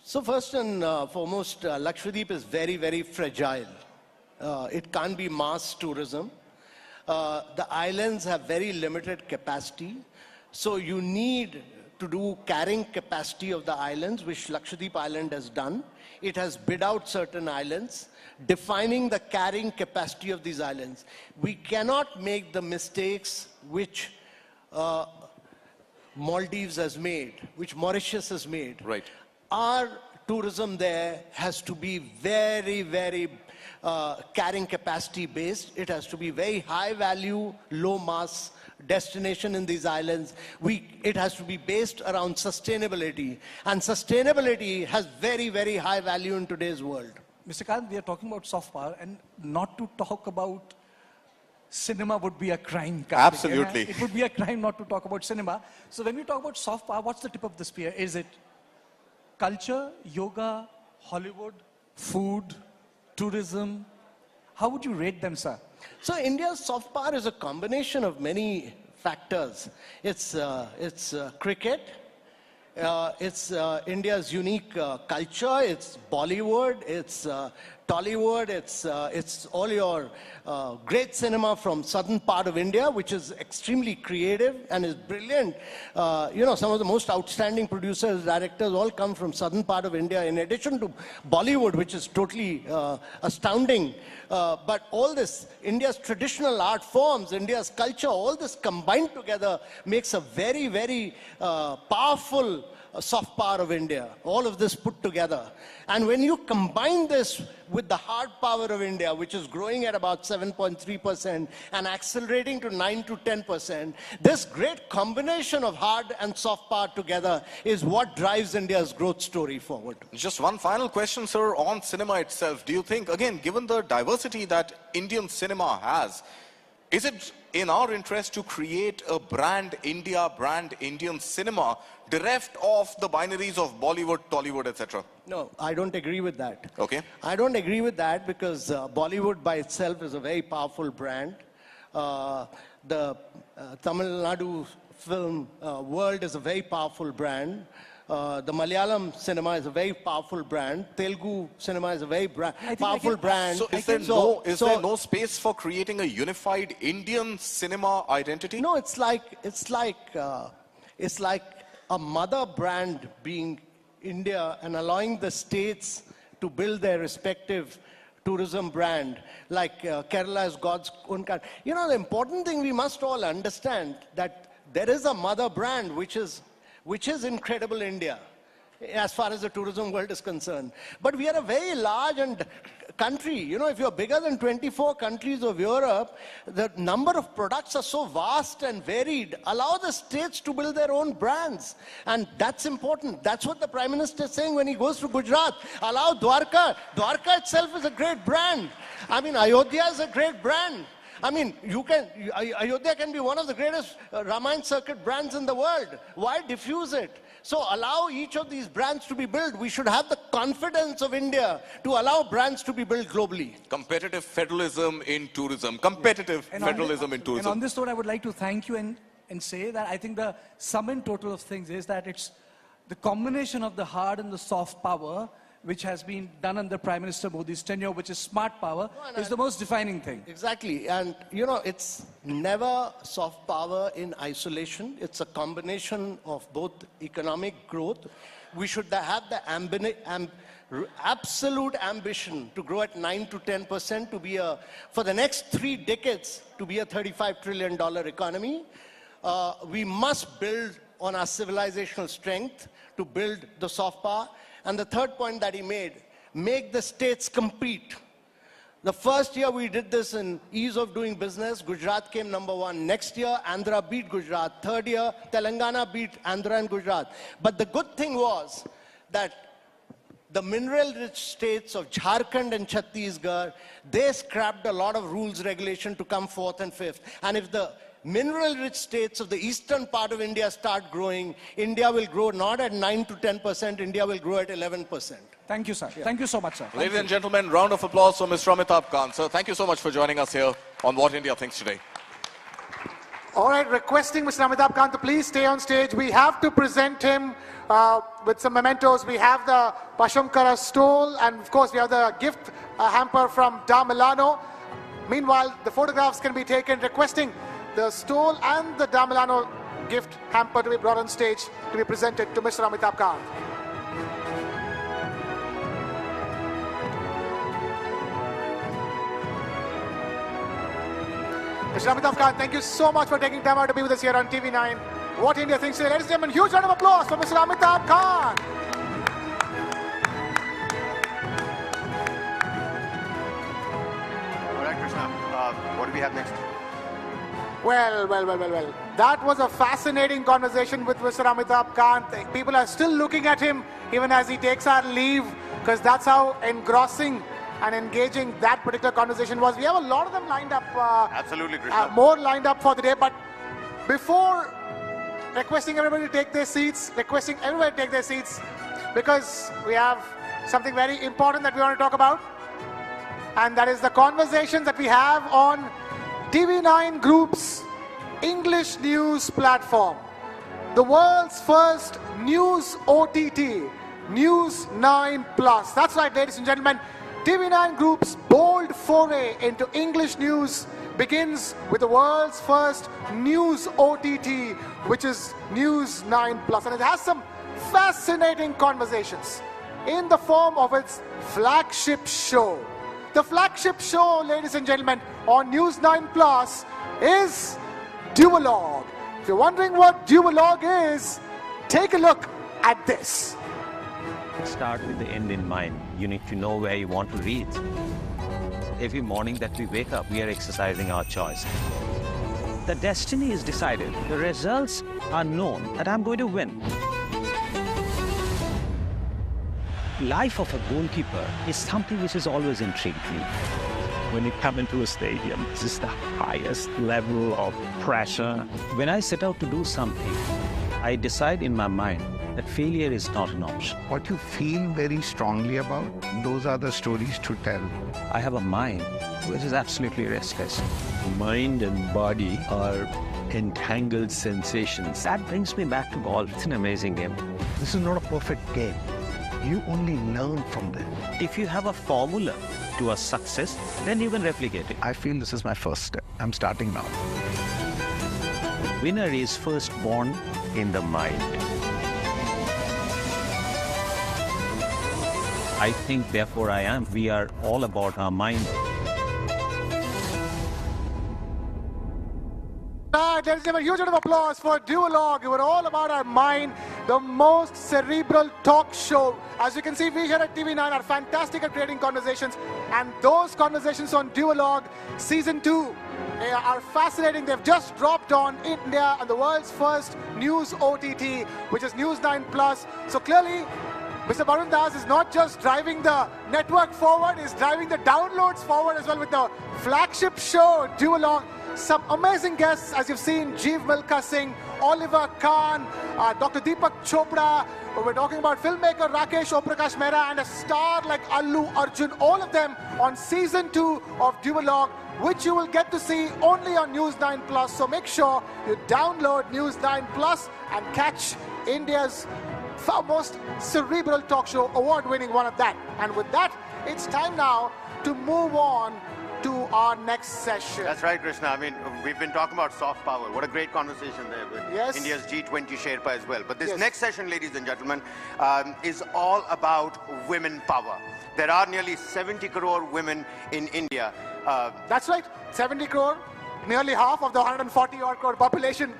B: So first and foremost, Lakshadweep is very, very fragile. It can't be mass tourism. The islands have very limited capacity. So you need to do carrying capacity of the islands, which Lakshadweep Island has done. It has bid out certain islands, defining the carrying capacity of these islands. We cannot make the mistakes which Maldives has made, which Mauritius has made.
E: Right.
B: Our tourism there has to be very, very carrying capacity based. It has to be very high value, low mass destination in these islands. It has to be based around sustainability. And sustainability has very, very high value in today's world.
U: Mr. Khan, we are talking about soft power, and not to talk about cinema would be a crime.
E: Absolutely.
U: It would be a crime not to talk about cinema. So when we talk about soft power, what's the tip of the spear? Is it culture, yoga, Hollywood, food, tourism? How would you rate them, sir?
B: So India's soft power is a combination of many factors. It's cricket. It's India's unique culture. It's Bollywood. It's Tollywood. It's all your great cinema from southern part of India, which is extremely creative and is brilliant. Some of the most outstanding producers, directors, all come from southern part of India, in addition to Bollywood, which is totally astounding. But all this, India's traditional art forms, India's culture, all this combined together makes a very, very powerful soft power of India. All of this put together. And when you combine this with the hard power of India, which is growing at about 7.3% and accelerating to 9 to 10%, this great combination of hard and soft power together is what drives India's growth story forward.
E: Just one final question, sir, on cinema itself. Do you think, again, given the diversity that Indian cinema has, is it in our interest to create a brand India, brand Indian cinema, bereft of the binaries of Bollywood, Tollywood, etc.?
B: No, I don't agree with that.
E: Okay.
B: I don't agree with that because Bollywood by itself is a very powerful brand. The Tamil Nadu film world is a very powerful brand. The Malayalam cinema is a very powerful brand. Telugu cinema is a very powerful brand.
E: So is there no space for creating a unified Indian cinema identity?
B: No, it's like a mother brand being India and allowing the states to build their respective tourism brand, like Kerala has God's own country. The important thing we must all understand that there is a mother brand which is Incredible India, as far as the tourism world is concerned. But we are a very large country. If you're bigger than 24 countries of Europe, the number of products are so vast and varied. Allow the states to build their own brands. And that's important. That's what the Prime Minister is saying when he goes to Gujarat. Allow Dwarka. Dwarka itself is a great brand. Ayodhya is a great brand. Ayodhya can be one of the greatest Ramayana circuit brands in the world. Why diffuse it? So allow each of these brands to be built. We should have the confidence of India to allow brands to be built globally.
E: Competitive federalism in tourism. Competitive federalism in tourism.
U: And on this note, I would like to thank you and say that I think the sum and total of things is that it's the combination of the hard and the soft power which has been done under Prime Minister Modi's tenure, which is smart power, is the most defining thing.
B: Exactly. And, it's never soft power in isolation. It's a combination of both economic growth. We should have the absolute ambition to grow at 9 to 10%, to be for the next 3 decades, to be a $35 trillion economy. We must build on our civilizational strength to build the soft power. And the third point that he made, make the states compete. The first year we did this in ease of doing business, Gujarat came number 1. Next year, Andhra beat Gujarat. Third year, Telangana beat Andhra and Gujarat. But the good thing was that the mineral-rich states of Jharkhand and Chhattisgarh, they scrapped a lot of rules, regulation to come 4th and 5th. And if the mineral-rich states of the eastern part of India start growing, India will grow not at 9 to 10%, India will grow at 11%.
U: Thank you, sir. Yeah. Thank you so much, sir.
E: Ladies and gentlemen, round of applause for Mr. Amitabh Kant. Sir, thank you so much for joining us here on What India Thinks Today.
D: All right, requesting Mr. Amitabh Kant to please stay on stage. We have to present him with some mementos. We have the Pashamkara stole, and of course we have the gift hamper from Da Milano. Meanwhile, the photographs can be taken, requesting the stole and the Da Milano gift hamper to be brought on stage to be presented to Mr. Amitabh Kant. Mr. Amitabh Kant, thank you so much for taking time out to be with us here on TV9. What India Thinks Today. Ladies and gentlemen, huge round of applause for Mr. Amitabh Kant.
C: we have next?
D: Well. That was a fascinating conversation with Mr. Amitabh Kant. People are still looking at him even as he takes our leave, because that's how engrossing and engaging that particular conversation was. We have a lot of them lined up.
C: Absolutely, Krishna.
D: More lined up for the day. But before requesting everybody to take their seats, because we have something very important that we want to talk about. And that is the conversations that we have on TV9 Group's English news platform. The world's first news OTT, News9 Plus. That's right, ladies and gentlemen. TV9 Group's bold foray into English news begins with the world's first news OTT, which is News9 Plus. And it has some fascinating conversations in the form of its flagship show. The flagship show, ladies and gentlemen, on News9 Plus is Duologue. If you're wondering what Duologue is, take a look at this.
V: Start with the end in mind. You need to know where you want to reach. Every morning that we wake up, we are exercising our choice. The destiny is decided. The results are known that I'm going to win. Life of a goalkeeper is something which has always intrigued me. When you come into a stadium, this is the highest level of pressure. When I set out to do something, I decide in my mind that failure is not an option.
W: What you feel very strongly about, those are the stories to tell.
V: I have a mind which is absolutely restless. Mind and body are entangled sensations. That brings me back to golf. It's an amazing game.
W: This is not a perfect game. You only learn from them.
V: If you have a formula to a success, then you can replicate it.
W: I feel this is my first step. I'm starting now.
V: Winner is first born in the mind. I think, therefore I am. We are all about our mind.
D: Ladies and gentlemen, a huge round of applause for Duologue. We were all about our mind, the most cerebral talk show. As you can see, we here at TV9 are fantastic at creating conversations, and those conversations on Duologue Season 2 are fascinating. They've just dropped on India and the world's first news OTT, which is News9 Plus. So clearly, Mr. Varun Das is not just driving the network forward, he's driving the downloads forward as well with the flagship show, Duologue. Some amazing guests, as you've seen, Jeev Milkha Singh, Oliver Kahn, Dr. Deepak Chopra. We're talking about filmmaker Rakesh Oprakash Mehra and a star like Allu Arjun. All of them on Season 2 of Duologue, which you will get to see only on News9 Plus. So make sure you download News9 Plus and catch India's most cerebral talk show, award-winning one of that. And with that, it's time now to move on to our next session.
C: That's right, Krishna. I mean, we've been talking about soft power. What a great conversation there with India's G20 Sherpa as well. But this next session, ladies and gentlemen, is all about women power. There are nearly 70 crore women in India.
D: That's right, 70 crore. Nearly half of the 140-odd crore population,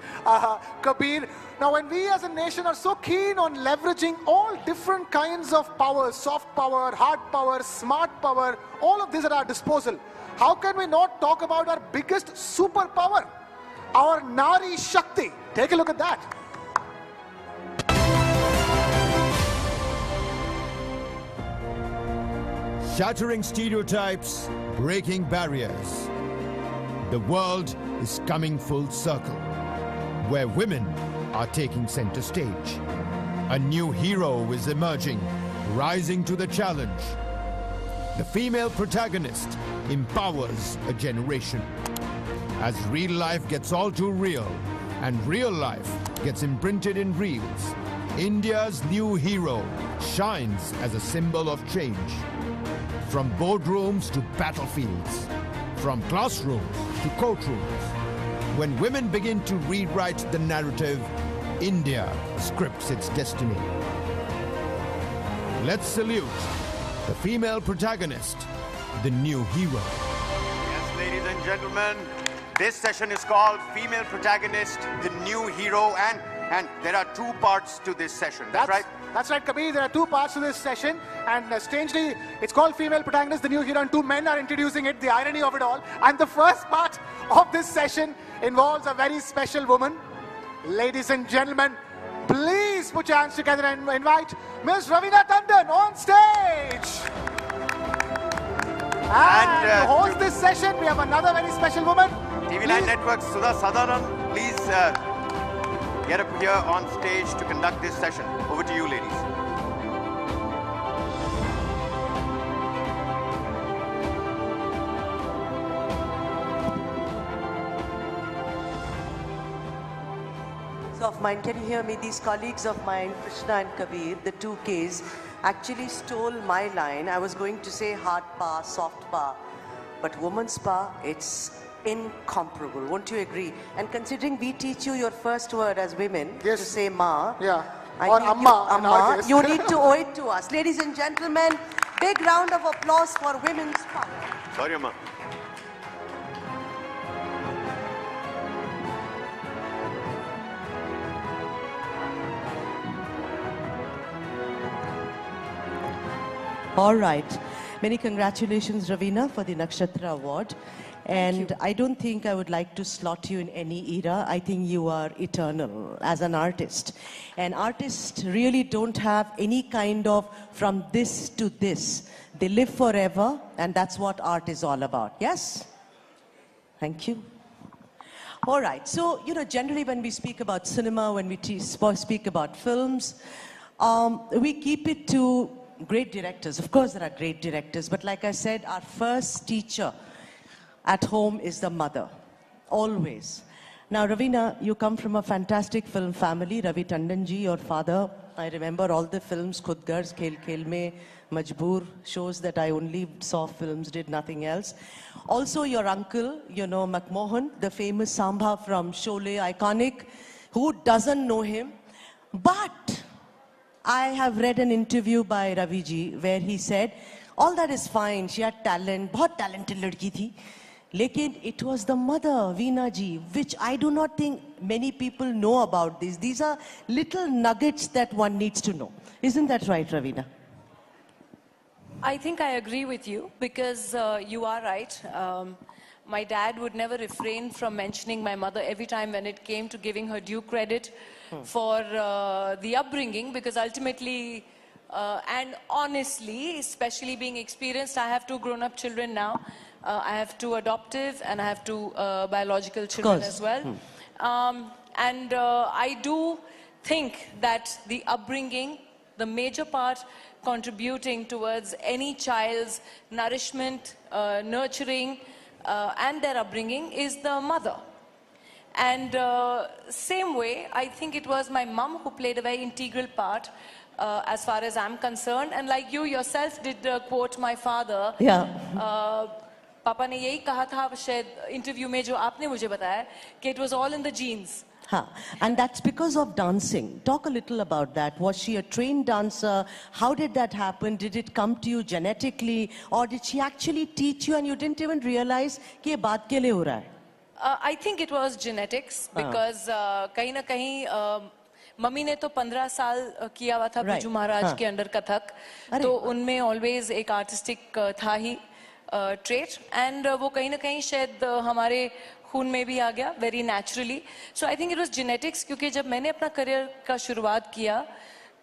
D: Kabir. Now, when we as a nation are so keen on leveraging all different kinds of power, soft power, hard power, smart power, all of these at our disposal, how can we not talk about our biggest superpower, our Nari Shakti? Take a look at that.
I: Shattering stereotypes, breaking barriers. The world is coming full circle, where women are taking center stage. A new hero is emerging, rising to the challenge. The female protagonist empowers a generation. As real life gets all too real, and real life gets imprinted in reels, India's new hero shines as a symbol of change. From boardrooms to battlefields, from classrooms to courtrooms. When women begin to rewrite the narrative, India scripts its destiny. Let's salute the female protagonist, the new hero.
C: Yes, ladies and gentlemen, this session is called Female Protagonist, the New Hero, and And there are 2 parts to this session. That's right?
D: That's right, Kabir. There are 2 parts to this session. And strangely, it's called Female Protagonist, the new hero, and 2 men are introducing it, the irony of it all. And the first part of this session involves a very special woman. Ladies and gentlemen, please put your hands together and invite Ms. Raveena Tandon on stage. And to host this session, we have another very special woman.
C: TV9 Network's Sudha Sadaran, please get up here on stage to conduct this session. Over to you, ladies.
G: Of mine, can you hear me? These colleagues of mine, Krishna and Kabir, the 2 Ks, actually stole my line. I was going to say hard pa, soft pa, but woman's pa, it's incomparable. Won't you agree? And considering we teach you your first word as women to say ma,
D: or amma,
G: you need to owe it to us. Ladies and gentlemen, big round of applause for women's pa.
C: Sorry, Amma.
G: All right. Many congratulations, Raveena, for the Nakshatra Award. And I don't think I would like to slot you in any era. I think you are eternal as an artist. And artists really don't have any kind of from this to this. They live forever, and that's what art is all about. Yes? Thank you. All right. So, generally when we speak about cinema, when we speak about films, we keep it to great directors. Of course, there are great directors. But like I said, our first teacher at home is the mother, always. Now, Raveena, you come from a fantastic film family. Ravi Tandon ji, your father, I remember all the films, Khud Garz, Khel Khel Mein, Majboor, shows that I only saw films, did nothing else. Also, your uncle, McMohan, the famous Sambha from Sholay, iconic. Who doesn't know him? But I have read an interview by Ravi ji where he said, all that is fine, she had talent, बहुत talented लड़की थी. Lekin it was the mother, Veena ji, which I do not think many people know about this. These are little nuggets that one needs to know. Isn't that right, Raveena?
J: I think I agree with you because you are right. My dad would never refrain from mentioning my mother every time when it came to giving her due credit for the upbringing, because ultimately and honestly, especially being experienced, I have 2 grown-up children now. I have 2 adoptive and I have 2 biological children as well. And I do think that the upbringing, the major part contributing towards any child's nourishment, nurturing, and their upbringing is the mother. And same way, I think it was my mum who played a very integral part as far as I'm concerned. And like you yourself did quote my father.
G: Yeah.
J: पापा ने यही कहा था शायद interview में जो आपने मुझे बताया कि it was all in the genes.
G: And that's because of dancing. Talk a little about that. Was she a trained dancer? How did that happen? Did it come to you genetically? Or did she actually teach you and you didn't even realize कि ये बात के लिए हो रहा है?
J: I think it was genetics because कहीं ना कहीं मम्मी ने तो 15 साल किया हुआ था बिरजू महाराज के अंडर कथक, तो उनमें always एक artistic था ही trait, and वो कहीं ना कहीं शायद हमारे खून में भी आ गया very naturally. So I think it was genetics, क्योंकि जब मैंने अपना करियर का शुरुआत किया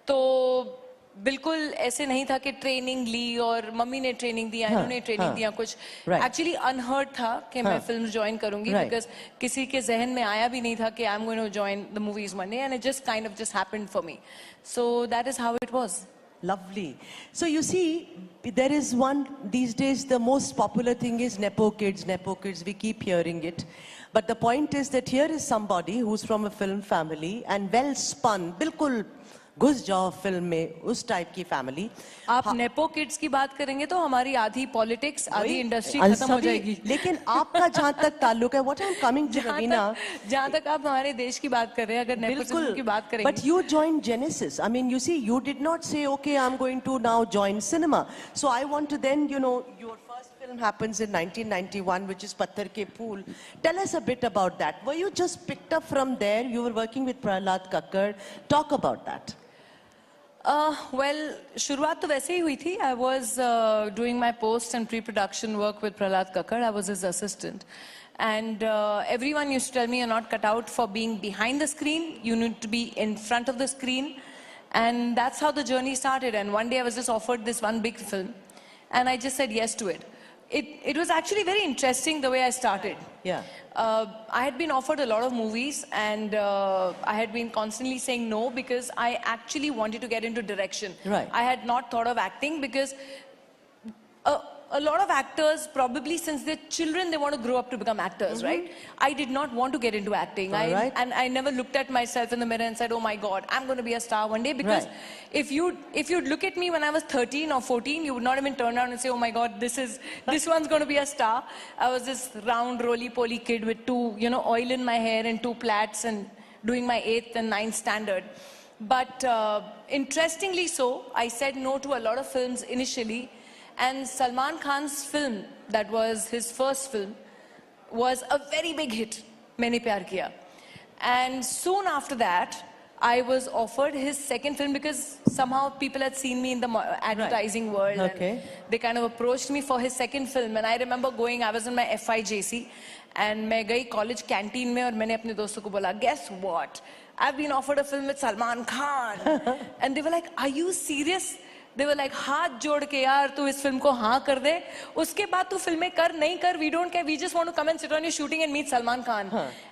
J: तो बिल्कुल ऐसे नहीं था कि ट्रेनिंग ली और मम्मी ने ट्रेनिंग दिया, इन्होंने ट्रेनिंग दिया, कुछ एक्चुअली अनहर्ड था कि मैं फिल्म ज्वाइन करूंगी, बिकॉज किसी के जहन में आया भी नहीं था कि I am going to join the movies one day, and it just kind of just happened for me. So that is how it was.
G: Lovely. So you see, there is one, these days the most popular thing is Nepo kids, we keep hearing it. But the point is that here is somebody who's from a film family and well spun, bilkul घुस जाओ film में, उस type की family.
J: आप nepo kids की बात करेंगे तो हमारी आधी पॉलिटिक्स, आधी इंडस्ट्री खत्म हो जाएगी.
G: लेकिन आपका जहाँ तक ताल्लुक है, what I am coming to Raveena,
J: जहाँ तक आप हमारे देश की बात कर रहे हैं, अगर नेपोटिज्म की बात करेंगे.
G: But you joined Genesis. I mean, you see, you did not say, okay, I'm going to now join cinema. So I want to then, you know, your first film happens in 1991, which is Patthar Ke Phool. Tell us a bit about that. Were you just picked up from there? You were working with Prahlad Kakkar. Talk about that.
H: Well, शुरुआत तो वैसे ही हुई थी. I was doing my post and pre-production work with Prahlad Kakkar. I was his assistant. And everyone used to tell me, you're not cut out for being behind the screen. You need to be in front of the screen. And that's how the journey started. And one day I was just offered this one big film. And I just said yes to it. It was actually very interesting the way I started.
G: Yeah.
H: I had been offered a lot of movies and I had been constantly saying no because I actually wanted to get into direction.
G: Right.
H: I had not thought of acting because a lot of actors, probably since they're children, they want to grow up to become actors, right? I did not want to get into acting. And I never looked at myself in the mirror and said, oh my God, I'm going to be a star one day. Because if you'd look at me when I was 13 or 14, you would not even turn around and say, oh my God, this one's going to be a star. I was this round, roly-poly kid with oil in my hair and 2 plaits and doing my 8th and 9th standard. But interestingly so, I said no to a lot of films initially. And Salman Khan's film, that was his first film, was a very big hit, Maine Pyar Kiya. And soon after that, I was offered his second film because somehow people had seen me in the advertising world.
G: Okay.
H: And they kind of approached me for his second film. And I remember I was in my FIJC, and I went to college canteen mein, and I told my friends, guess what? I've been offered a film with Salman Khan. And they were like, are you serious? They were like, हाथ जोड़ के यार तू इस film को हाँ कर दे उसके बाद तू फिल्में कर नहीं कर we don't care, we just want to come and sit on your shooting and meet Salman Khan.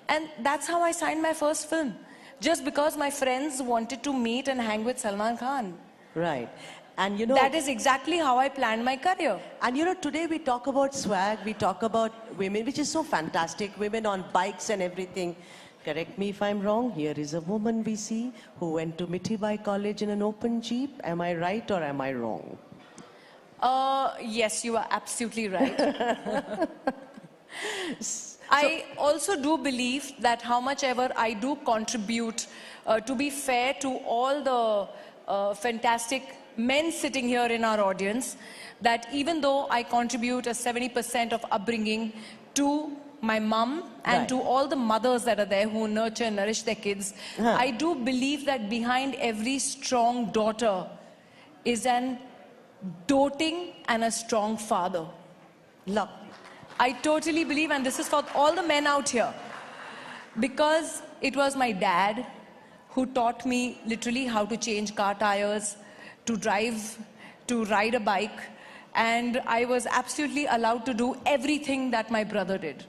H: And that's how I signed my first film, just because my friends wanted to meet and hang with Salman Khan.
G: Right. And
H: that is exactly how I planned my career.
G: And today we talk about swag, we talk about women, which is so fantastic, women on bikes and everything. Correct me if I'm wrong, here is a woman we see who went to Mithibai College in an open jeep. Am I right or am I wrong?
H: Yes, you are absolutely right. I also do believe that how much ever I do contribute, to be fair to all the fantastic men sitting here in our audience, that even though I contribute a 70% of upbringing to my mum and to all the mothers that are there who nurture and nourish their kids, I do believe that behind every strong daughter is an doting and a strong father.
G: Love.
H: I totally believe, and this is for all the men out here, because it was my dad who taught me literally how to change car tires, to drive, to ride a bike, and I was absolutely allowed to do everything that my brother did.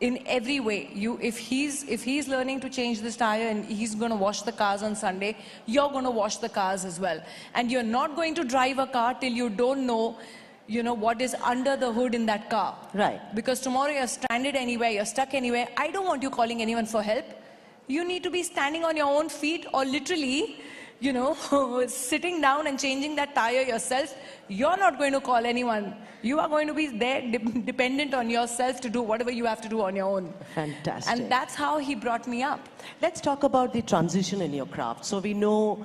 H: In every way. If he's learning to change this tire and he's going to wash the cars on Sunday, you're going to wash the cars as well. And you're not going to drive a car till you don't know, what is under the hood in that car.
G: Right.
H: Because tomorrow you're stranded anywhere, you're stuck anywhere. I don't want you calling anyone for help. You need to be standing on your own feet or literally, sitting down and changing that tire yourself. You're not going to call anyone. You are going to be there dependent on yourself to do whatever you have to do on your own.
G: Fantastic.
H: And that's how he brought me up.
G: Let's talk about the transition in your craft. So we know,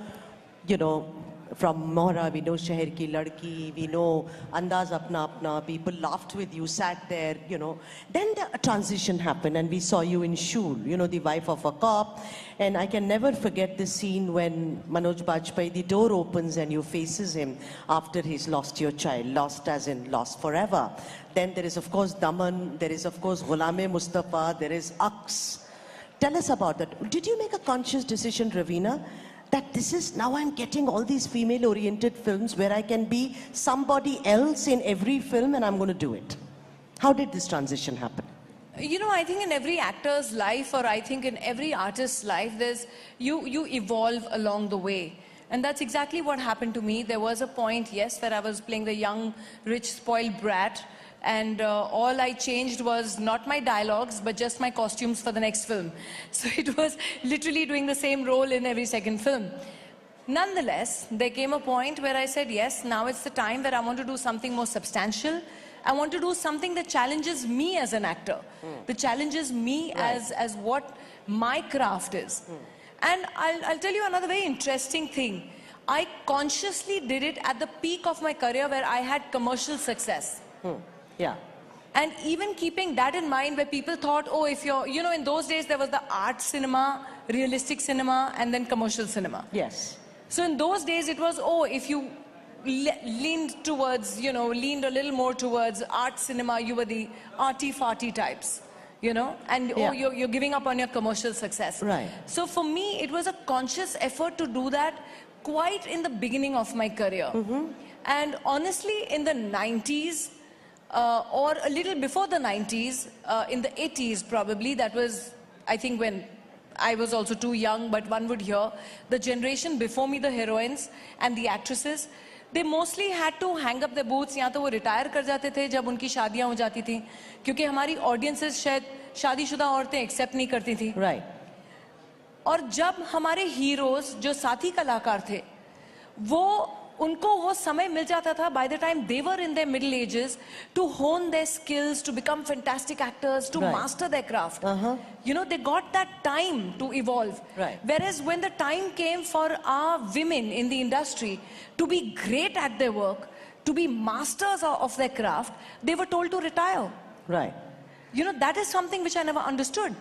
G: from Mohra, we know Sheher Ki Ladki, we know Andaz Apna Apna, people laughed with you, sat there, Then the transition happened and we saw you in Shool, the wife of a cop. And I can never forget the scene when Manoj Bajpayee, the door opens and you faces him after he's lost your child, lost as in lost forever. Then there is of course Daman, there is of course Ghulam-e Mustafa, there is Aks. Tell us about that. Did you make a conscious decision, Raveena, that this is, now I'm getting all these female-oriented films where I can be somebody else in every film and I'm going to do it? How did this transition happen?
H: I think in every actor's life, or I think in every artist's life, you evolve along the way. And that's exactly what happened to me. There was a point, yes, where I was playing the young, rich, spoiled brat. And all I changed was not my dialogues, but just my costumes for the next film. So it was literally doing the same role in every second film. Nonetheless, there came a point where I said, yes, now it's the time where I want to do something more substantial. I want to do something that challenges me as an actor, that challenges me as what my craft is. And I'll tell you another very interesting thing. I consciously did it at the peak of my career where I had commercial success.
G: Yeah.
H: And even keeping that in mind, where people thought, oh, if you're, you know, in those days there was the art cinema, realistic cinema, and then commercial cinema.
G: Yes.
H: So in those days it was, oh, if you leaned towards, you know, leaned a little more towards art cinema, you were the arty-farty types, you know, and
G: Yeah.
H: oh, you're giving up on your commercial success.
G: Right.
H: So for me, it was a conscious effort to do that quite in the beginning of my career. And honestly, in the 90s, or a little before the 90s, in the 80s probably, that was, I think, when I was also too young, but one would hear, the generation before me, the heroines and the actresses, they mostly had to hang up their boots, या तो वो retire कर जाते थे जब उनकी शादियां हो जाती थी, क्योंकि हमारी audiences शायद शादीशुदा औरतें accept नहीं करती थी.
G: Right.
H: और जब हमारे heroes जो साथी कलाकार थे, वो उनको वो समय मिल जाता था by the time they were in their middle ages to hone their skills, to become fantastic actors, to
G: Right.
H: master their craft. You know, they got that time to evolve.
G: Right.
H: Whereas when the time came for our women in the industry to be great at their work, to be masters of their craft, they were told to retire.
G: Right.
H: You know, that is something which I never understood.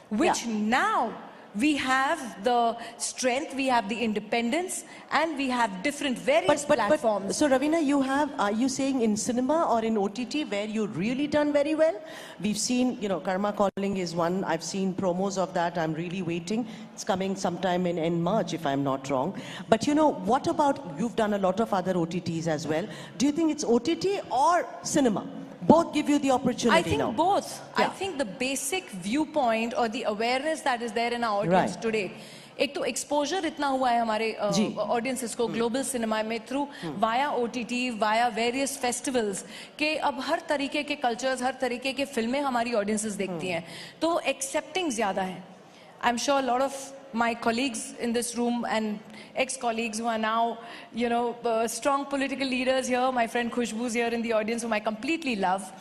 H: Which now we have the strength, we have the independence, and we have different various platforms.
G: So Ravina, you have, are you saying in cinema or in OTT where you've really done very well? We've seen, you know, Karma Calling is one. I've seen promos of that. I'm really waiting. It's coming sometime in March, if I'm not wrong. But you know, what about, you've done a lot of other OTTs as well. Do you think it's OTT or cinema? Both give you the opportunity
H: I think
G: now.
H: both.
G: Yeah.
H: I think the basic viewpoint or the awareness that is there in our audience
G: Right.
H: today, एक तो exposure इतना हुआ है हमारे audiences को global cinema में through via OTT, via various festivals कि अब हर तरीके के cultures, हर तरीके के फिल्में हमारी audiences देखती हैं, तो accepting ज़्यादा है. I'm sure a lot of my colleagues in this room and ex-colleagues who are now, you know, strong political leaders here, my friend Khushbu is here in the audience, whom I completely love.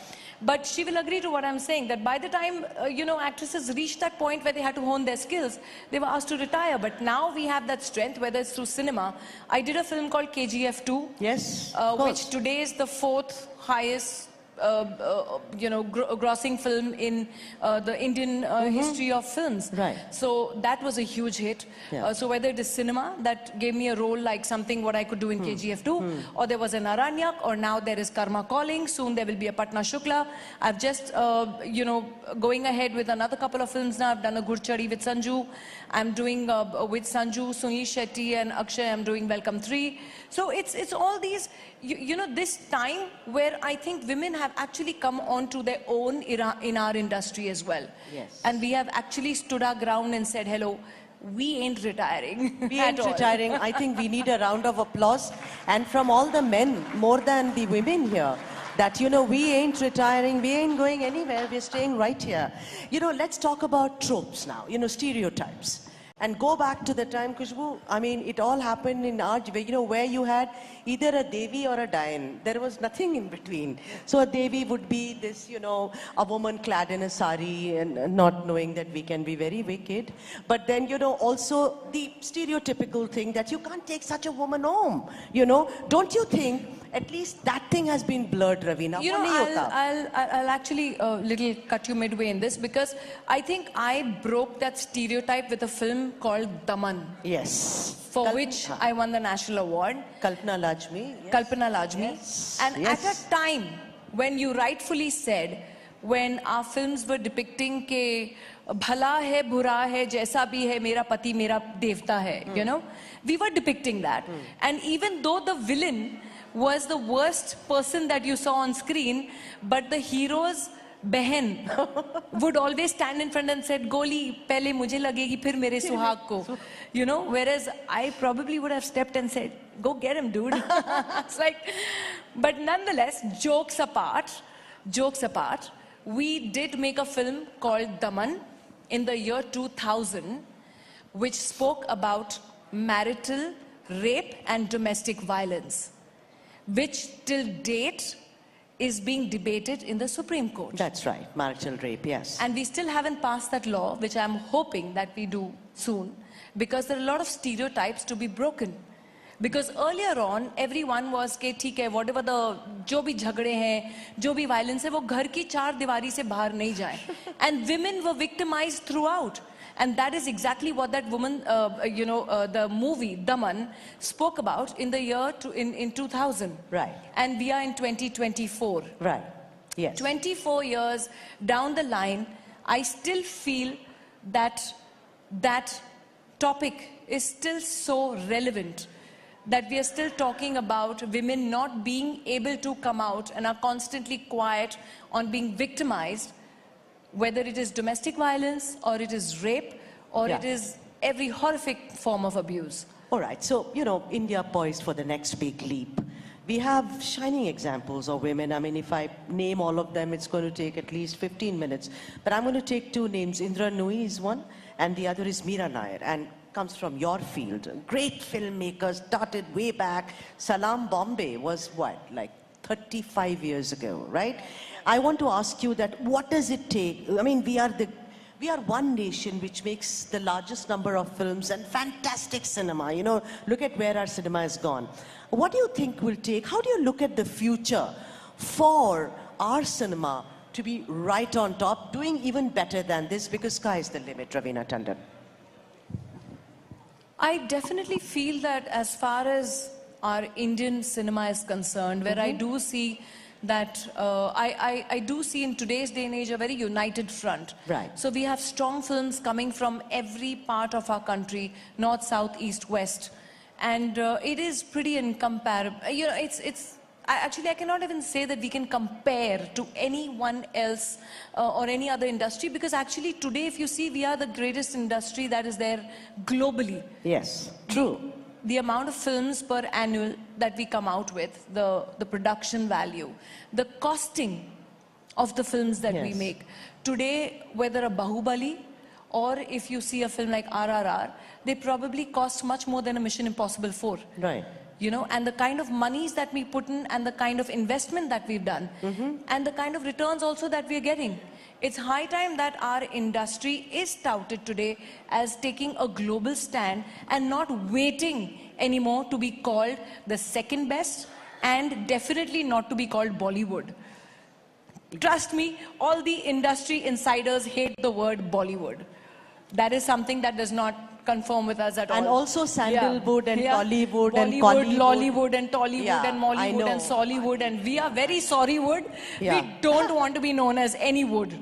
H: But she will agree to what I'm saying, that by the time, you know, actresses reached that point where they had to hone their skills, they were asked to retire. But now we have that strength, whether it's through cinema. I did a film called KGF 2.
G: Yes,
H: which today is the 4th highest you know, grossing film in the Indian history of films.
G: Right.
H: So that was a huge hit.
G: Yeah.
H: So whether it is cinema that gave me a role like something what I could do in KGF 2, or there was an Aranyak, or now there is Karma Calling, soon there will be a Patna Shukla. I've just, you know, going ahead with another couple of films now. I've done a Gurchari with Sanju. I'm doing with Sanju, Sunil Shetty and Akshay, I'm doing Welcome 3. So it's all these, you know, this time where I think women have actually come onto their own in our industry as well.
G: Yes.
H: And we have actually stood our ground and said, hello, we ain't retiring.
G: We ain't retiring. I think we need a round of applause. And from all the men, more than the women here, that, you know, we ain't retiring, we ain't going anywhere, we're staying right here. You know, let's talk about tropes now, you know, stereotypes. And go back to the time, Khushbu, I mean, it all happened in our, you know, where you had either a Devi or a Dayan. There was nothing in between. So a Devi would be this, you know, a woman clad in a sari and not knowing that we can be very wicked. But then, you know, also the stereotypical thing that you can't take such a woman home, you know. Don't you think at least that thing has been blurred, Ravina?
H: You know, I'll actually little cut you midway in this, because I think I broke that stereotype with a film called Daman.
G: Yes.
H: For which I won the national award.
G: Kalpana Lajmi. Yes.
H: Kalpana Lajmi.
G: Yes.
H: And
G: Yes.
H: at a time when you rightfully said, when our films were depicting ke bhala hai, bura hai, jaisa bhi hai, mera pati, mera devta hai, you know, we were depicting that. And even though the villain was the worst person that you saw on screen, but the hero's बहन would always stand in front and said, "Goli, पहले मुझे लगेगी फिर मेरे सुहाग को," you know. Whereas I probably would have stepped and said, "Go get him, dude." It's like, but nonetheless, jokes apart, we did make a film called Daman in the year 2000, which spoke about marital rape and domestic violence, which till date is being debated in the Supreme Court.
G: That's right, marital rape, yes.
H: And we still haven't passed that law, which I'm hoping that we do soon, because there are a lot of stereotypes to be broken. Because earlier on, everyone was कि ठीक है, whatever the जो भी झगड़े हैं, जो भी violence है, वो घर की चार दीवारी से बाहर नहीं जाए. And women were victimized throughout. And that is exactly what that woman, the movie Daman spoke about in the year in 2000.
G: Right.
H: And we are in 2024.
G: Right. Yes.
H: 24 years down the line, I still feel that that topic is still so relevant, that we are still talking about women not being able to come out and are constantly quiet on being victimized, whether it is domestic violence or it is rape or it is every horrific form of abuse.
G: All right, so, India poised for the next big leap. We have shining examples of women. I mean, if I name all of them, it's going to take at least 15 minutes. But I'm going to take two names. Indra Nooyi is one, and the other is Meera Nair, and comes from your field. Great filmmaker, started way back. Salam Bombay was what, like 35 years ago, right? I want to ask you that, what does it take? I mean, we are one nation which makes the largest number of films and fantastic cinema. Look at where our cinema has gone. What do you think will take? How do you look at the future for our cinema to be right on top, doing even better than this? Because sky is the limit, Raveena Tandon.
H: I definitely feel that as far as our Indian cinema is concerned, where I do see that I do see in today's day and age a very united front.
G: Right.
H: So we have strong films coming from every part of our country, north, south, east, west. And it is pretty incomparable. Actually, I cannot even say that we can compare to anyone else or any other industry, because actually today, if you see, we are the greatest industry that is there globally.
G: Yes, true.
H: The amount of films per annual that we come out with, the production value, the costing of the films that we make. Today, whether a Bahubali or if you see a film like RRR, they probably cost much more than a Mission Impossible 4.
G: Right.
H: And the kind of monies that we put in and the kind of investment that we've done and the kind of returns also that we're getting. It's high time that our industry is touted today as taking a global stand and not waiting anymore to be called the second best and definitely not to be called Bollywood. Trust me, all the industry insiders hate the word Bollywood. That is something that does not conform with us at all.
G: And also Sandalwood and Tollywood and
H: Bollywood,
G: Collywood.
H: Lollywood and Tollywood and Mollywood and Sollywood, and we are very sorry wood. We don't want to be known as any wood.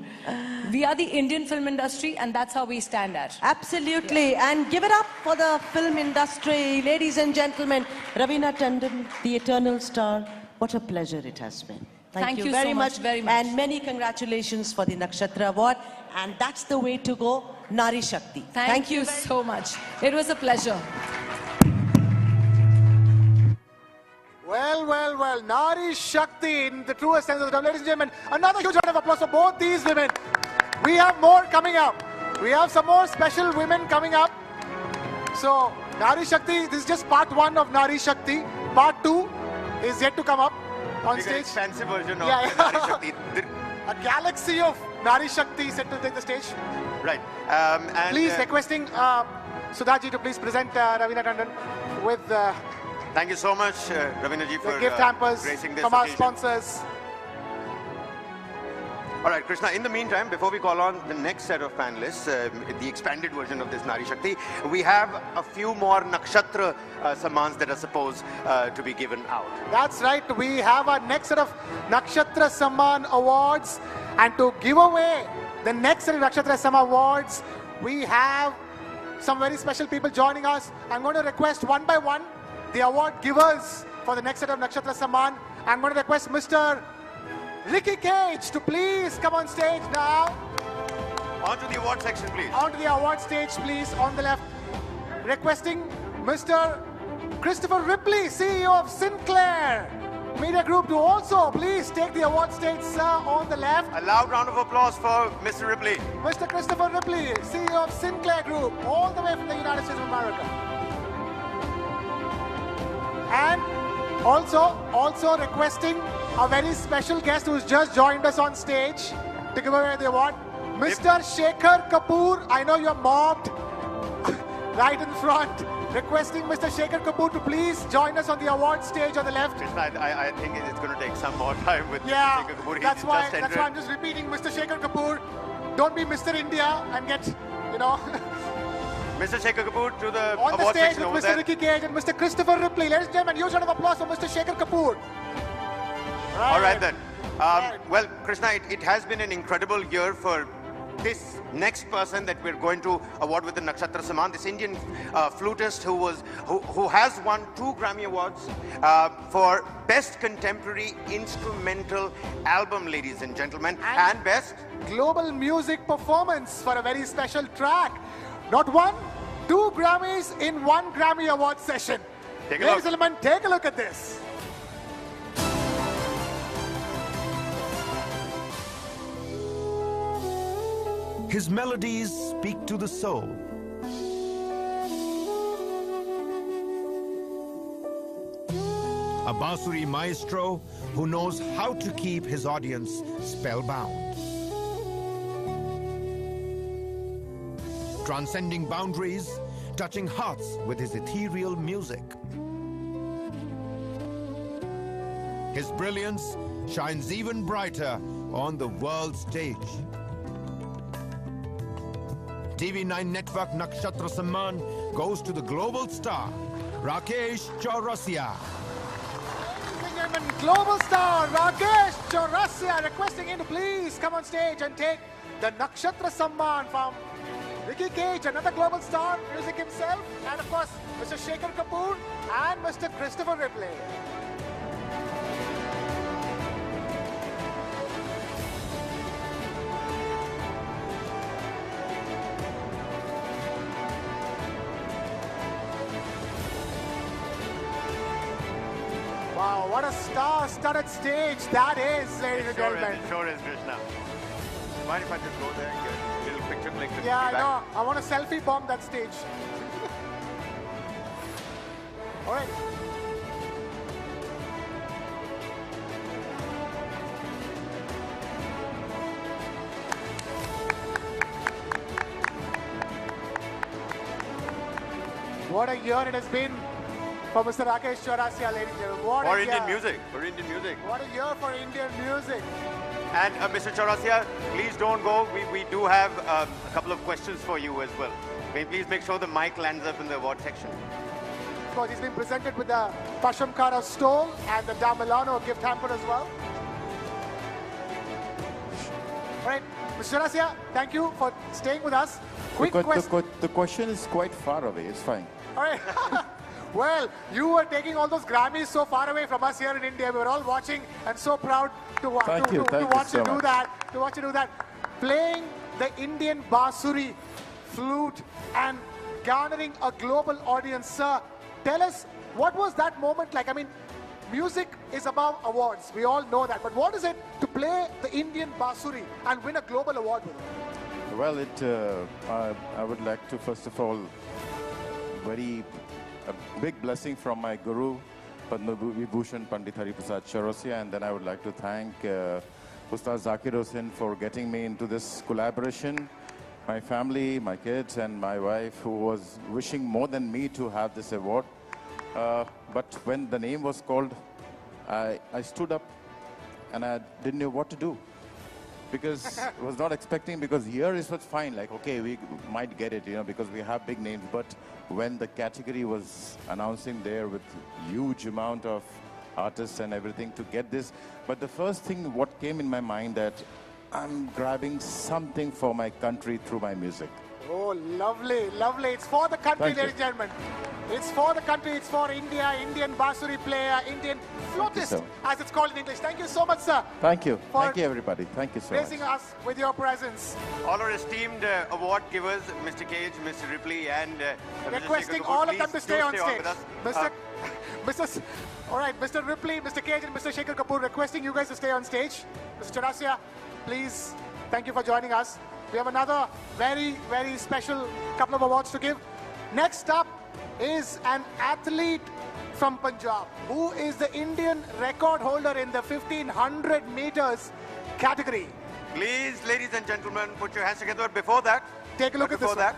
H: We are the Indian film industry, and that's how we stand at.
G: Absolutely. And give it up for the film industry. Ladies and gentlemen, Raveena Tandon, the eternal star. What a pleasure it has been. Thank you very
H: so
G: much.
H: Very much.
G: And many congratulations for the Nakshatra Award. And that's the way to go. Nari Shakti.
H: Thank you so much. It was a pleasure.
D: Well, Nari Shakti in the truest sense of the term. Ladies and gentlemen, another huge round of applause for both these women. We have more coming up. We have some more special women coming up. So, Nari Shakti, this is just part 1 of Nari Shakti. Part 2 is yet to come up on stage.
C: Expensive version of Nari Shakti.
D: A galaxy of Nari Shakti set to take the stage.
C: Right.
D: Please requesting Sudhaji to please present Raveena Tandon with
C: thank you so much, Raveena ji, for
D: gift hampers
C: gracing this
D: from our
C: occasion.
D: sponsors.
C: All right, Krishna, in the meantime, before we call on the next set of panelists, the expanded version of this Nari Shakti, we have a few more Nakshatra Sammans that are supposed to be given out.
D: That's right. We have our next set of Nakshatra Samman Awards. And to give away the next set of Nakshatra Samman Awards, we have some very special people joining us. I'm going to request one by one the award givers for the next set of Nakshatra Samman. I'm going to request Mr. Ricky Cage to please come on stage now.
C: On to the award section, please.
D: On to the award stage, please, on the left. Requesting Mr. Christopher Ripley, CEO of Sinclair Media Group, to also please take the award stage, sir, on the left.
C: A loud round of applause for Mr. Ripley.
D: Mr. Christopher Ripley, CEO of Sinclair Group, all the way from the United States of America. And also requesting a very special guest who's just joined us on stage to give away the award, Mr. Shekhar Kapoor. I know you're mobbed. right in front, requesting Mr. Shekhar Kapoor to please join us on the award stage on the left.
C: Krishna, I think it's going to take some more time with
D: Yeah,
C: Mr. Shekhar Kapoor.
D: that's why I'm just repeating, Mr. Shekhar Kapoor. Don't be Mr. India and get, you know.
C: Mr. Shekhar Kapoor to the
D: on the
C: award
D: stage
C: section
D: with
C: over
D: Mr.
C: there.
D: Ricky Cage and Mr. Christopher Ripley. Ladies and gentlemen, huge round of applause for Mr. Shekhar Kapoor.
C: All right then. Well, Krishna, it has been an incredible year for this next person that we're going to award with the Nakshatra Samman, this Indian flutist who has won 2 Grammy Awards for Best Contemporary Instrumental Album, ladies and gentlemen, and Best
D: Global Music Performance for a very special track. Not 1, 2 Grammys in 1 Grammy Award session. Ladies and gentlemen, take a look at this.
I: His melodies speak to the soul. A Bansuri maestro who knows how to keep his audience spellbound. Transcending boundaries, touching hearts with his ethereal music. His brilliance shines even brighter on the world stage. TV9 Network Nakshatra Samman goes to the global star, Rakesh Chaurasia.
D: Ladies and gentlemen, global star Rakesh Chaurasia requesting him to please come on stage and take the Nakshatra Samman from Ricky Cage, another global star, music himself, and of course, Mr. Shekhar Kapoor and Mr. Christopher Ripley. Wow, what a star-studded stage that is, ladies and gentlemen.
C: It sure is, Krishna. Mind if I just go there and get a little picture click?
D: Yeah, I know. I want a selfie bomb that stage. All right. What a year it has been for Mr. Rakesh Chaurasia, ladies and gentlemen. What
C: For
D: a
C: Indian
D: year.
C: music. For Indian music.
D: What a year for Indian music.
C: And Mr. Chaurasia, please don't go. We do have a couple of questions for you as well. May please make sure the mic lands up in the award section.
D: Of course, he's been presented with the Pashamkara stole and the Da Milano gift hamper as well. All right, Mr. Chaurasia, thank you for staying with us. Quick question.
L: The question is quite far away. It's fine.
D: All right. Well, you were taking all those Grammys so far away from us here in India. We were all watching and so proud to watch you do that. Playing the Indian Bansuri flute and garnering a global audience. Sir, tell us, what was that moment like? I mean, music is above awards. We all know that. But what is it to play the Indian Bansuri and win a global award with it?
L: Well, I would like to, first of all, a big blessing from my guru, Padma Vibhushan Pandit Hari Prasad Chaurasia, and then I would like to thank Ustad Zakir Hussain for getting me into this collaboration, my family, my kids, and my wife, who was wishing more than me to have this award. But when the name was called, I stood up and I didn't know what to do. Because I was not expecting, because here it was fine, like, okay, we might get it, you know, because we have big names. But when the category was announcing there with huge amount of artists and everything to get this, but the first thing what came in my mind that I'm grabbing something for my country through my music.
D: Oh, lovely, lovely. It's for the country,
L: Thank you.
D: ladies and gentlemen. It's for the country, it's for India, Indian Bansuri player, Indian flutist,
L: sir.
D: as it's called in English. Thank you so much, sir.
L: Thank you.
D: For
L: Thank you, everybody. Thank you so much.
D: gracing us with your presence.
C: All our esteemed award givers, Mr. Cage, Mr. Ripley, and
D: Requesting
C: Mr. Shekhar Kapoor,
D: all of them
C: please
D: to
C: do
D: stay on
C: with
D: stage.
C: us.
D: All right, Mr. Ripley, Mr. Cage, and Mr. Shekhar Kapoor requesting you guys to stay on stage. Mr. Chaurasia, please, thank you for joining us. We have another very, very special couple of awards to give. Next up is an athlete from Punjab who is the Indian record holder in the 1500 meters category.
C: Please, ladies and gentlemen, put your hands together. Before that,
D: take a look at this.
C: Before that,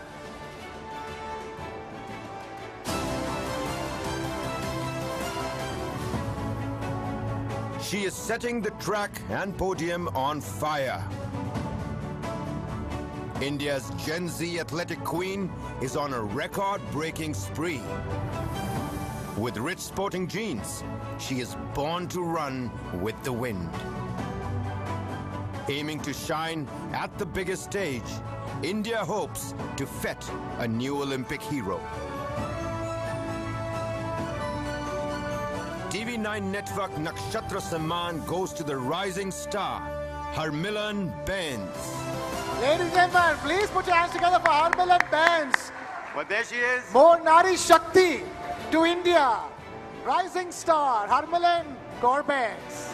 I: She is setting the track and podium on fire. India's Gen Z athletic queen is on a record-breaking spree. With rich sporting genes, she is born to run with the wind. Aiming to shine at the biggest stage, India hopes to fet a new Olympic hero. TV9 network Nakshatra Samman goes to the rising star, Harmilan Benz.
D: Ladies and gentlemen, please put your hands together for Harmilan Benz.
C: Well, there she is.
D: More Nari Shakti to India. Rising star, Harmilan Benz.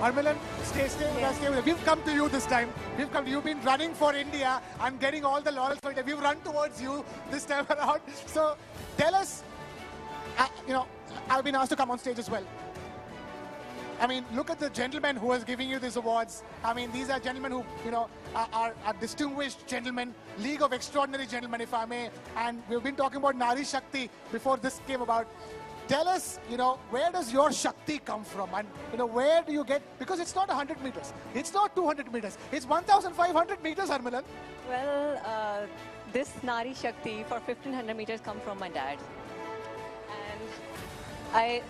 D: Harmilan, stay. We've come to you this time. You've been running for India and getting all the laurels for India. We've run towards you this time around. So tell us, I've been asked to come on stage as well. I mean, look at the gentleman who is giving you these awards. I mean, these are gentlemen who, are distinguished gentlemen, League of Extraordinary Gentlemen, if I may. And we've been talking about Nari Shakti before this came about. Tell us, where does your Shakti come from? And, where do you get, because it's not 100 meters. It's not 200 meters. It's 1,500 meters, Harmilan.
A: Well, this Nari Shakti for 1,500 meters come from my dad. And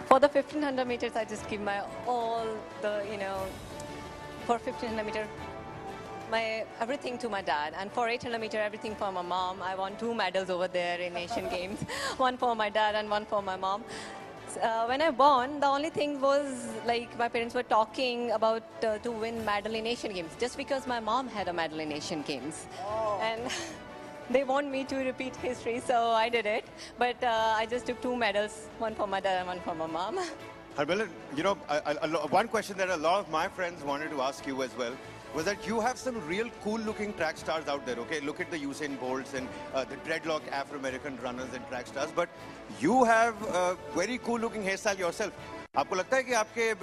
A: for the 1,500 meters, I just give my all the, for 1,500 meters, my everything to my dad, and for 800 meter, everything for my mom. I won 2 medals over there in Asian Games, one for my dad and one for my mom. When I won, the only thing was like my parents were talking about to win medal in Asian Games, just because my mom had a medal in Asian Games, and they want me to repeat history, so I did it. But I just took 2 medals, one for my dad and one for my mom.
C: Harmilan, one question that a lot of my friends wanted to ask you as well was that you have some real cool-looking track stars out there, okay? Look at the Usain Bolts and the dreadlock Afro-American runners and track stars, but you have a very cool-looking hairstyle yourself. आपको लगता है कि आपके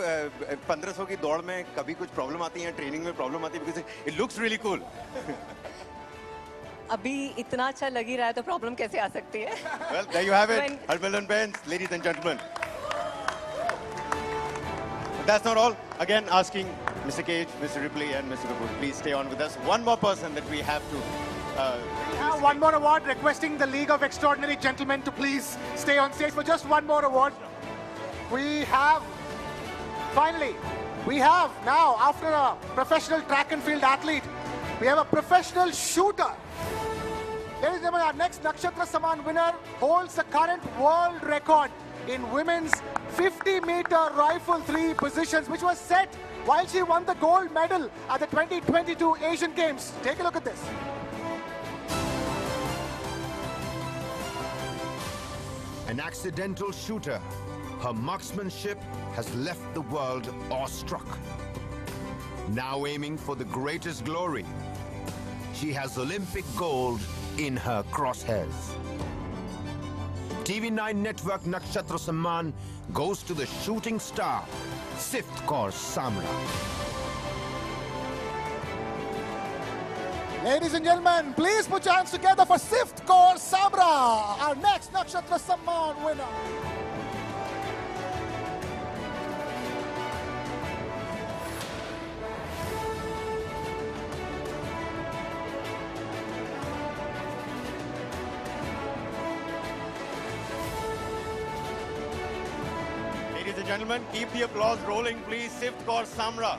C: 1500 की दौड़ में कभी कुछ प्रॉब्लम आती है, ट्रेनिंग में प्रॉब्लम आती है, because it looks really cool.
A: अभी इतना अच्छा लग ही रहा है तो प्रॉब्लम कैसे आ सकती है?
C: Well, there you have it, Harmilan Benz, ladies and gentlemen. That's not all. Again, asking Mr. Cage, Mr. Ripley, and Mr. Kapoor, please stay on with us. One more person that we have to.
D: We have one more award, requesting the League of Extraordinary Gentlemen to please stay on stage for just one more award. Finally, we have now, after a professional track and field athlete, we have a professional shooter. Ladies and gentlemen, our next Nakshatra Samman winner holds the current world record in women's 50-meter rifle 3 positions, which was set while she won the gold medal at the 2022 Asian Games. Take a look at this.
I: An accidental shooter, her marksmanship has left the world awestruck. Now aiming for the greatest glory, she has Olympic gold in her crosshairs. TV9 network Nakshatra Samman goes to the shooting star, Fifth Kaur Samra.
D: Ladies and gentlemen, please put your hands together for Fifth Kaur Samra, our next Nakshatra Samman winner.
C: Ladies and gentlemen, keep the applause rolling, please. Fifth Kaur Samra.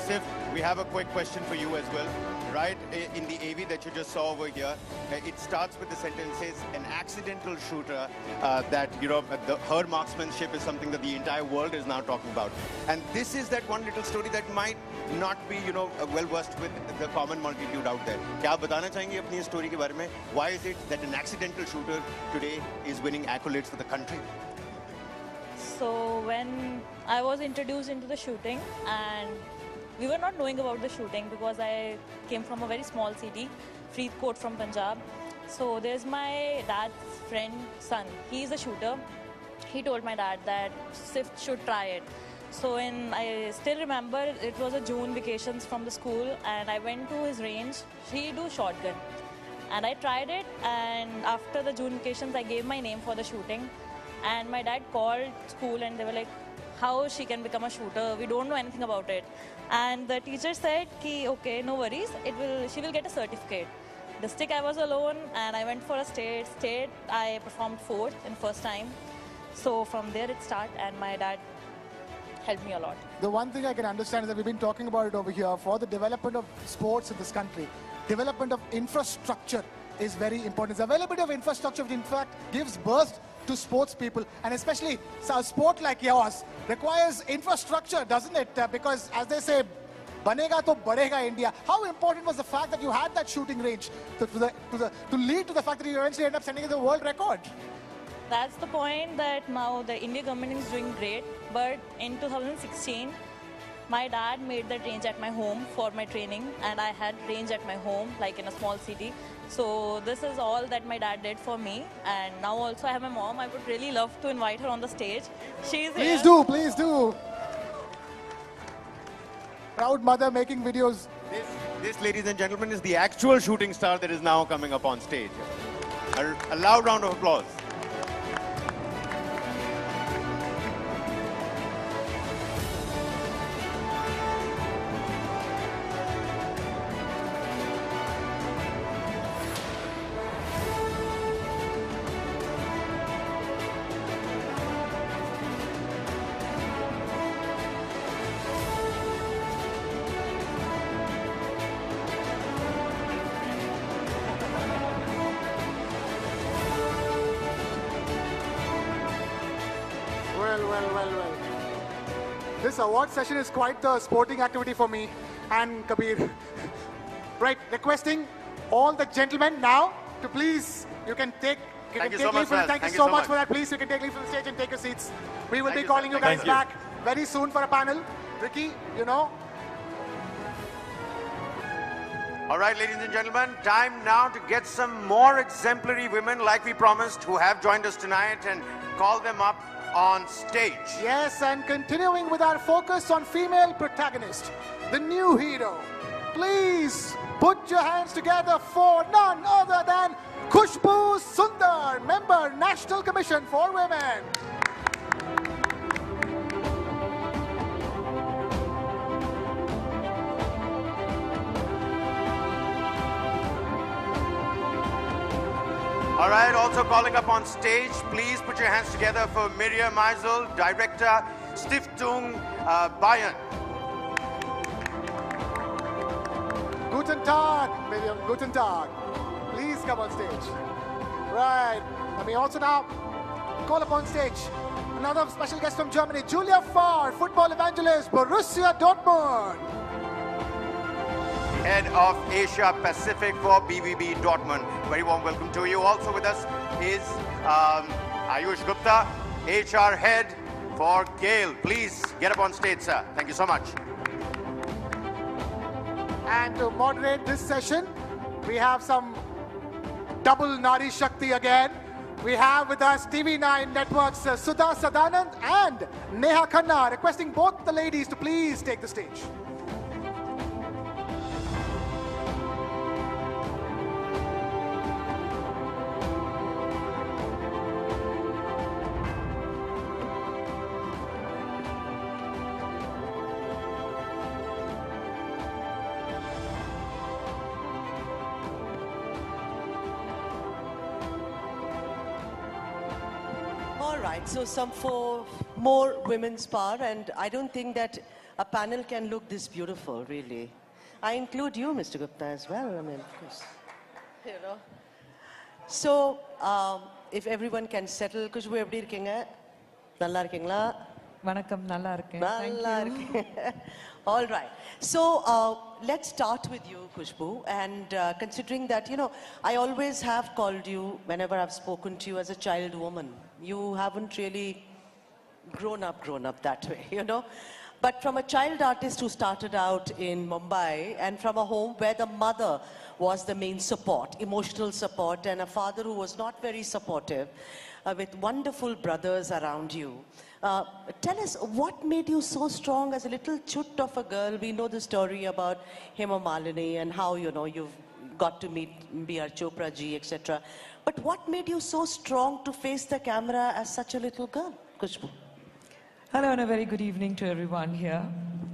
C: Sif, we have a quick question for you as well. Right, in the AV that you just saw over here, it starts with the sentence says, an accidental shooter that, her marksmanship is something that the entire world is now talking about. And this is that one little story that might not be, well versed with the common multitude out there. क्या आप बताना चाहेंगे अपनी story के बारे में? Why is it that an accidental shooter today is winning accolades for the country?
M: So when I was introduced into the shooting, and we were not knowing about the shooting because I came from a very small city, Faridkot from Punjab. So there's my dad's friend, son. He's a shooter. He told my dad that Sif should try it. So I still remember it was a June vacations from the school, and I went to his range. He do shotgun. And I tried it, and after the June vacations, I gave my name for the shooting. And my dad called school and they were like, how she can become a shooter? We don't know anything about it. And the teacher said, okay, no worries, she will get a certificate. The stick I was alone, and I went for a state. I performed 4th in first time. So from there it started, and my dad helped me a lot.
D: The one thing I can understand is that we've been talking about it over here for the development of sports in this country. Development of infrastructure is very important. The availability of infrastructure, which in fact gives birth to sports people, and especially a sport like yours requires infrastructure, doesn't it? Because as they say, banega to badega India. How important was the fact that you had that shooting range to lead to the fact that you eventually end up sending it the world record?
M: That's the point, that now the Indian government is doing great, but in 2016, my dad made that range at my home for my training, and I had range at my home, like in a small city. So this is all that my dad did for me, and now also I have my mom. I would really love to invite her on the stage. She's here.
D: Please do. Proud mother making videos.
C: This, ladies and gentlemen, is the actual shooting star that is now coming up on stage. A loud round of applause.
D: Well. This award session is quite the sporting activity for me and Kabir. Right, requesting all the gentlemen now to please, you can take
C: Thank you so much for
D: that. Please, you can take leave from the stage and take your seats. We will be calling you guys back very soon for a panel. Ricky,
C: All right, ladies and gentlemen, time now to get some more exemplary women like we promised who have joined us tonight and call them up on stage.
D: Yes, and continuing with our focus on female protagonist, the new hero. Please put your hands together for none other than Khushbu Sundar, member, National Commission for Women.
C: All right, also calling up on stage, please put your hands together for Miriam Meisel, Director, Stiftung Bayern.
D: Guten Tag, Miriam, guten Tag. Please come on stage. Right, let me also now call upon stage another special guest from Germany, Julia Farr, football evangelist, Borussia Dortmund.
C: Head of Asia Pacific for BVB Dortmund. Very warm welcome to you. Also with us is Ayush Gupta, HR Head for Gale. Please get up on stage, sir. Thank you so much.
D: And to moderate this session, we have some double Nari Shakti again. We have with us TV9 Network's Sudha Sadanand and Neha Khanna, requesting both the ladies to please take the stage.
G: All right, so some for more women's power, and I don't think that a panel can look this beautiful, really. I include you, Mr. Gupta, as well. I mean, of course. You know. So, if everyone can settle, Kushbu, எப்படி இருக்கீங்க? நல்லா இருக்கீங்களா?
O: வணக்கம், நல்லா இருக்கேன்.
G: நல்லா இருக்கேன். All right. So, let's start with you, Kushbu. And considering that, you know, I always have called you, whenever I've spoken to you, as a child woman. You haven't really grown up that way, you know. But from a child artist who started out in Mumbai and from a home where the mother was the main support, emotional support, and a father who was not very supportive, with wonderful brothers around you. Tell us, what made you so strong as a little chut of a girl? We know the story about Hema Malini and how, you know, you've got to meet B.R. Chopra ji, etc. But what made you so strong to face the camera as such a little girl, Kushbu?
O: Hello and a very good evening to everyone here.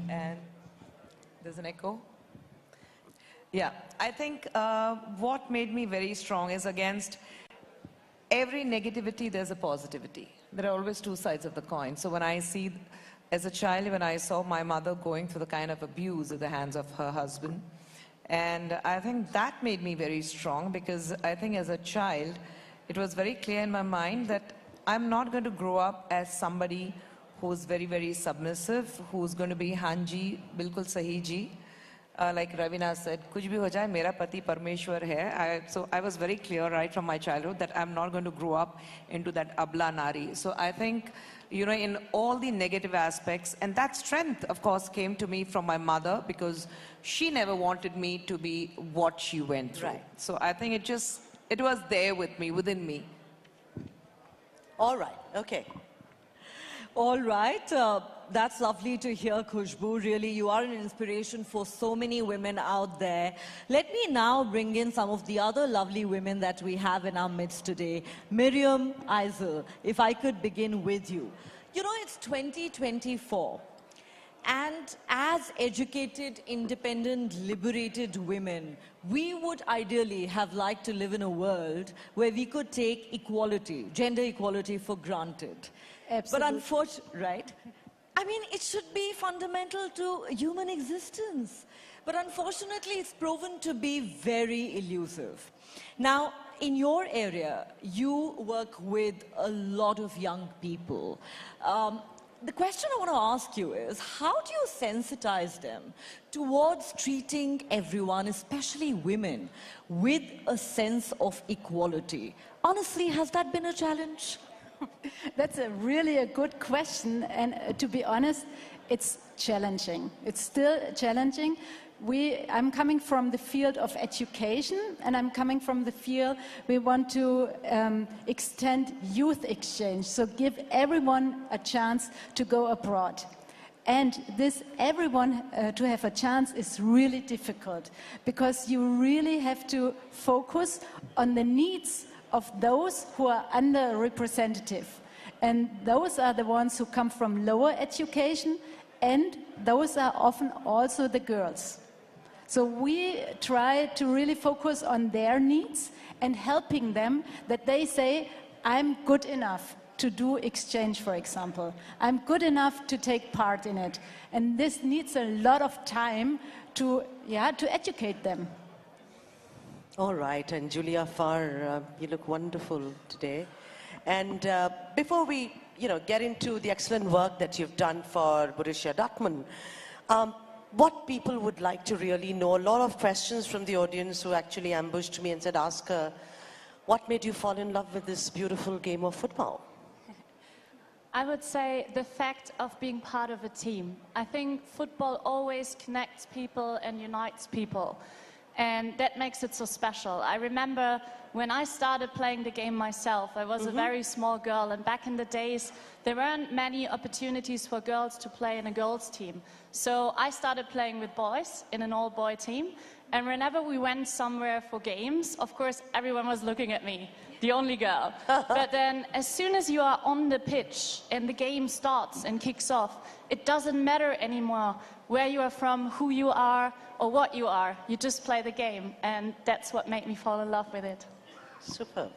O: And there's an echo. Yeah, I think what made me very strong is against every negativity, there's a positivity. There are always two sides of the coin. So when I see, as a child, when I saw my mother going through the kind of abuse at the hands of her husband, and I think that made me very strong, because I think as a child, it was very clear in my mind that I'm not going to grow up as somebody who's very, very submissive, who's going to be Hanji, bilkul sahi ji. Like Ravina said, kuch bhi ho jaye, mera pati Parmeshwar hai. So I was very clear right from my childhood that I'm not going to grow up into that abla nari. So I think, you know, in all the negative aspects, and that strength, of course, came to me from my mother, because she never wanted me to be what she went through. Right. So I think it was there with me, within me.
G: All right, okay.
F: All right. That's lovely to hear, Khushbu. Really, you are an inspiration for so many women out there. Let me now bring in some of the other lovely women that we have in our midst today. Miriam Eisel, if I could begin with you. You know, it's 2024. And as educated, independent, liberated women, we would ideally have liked to live in a world where we could take equality, gender equality, for granted.
R: Absolutely.
F: But unfortunately, right? I mean, it should be fundamental to human existence. But unfortunately, it's proven to be very elusive. Now, in your area, you work with a lot of young people. The question I want to ask you is, how do you sensitize them towards treating everyone, especially women, with a sense of equality? Honestly, has that been a challenge?
R: That's really a good question, and to be honest, it's challenging. It's still challenging. I'm coming from the field of education, and I'm coming from the field we want to extend youth exchange, so give everyone a chance to go abroad. And this everyone to have a chance is really difficult, because you really have to focus on the needs of those who are underrepresented. And those are the ones who come from lower education, and those are often also the girls. So we try to really focus on their needs and helping them, that they say, I'm good enough to do exchange, for example. I'm good enough to take part in it. And this needs a lot of time to educate them.
G: All right, and Julia Farr, you look wonderful today. And before we, get into the excellent work that you've done for Borussia Dortmund, what people would like to really know, a lot of questions from the audience who actually ambushed me and said, ask her, what made you fall in love with this beautiful game of football?
T: I would say the fact of being part of a team. I think football always connects people and unites people. And that makes it so special. I remember when I started playing the game myself, I was a very small girl, and back in the days, there weren't many opportunities for girls to play in a girls' team. So I started playing with boys in an all-boy team, and whenever we went somewhere for games, of course, everyone was looking at me, the only girl. But then, as soon as you are on the pitch and the game starts and kicks off, it doesn't matter anymore where you are from, who you are, or what you are. You just play the game, and that's what made me fall in love with it.
G: Super.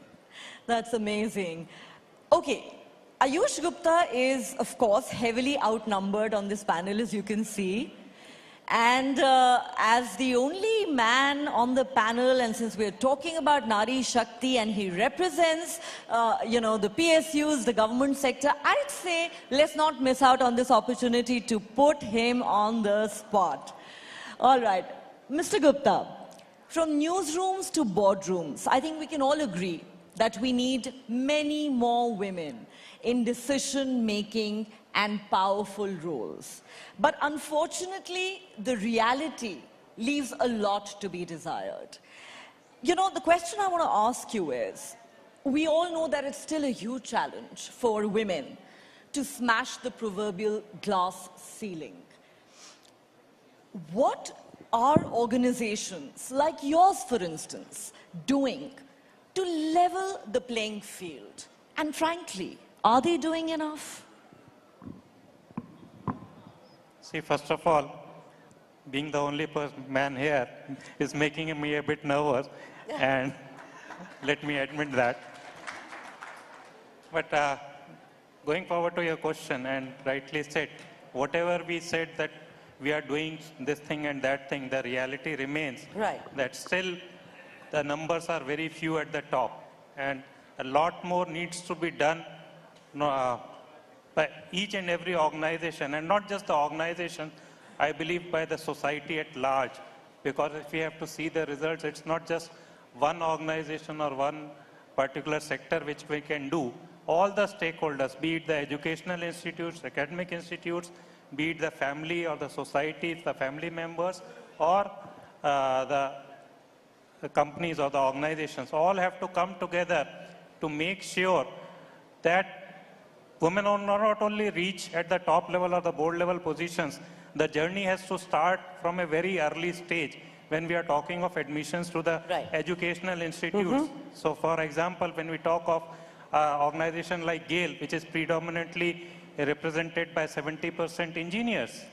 F: That's amazing. Okay, Ayush Gupta is, of course, heavily outnumbered on this panel, as you can see. And as the only man on the panel, and since we're talking about Nari Shakti and he represents, the PSUs, the government sector, I'd say let's not miss out on this opportunity to put him on the spot. All right, Mr. Gupta, from newsrooms to boardrooms, I think we can all agree that we need many more women in decision-making and powerful roles. But unfortunately, the reality leaves a lot to be desired. The question I want to ask you is, we all know that it's still a huge challenge for women to smash the proverbial glass ceiling. What are organizations like yours, for instance, doing to level the playing field? And frankly, are they doing enough?
N: See, first of all, being the only man here is making me a bit nervous, and let me admit that. But going forward to your question, and rightly said, whatever we said that we are doing this thing and that thing, the reality remains that still the numbers are very few at the top, and a lot more needs to be done by each and every organization, and not just the organization, I believe by the society at large. Because if we have to see the results, it's not just one organization or one particular sector which we can do. All the stakeholders, be it the educational institutes, academic institutes, be it the family or the society, the family members, or the companies or the organizations, all have to come together to make sure that women will not only reach at the top level or the board level positions. The journey has to start from a very early stage when we are talking of admissions to the educational institutes. So for example, when we talk of organization like GAIL, which is predominantly represented by 70% engineers.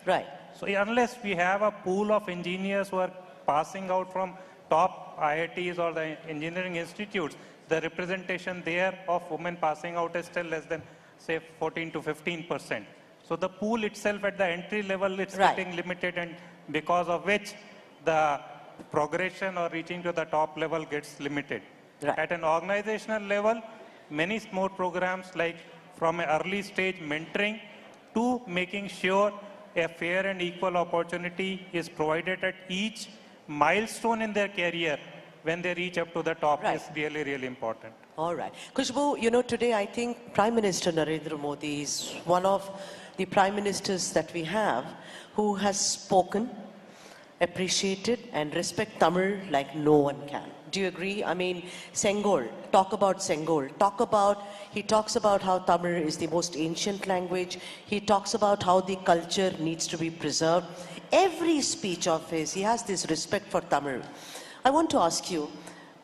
N: So unless we have a pool of engineers who are passing out from top IITs or the engineering institutes, the representation there of women passing out is still less than, say, 14 to 15%. So the pool itself at the entry level is getting limited, and because of which the progression or reaching to the top level gets limited. At an organizational level, many more programs like from an early stage mentoring to making sure a fair and equal opportunity is provided at each milestone in their career when they reach up to the top is really, really important.
G: All right. Khushbu, today I think Prime Minister Narendra Modi is one of the Prime Ministers that we have who has spoken, appreciated and respect Tamil like no one can. Do you agree? I mean, Sengol, talk about Sengol. He talks about how Tamil is the most ancient language. He talks about how the culture needs to be preserved. Every speech of his, he has this respect for Tamil. I want to ask you,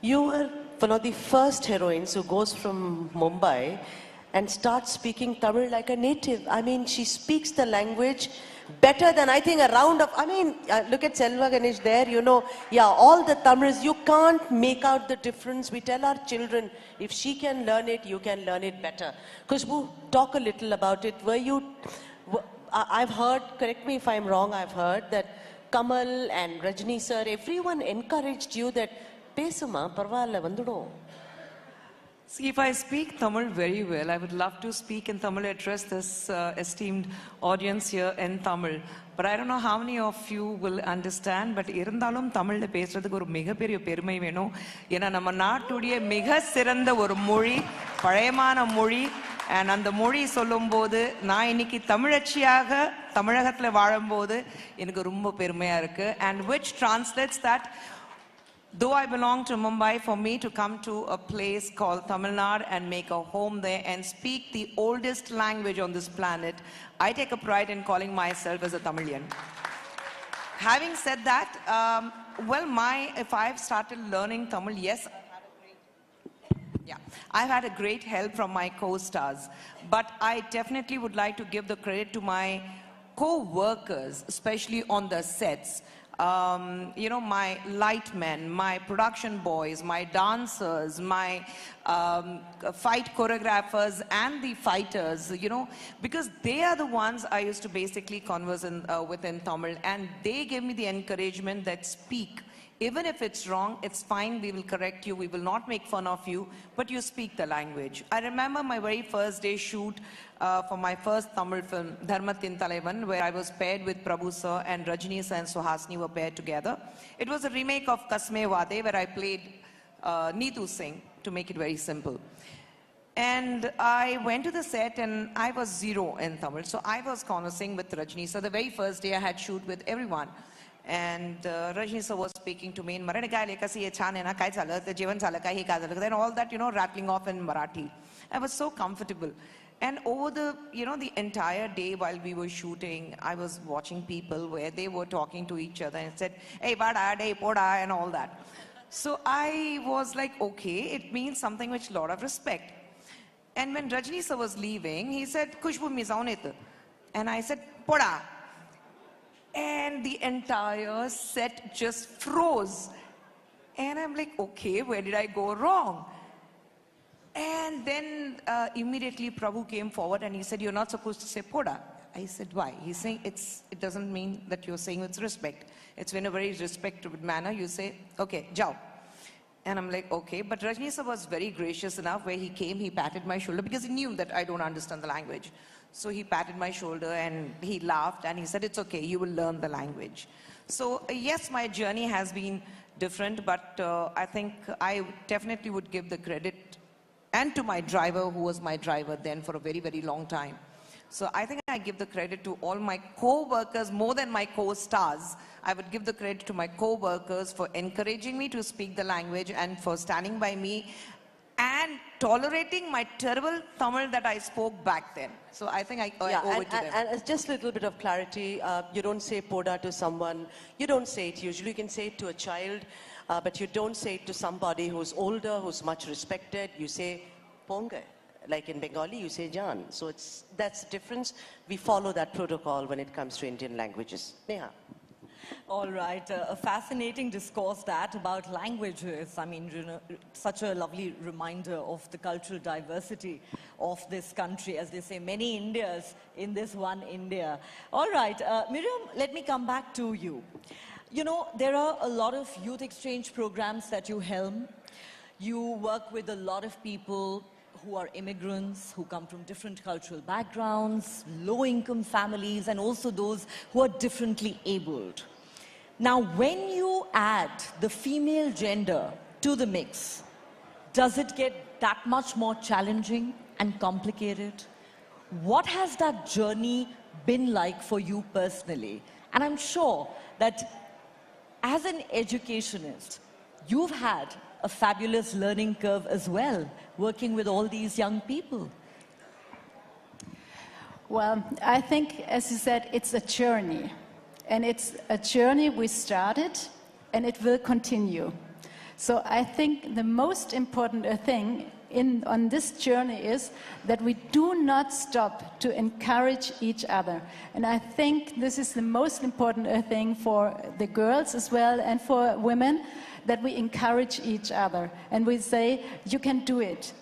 G: you were one of the first heroines who goes from Mumbai and starts speaking Tamil like a native. I mean, she speaks the language better than I think look at Selva Ganesh there, all the Tamils, you can't make out the difference. We tell our children, if she can learn it, you can learn it better. Khushbu, talk a little about it. I've heard, correct me if I'm wrong, I've heard that Kamal and Rajni sir, everyone encouraged you that, pesuma, parvalla, vandudo.
O: See, if I speak Tamil very well, I would love to speak in Tamil, address this esteemed audience here in Tamil. But I don't know how many of you will understand, but irundalum Tamil பேசுறதுக்கு ஒரு மிகப்பெரிய பெருமை வேணும். ஏன்னா நம்ம நாட்டுடைய மிக சிறந்த ஒரு மொழி, பழையமான மொழி, and அந்த மொழி சொல்லும்போது நான் இன்னைக்கு தமிழச்சியாக தமிழகத்துல வாழும்போது எனக்கு ரொம்ப பெருமையா இருக்கு, and which translates that though I belong to Mumbai, for me to come to a place called Tamil Nadu and make a home there and speak the oldest language on this planet, I take a pride in calling myself as a Tamilian. Having said that, if I've started learning Tamil, yes, I've had a great help from my co-stars. But I definitely would like to give the credit to my co-workers, especially on the sets.
K: you know, my light men, my production boys, my dancers, my fight choreographers and the fighters, you know, because they are the ones I used to basically converse with in Tamil, and they gave me the encouragement that speak. Even if it's wrong, it's fine, we will correct you, we will not make fun of you, but you speak the language. I remember my very first day shoot for my first Tamil film, Dharmathin Talaivan, where I was paired with Prabhu sir and Rajini sir and Suhasini were paired together. It was a remake of Kasme Wade, where I played Neetu Singh, to make it very simple. And I went to the set and I was zero in Tamil. So I was conversing with Rajini. So the very first day I had shoot with everyone. And Rajini sir was speaking to me in Marathi. Then all that, you know, rattling off in Marathi. I was so comfortable. And over the, you know, the entire day while we were shooting, I was watching people where they were talking to each other and said, hey, bada, hey, poda, and all that. So I was like, okay, it means something with a lot of respect. And when Rajini sir was leaving, he said, Khushbu mizaunit. And I said, poda. And the entire set just froze. And I'm like, okay, where did I go wrong? And then immediately Prabhu came forward and he said, you're not supposed to say poda. I said, why? He's saying it doesn't mean that you're saying with respect. It's in a very respectful manner. You say, okay, jao. And I'm like, okay. But Rajni sir was very gracious enough where he came, he patted my shoulder because he knew that I don't understand the language. So he patted my shoulder and he laughed and he said, it's okay, you will learn the language. So yes, my journey has been different, but I think I definitely would give the credit and to my driver, who was my driver then for a very, very long time. So I think I give the credit to all my co-workers more than my co-stars. I would give the credit to my co-workers for encouraging me to speak the language and for standing by me and tolerating my terrible Tamil that I spoke back then. So I think I owe it to them.
G: And just a little bit of clarity, you don't say poda to someone, you don't say it usually, you can say it to a child, but you don't say it to somebody who's older, who's much respected, you say ponga. Like in Bengali, you say Jan. So that's the difference. We follow that protocol when it comes to Indian languages. Neha.
F: All right, a fascinating discourse that about languages. I mean, you know, such a lovely reminder of the cultural diversity of this country. As they say, many Indias in this one India. All right, Miriam, let me come back to you. You know, there are a lot of youth exchange programs that you helm. You work with a lot of people who are immigrants, who come from different cultural backgrounds, low-income families, and also those who are differently abled. Now, when you add the female gender to the mix, does it get that much more challenging and complicated? What has that journey been like for you personally? And I'm sure that as an educationist, you've had a fabulous learning curve as well, working with all these young people.
R: Well, I think, as you said, it's a journey. And it's a journey we started, and it will continue. So I think the most important thing on this journey is that we do not stop to encourage each other. And I think this is the most important thing for the girls as well and for women, that we encourage each other and we say, you can do it.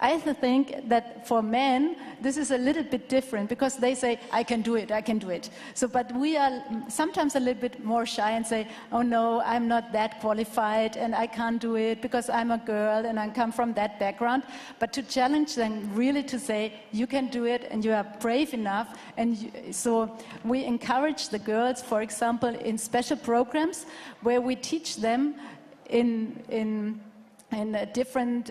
R: I think that for men, this is a little bit different because they say, I can do it, I can do it. So, but we are sometimes a little bit more shy and say, oh no, I'm not that qualified and I can't do it because I'm a girl and I come from that background. But to challenge them really to say, you can do it and you are brave enough. And so we encourage the girls, for example, in special programs where we teach them in different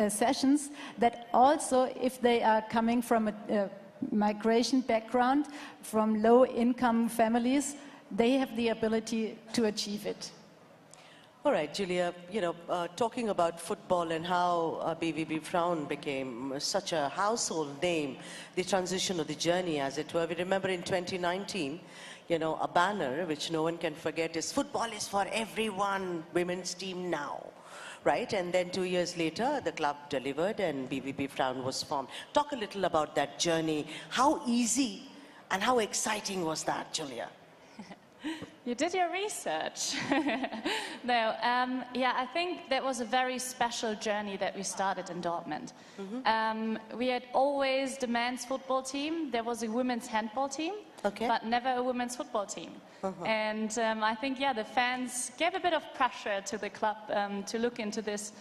R: sessions that also if they are coming from a migration background, from low-income families, they have the ability to achieve it.
G: All right, Julia, you know, talking about football and how BVB Frauen became such a household name, the transition of the journey, as it were. We remember in 2019, you know, a banner, which no one can forget, is football is for everyone, women's team now. Right, and then 2 years later, the club delivered and BVB Frauen was formed. Talk a little about that journey. How easy and how exciting was that, Julia?
T: You did your research. No, yeah, I think that was a very special journey that we started in Dortmund. We had always the men's football team. There was a women's handball team, but never a women's football team. And I think, yeah, the fans gave a bit of pressure to the club to look into this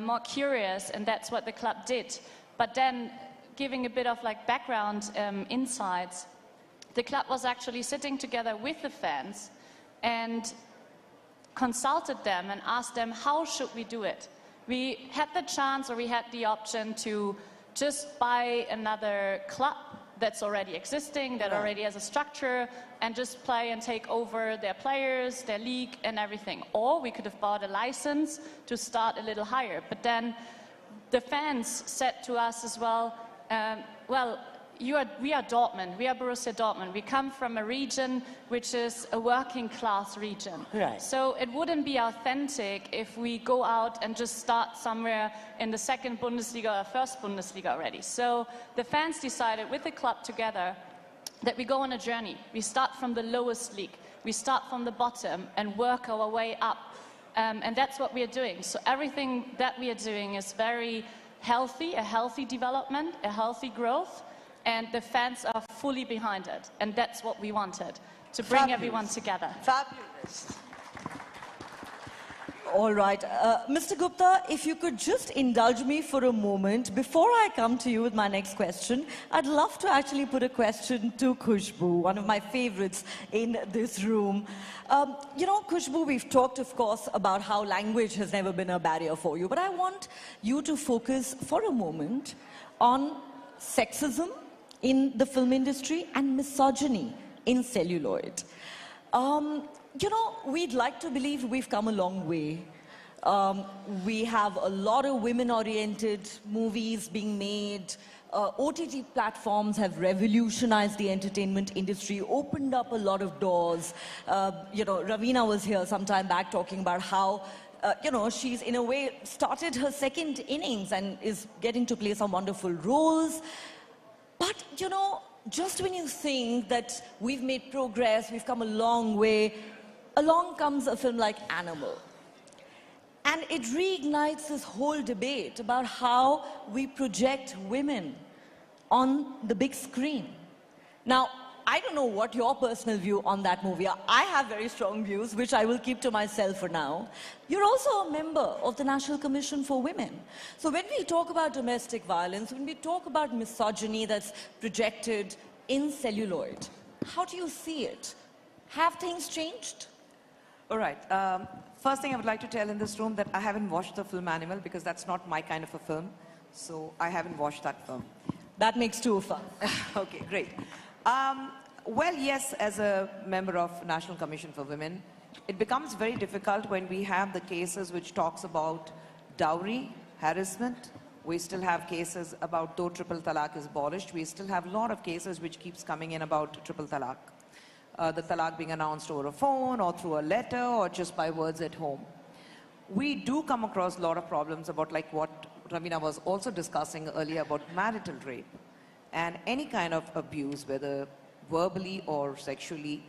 T: more curious, and that's what the club did. But then, giving a bit of like background insights, the club was actually sitting together with the fans and consulted them and asked them, how should we do it? We had the chance, or we had the option to just buy another club that's already existing, that already has a structure, and just play and take over their players, their league, and everything. Or we could have bought a license to start a little higher. But then the fans said to us as well, well, we are Dortmund, we are Borussia Dortmund. We come from a region which is a working class region.
G: Right.
T: So it wouldn't be authentic if we go out and just start somewhere in the second Bundesliga or first Bundesliga already. So the fans decided with the club together that we go on a journey. We start from the lowest league. We start from the bottom and work our way up. And that's what we are doing. So everything that we are doing is very healthy, a healthy development, a healthy growth. And the fans are fully behind it. And that's what we wanted, to bring everyone together.
F: Fabulous. All right. Mr. Gupta, if you could just indulge me for a moment. Before I come to you with my next question, I'd love to actually put a question to Khushbu, one of my favorites in this room. You know, Khushbu, we've talked, of course, about how language has never been a barrier for you. But I want you to focus for a moment on sexism in the film industry and misogyny in celluloid. You know, we'd like to believe we've come a long way. We have a lot of women-oriented movies being made. OTT platforms have revolutionized the entertainment industry, opened up a lot of doors. You know, Ravina was here some time back talking about how you know, she's in a way started her second innings and is getting to play some wonderful roles. But, you know, just when you think that we've made progress, we've come a long way, along comes a film like Animal. And it reignites this whole debate about how we project women on the big screen. Now, I don't know what your personal view on that movie are. I have very strong views, which I will keep to myself for now. You're also a member of the National Commission for Women. So when we talk about domestic violence, when we talk about misogyny that's projected in celluloid, how do you see it? Have things changed?
K: All right. First thing I would like to tell in this room that I haven't watched the film Animal because that's not my kind of a film. So I haven't watched that film.
F: That makes two of us.
K: Okay, great. Well, yes, as a member of National Commission for Women, it becomes very difficult when we have the cases which talks about dowry, harassment. We still have cases about, though triple talaq is abolished, we still have a lot of cases which keeps coming in about triple talaq. The talaq being announced over a phone or through a letter or just by words at home. We do come across a lot of problems about like what Ravina was also discussing earlier about marital rape and any kind of abuse, whether verbally or sexually.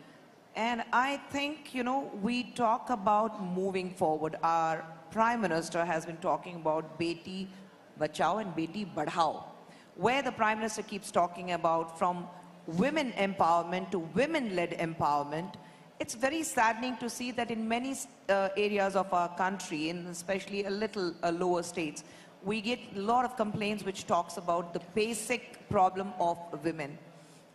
K: And I think, you know, we talk about moving forward. Our Prime Minister has been talking about Beti Bachao and Beti Badhao, where the Prime Minister keeps talking about from women empowerment to women-led empowerment. It's very saddening to see that in many areas of our country, in especially a little lower states, we get a lot of complaints which talks about the basic problem of women.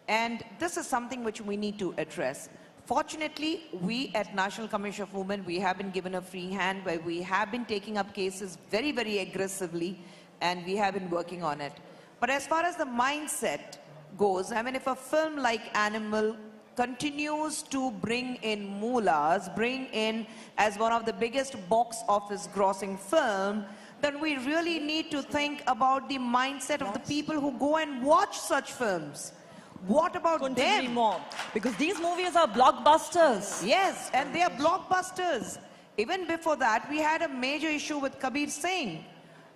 K: And this is something which we need to address. Fortunately, we at National Commission of Women, we have been given a free hand where we have been taking up cases very, very aggressively, and we have been working on it. But as far as the mindset goes, I mean, if a film like Animal continues to bring in moolahs, bring in as one of the biggest box office grossing film, then we really need to think about the mindset of the people who go and watch such films. What about them?
F: More, because these movies are blockbusters.
K: Yes, and they are blockbusters. Even before that, we had a major issue with Kabir Singh.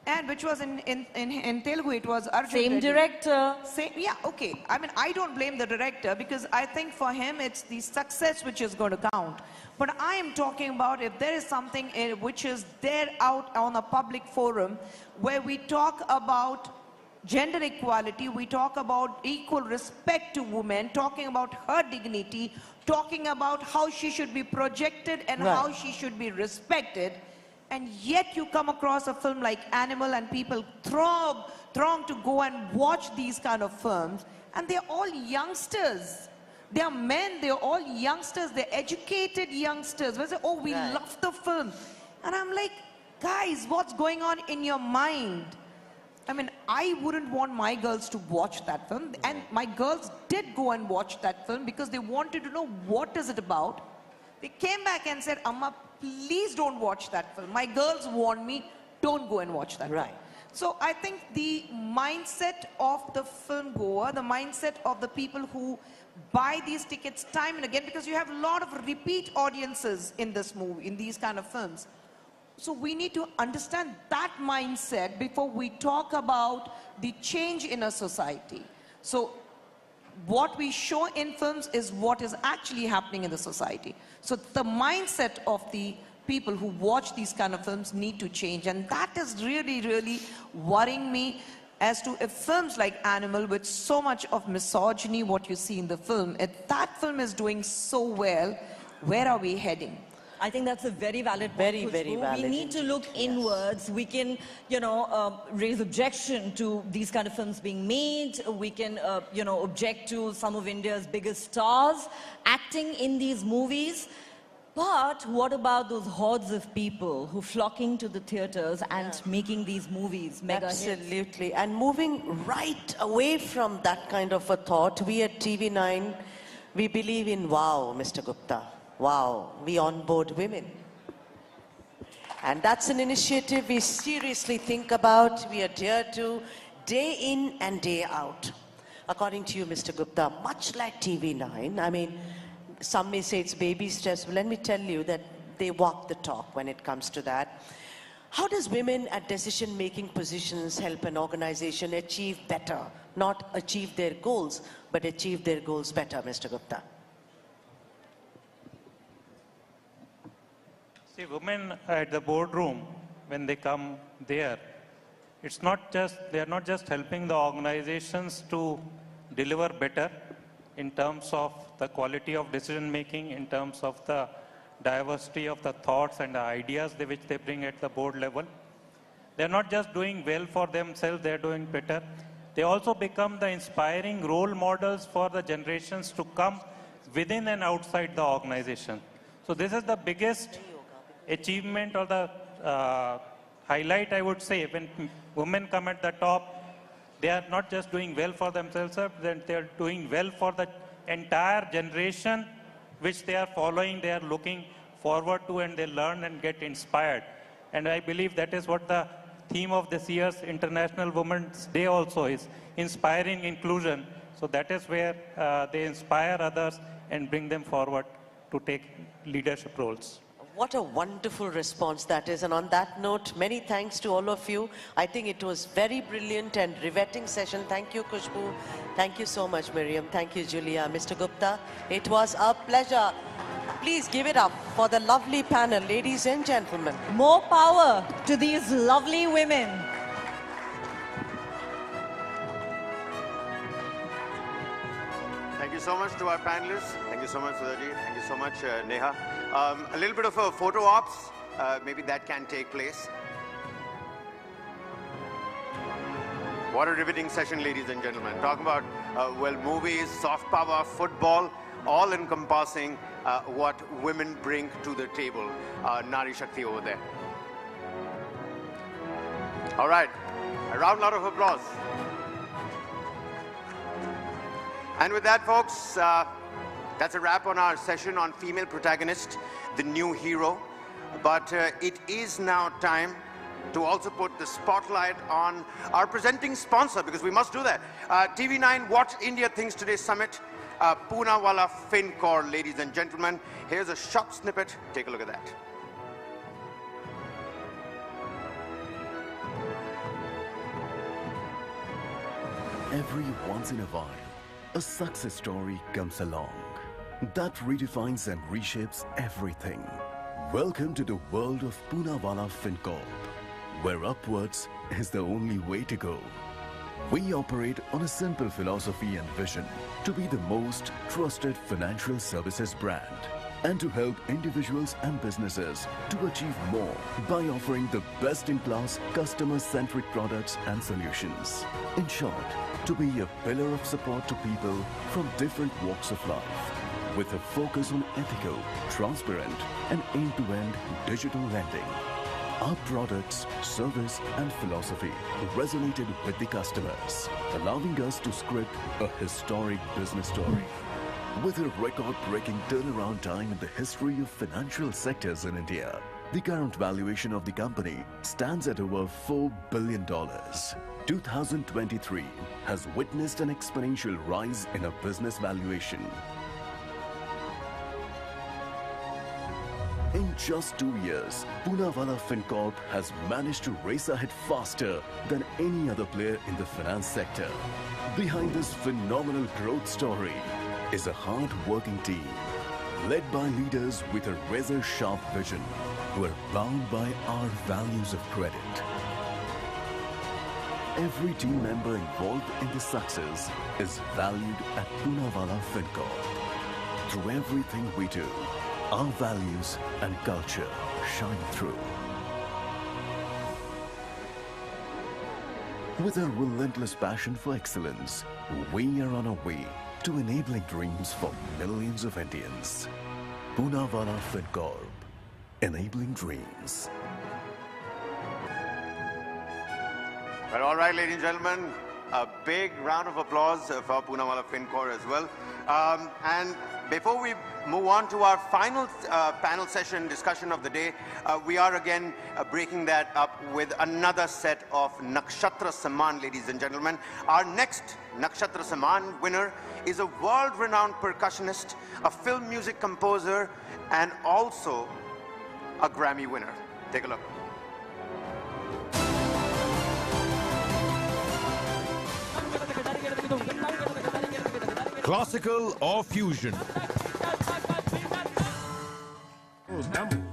K: And which was in Telugu, it was Arjun
F: Same
K: Reddy.
F: director.
K: Same, yeah, okay. I mean, I don't blame the director because I think for him it's the success which is going to count. But I am talking about if there is something which is there out on a public forum where we talk about gender equality, we talk about equal respect to women, talking about her dignity, talking about how she should be projected and how she should be respected. And yet you come across a film like Animal and people throng to go and watch these kind of films. And they're all youngsters. They are men, they're all youngsters, they're educated youngsters. They say, oh, we love the film. And I'm like, guys, what's going on in your mind? I mean, I wouldn't want my girls to watch that film. And my girls did go and watch that film because they wanted to know what is it about. They came back and said, Amma, please don't watch that film. My girls warned me, don't go and watch that film. So I think the mindset of the film goer, the mindset of the people who buy these tickets time and again, because you have a lot of repeat audiences in this movie, in these kind of films. So we need to understand that mindset before we talk about the change in a society. So what we show in films is what is actually happening in the society. So the mindset of the people who watch these kind of films need to change. And that is really, really worrying me as to if films like Animal, with so much of misogyny, what you see in the film, if that film is doing so well, where are we heading?
F: I think that's a very valid point.
G: Very valid.
F: We need to look inwards. We can, raise objection to these kind of films being made. We can, object to some of India's biggest stars acting in these movies. But what about those hordes of people who flocking to the theaters and making these movies mega hits?
G: Absolutely. And moving right away from that kind of a thought, we at TV9, we believe in wow, Mr. Gupta. Wow, we onboard women. And that's an initiative we seriously think about, we adhere to day in and day out. According to you, Mr. Gupta, much like TV9, I mean, some may say it's baby steps, but let me tell you that they walk the talk when it comes to that. How does women at decision-making positions help an organization achieve better? Not achieve their goals, but achieve their goals better, Mr. Gupta?
N: See, women at the boardroom, when they come there, it's not just, they are not just helping the organizations to deliver better in terms of the quality of decision making, in terms of the diversity of the thoughts and the ideas which they bring at the board level. They're not just doing well for themselves, they're doing better. They also become the inspiring role models for the generations to come within and outside the organization. So this is the biggest achievement or the highlight, I would say. When women come at the top, they are not just doing well for themselves, they are doing well for the entire generation which they are following, they are looking forward to, and they learn and get inspired. And I believe that is what the theme of this year's International Women's Day also is, inspiring inclusion. So that is where they inspire others and bring them forward to take leadership roles.
G: What a wonderful response that is. And on that note, many thanks to all of you. I think it was very brilliant and riveting session. Thank you, Khushbu. Thank you so much, Miriam. Thank you, Julia. Mr. Gupta, it was a pleasure. Please give it up for the lovely panel, ladies and gentlemen.
F: More power to these lovely women.
C: Thank you so much to our panelists. Thank you so much, Sudhaji. Thank you so much, Neha. A little bit of a photo ops, maybe that can take place. What a riveting session, ladies and gentlemen. Talking about, well, movies, soft power, football, all encompassing what women bring to the table. Nari Shakti over there. All right, a round lot of applause. And with that, folks, that's a wrap on our session on female protagonist, the new hero. But it is now time to also put the spotlight on our presenting sponsor, because we must do that. TV9 What India Thinks Today Summit, Poonawalla FinCorp, ladies and gentlemen. Here's a short snippet. Take a look at that.
P: Every once in a while, a success story comes along that redefines and reshapes everything. Welcome to the world of Poonawalla FinCorp, where upwards is the only way to go. We operate on a simple philosophy and vision to be the most trusted financial services brand and to help individuals and businesses to achieve more by offering the best-in-class customer-centric products and solutions. In short, to be a pillar of support to people from different walks of life with a focus on ethical, transparent and end-to-end digital lending. Our products, service and philosophy resonated with the customers, allowing us to script a historic business story. With a record-breaking turnaround time in the history of financial sectors in India, the current valuation of the company stands at over $4 billion. 2023 has witnessed an exponential rise in our business valuation. In just 2 years, Poonawalla FinCorp has managed to race ahead faster than any other player in the finance sector. Behind this phenomenal growth story is a hard-working team, led by leaders with a razor-sharp vision, who are bound by our values of credit. Every team member involved in this success is valued at Poonawalla FinCorp. Through everything we do, our values and culture shine through. With a relentless passion for excellence, we are on our way to enabling dreams for millions of Indians. Poonawalla FinCorp, enabling dreams.
C: Well, all right, ladies and gentlemen, a big round of applause for Poonawalla FinCorp as well. And before we move on to our final panel session discussion of the day, we are again breaking that up with another set of Nakshatra Samman, ladies and gentlemen. Our next Nakshatra Samman winner is a world-renowned percussionist, a film music composer, and also a Grammy winner. Take a look.
I: Classical or fusion.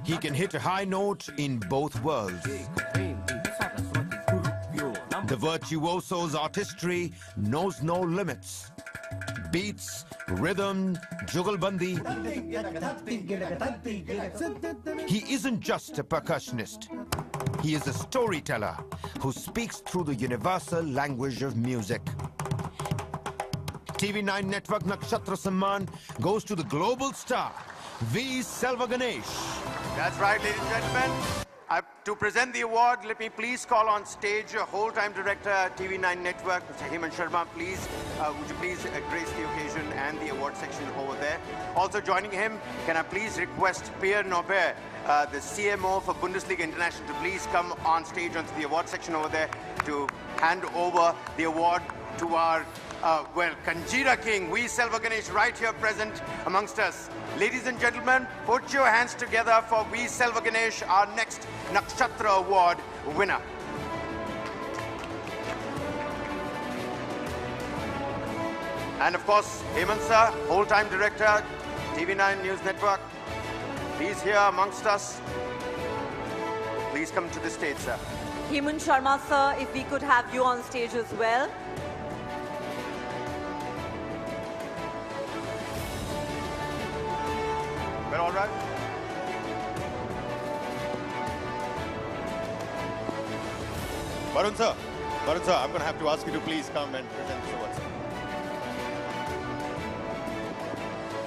I: He can hit a high note in both worlds. The virtuoso's artistry knows no limits. Beats, rhythm, jugalbandi. He isn't just a percussionist. He is a storyteller who speaks through the universal language of music. TV9 Network Nakshatra Samman goes to the global star, V. Selva Ganesh.
C: That's right, ladies and gentlemen. To present the award, let me please call on stage whole-time director, TV9 Network, Mr. Hemant Sharma. Please, would you please grace the occasion and the award section over there. Also joining him, can I please request Pierre Nobert, the CMO for Bundesliga International, to please come on stage onto the award section over there to hand over the award to our well, Kanjira King, V. Selva Ganesh, right here present amongst us. Ladies and gentlemen, put your hands together for V. Selva Ganesh, our next Nakshatra Award winner. And of course, Hemant sir, whole-time director, TV9 News Network. He's here amongst us. Please come to the stage, sir.
F: Hemant Sharma sir, if we could have you on stage as well.
C: Well, all right. Varun sir, I'm going to have to ask you to please come and present the award.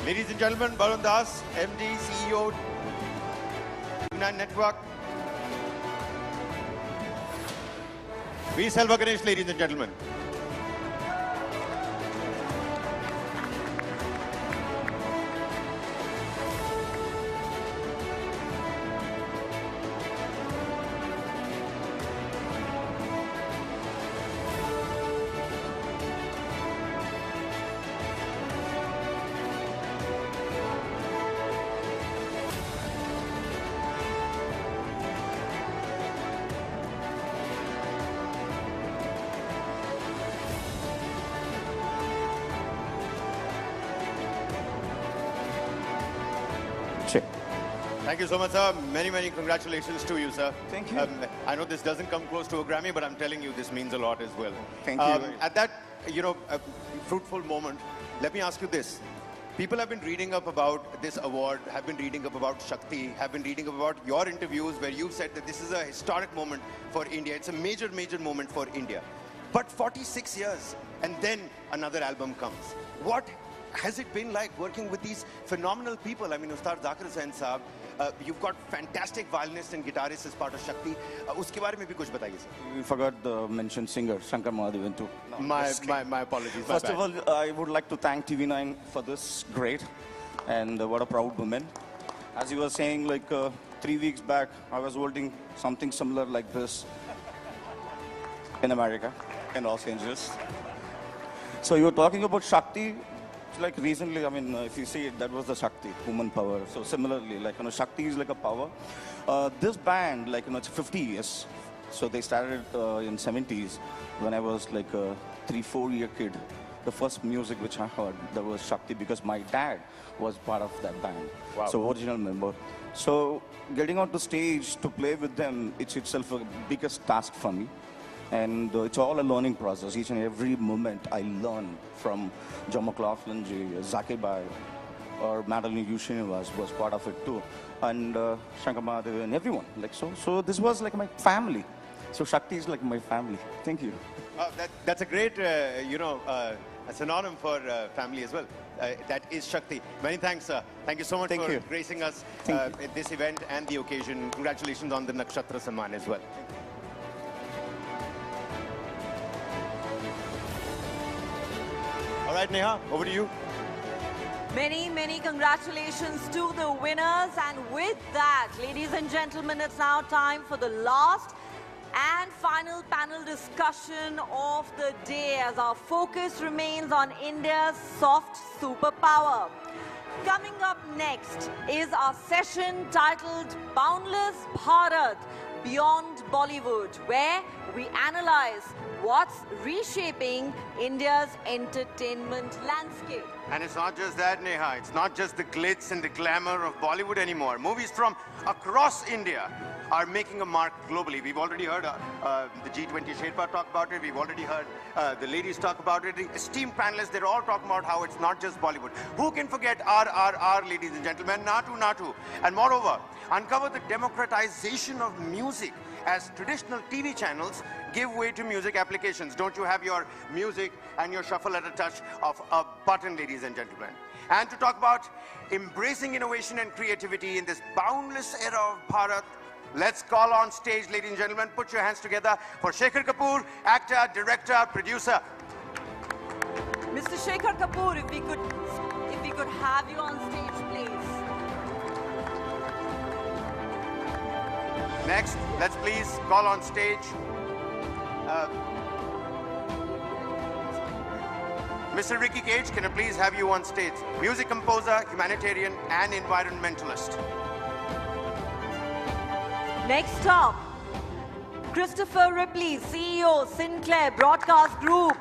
C: Ladies and gentlemen, Varun Das, MD, CEO, TV9 Network. V. Selva Ganesh, ladies and gentlemen. Thank you so much, sir. Many, many congratulations to you, sir.
B: Thank you.
C: I know this doesn't come close to a Grammy, but I'm telling you, this means a lot as well.
B: Thank you.
C: At that, fruitful moment, let me ask you this. People have been reading up about this award, have been reading up about Shakti, have been reading up about your interviews where you've said that this is a historic moment for India. It's a major, major moment for India. But 46 years, and then another album comes. What has it been like working with these phenomenal people? I mean, Ustad Zakir Hussain Saab, you've got fantastic violinists and guitarists as part of Shakti. Uske baare mein bhi kuch bataiye, sir.
B: You forgot the mentioned singer, Shankar Mahadevan too. No,
C: my apologies.
B: First of all, I would like to thank TV9 for this great, and what a proud woman. As you were saying, like 3 weeks back, I was holding something similar like this in America, in Los Angeles. So you were talking about Shakti. Like recently, I mean, if you see it, that was the Shakti, woman power. So similarly, like, Shakti is like a power. This band, like, it's 50 years. So they started in 70s when I was like a 3-4 year kid. The first music which I heard, that was Shakti, because my dad was part of that band.
C: Wow.
B: So original member. So getting on the stage to play with them, it's itself a biggest task for me. And it's all a learning process. Each and every moment I learn from John McLaughlin ji, Zakir Bhai, or Madeline Yushinivas was part of it too. And Shankar Mahadevan and everyone. Like so this was like my family. So Shakti is like my family. Thank you.
C: That's a great, a synonym for family as well. That is Shakti. Many thanks, sir. Thank you so much for gracing us at this event and the occasion. Congratulations on the Nakshatra Samman as well. All right, Neha, over to you.
F: Many, many congratulations to the winners. And with that, ladies and gentlemen, it's now time for the last and final panel discussion of the day, as our focus remains on India's soft superpower. Coming up next is our session titled Boundless Bharat Beyond Bollywood, where we analyze what's reshaping India's entertainment landscape.
C: And it's not just that, Neha. It's not just the glitz and the glamour of Bollywood anymore. Movies from across India are making a mark globally. We've already heard the G20 Sherpa talk about it. We've already heard the ladies talk about it. The esteemed panelists, they're all talking about how it's not just Bollywood. Who can forget RRR, ladies and gentlemen, Natu Natu. And moreover, uncover the democratization of music as traditional TV channels give way to music applications. Don't you have your music and your shuffle at a touch of a button, ladies and gentlemen? And to talk about embracing innovation and creativity in this boundless era of Bharat, let's call on stage, ladies and gentlemen, put your hands together for Shekhar Kapoor, actor, director, producer.
F: Mr. Shekhar Kapoor, if we could have you on stage, please.
C: Next, let's please call on stage Mr. Ricky Cage. Can I please have you on stage? Music composer, humanitarian, and environmentalist.
F: Next up, Christopher Ripley, CEO, Sinclair Broadcast Group.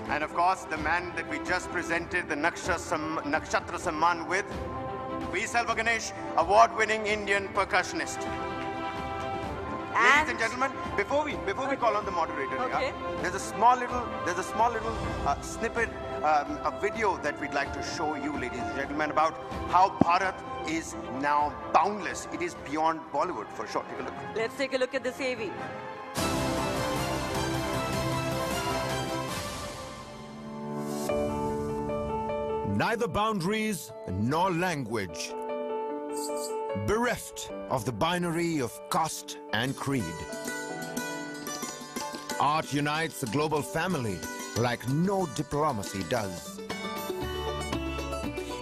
C: And of course, the man that we just presented the Nakshatra Samman with, V. Selva Ganesh, award-winning Indian percussionist. Ladies and gentlemen, before we call on the moderator,
F: okay,
C: there's a small little snippet, a video that we'd like to show you, ladies and gentlemen, about how Bharat is now boundless. It is beyond Bollywood, for sure. Take a look.
F: Let's take a look at this AV.
I: Neither boundaries nor language, bereft of the binary of caste and creed. Art unites the global family like no diplomacy does.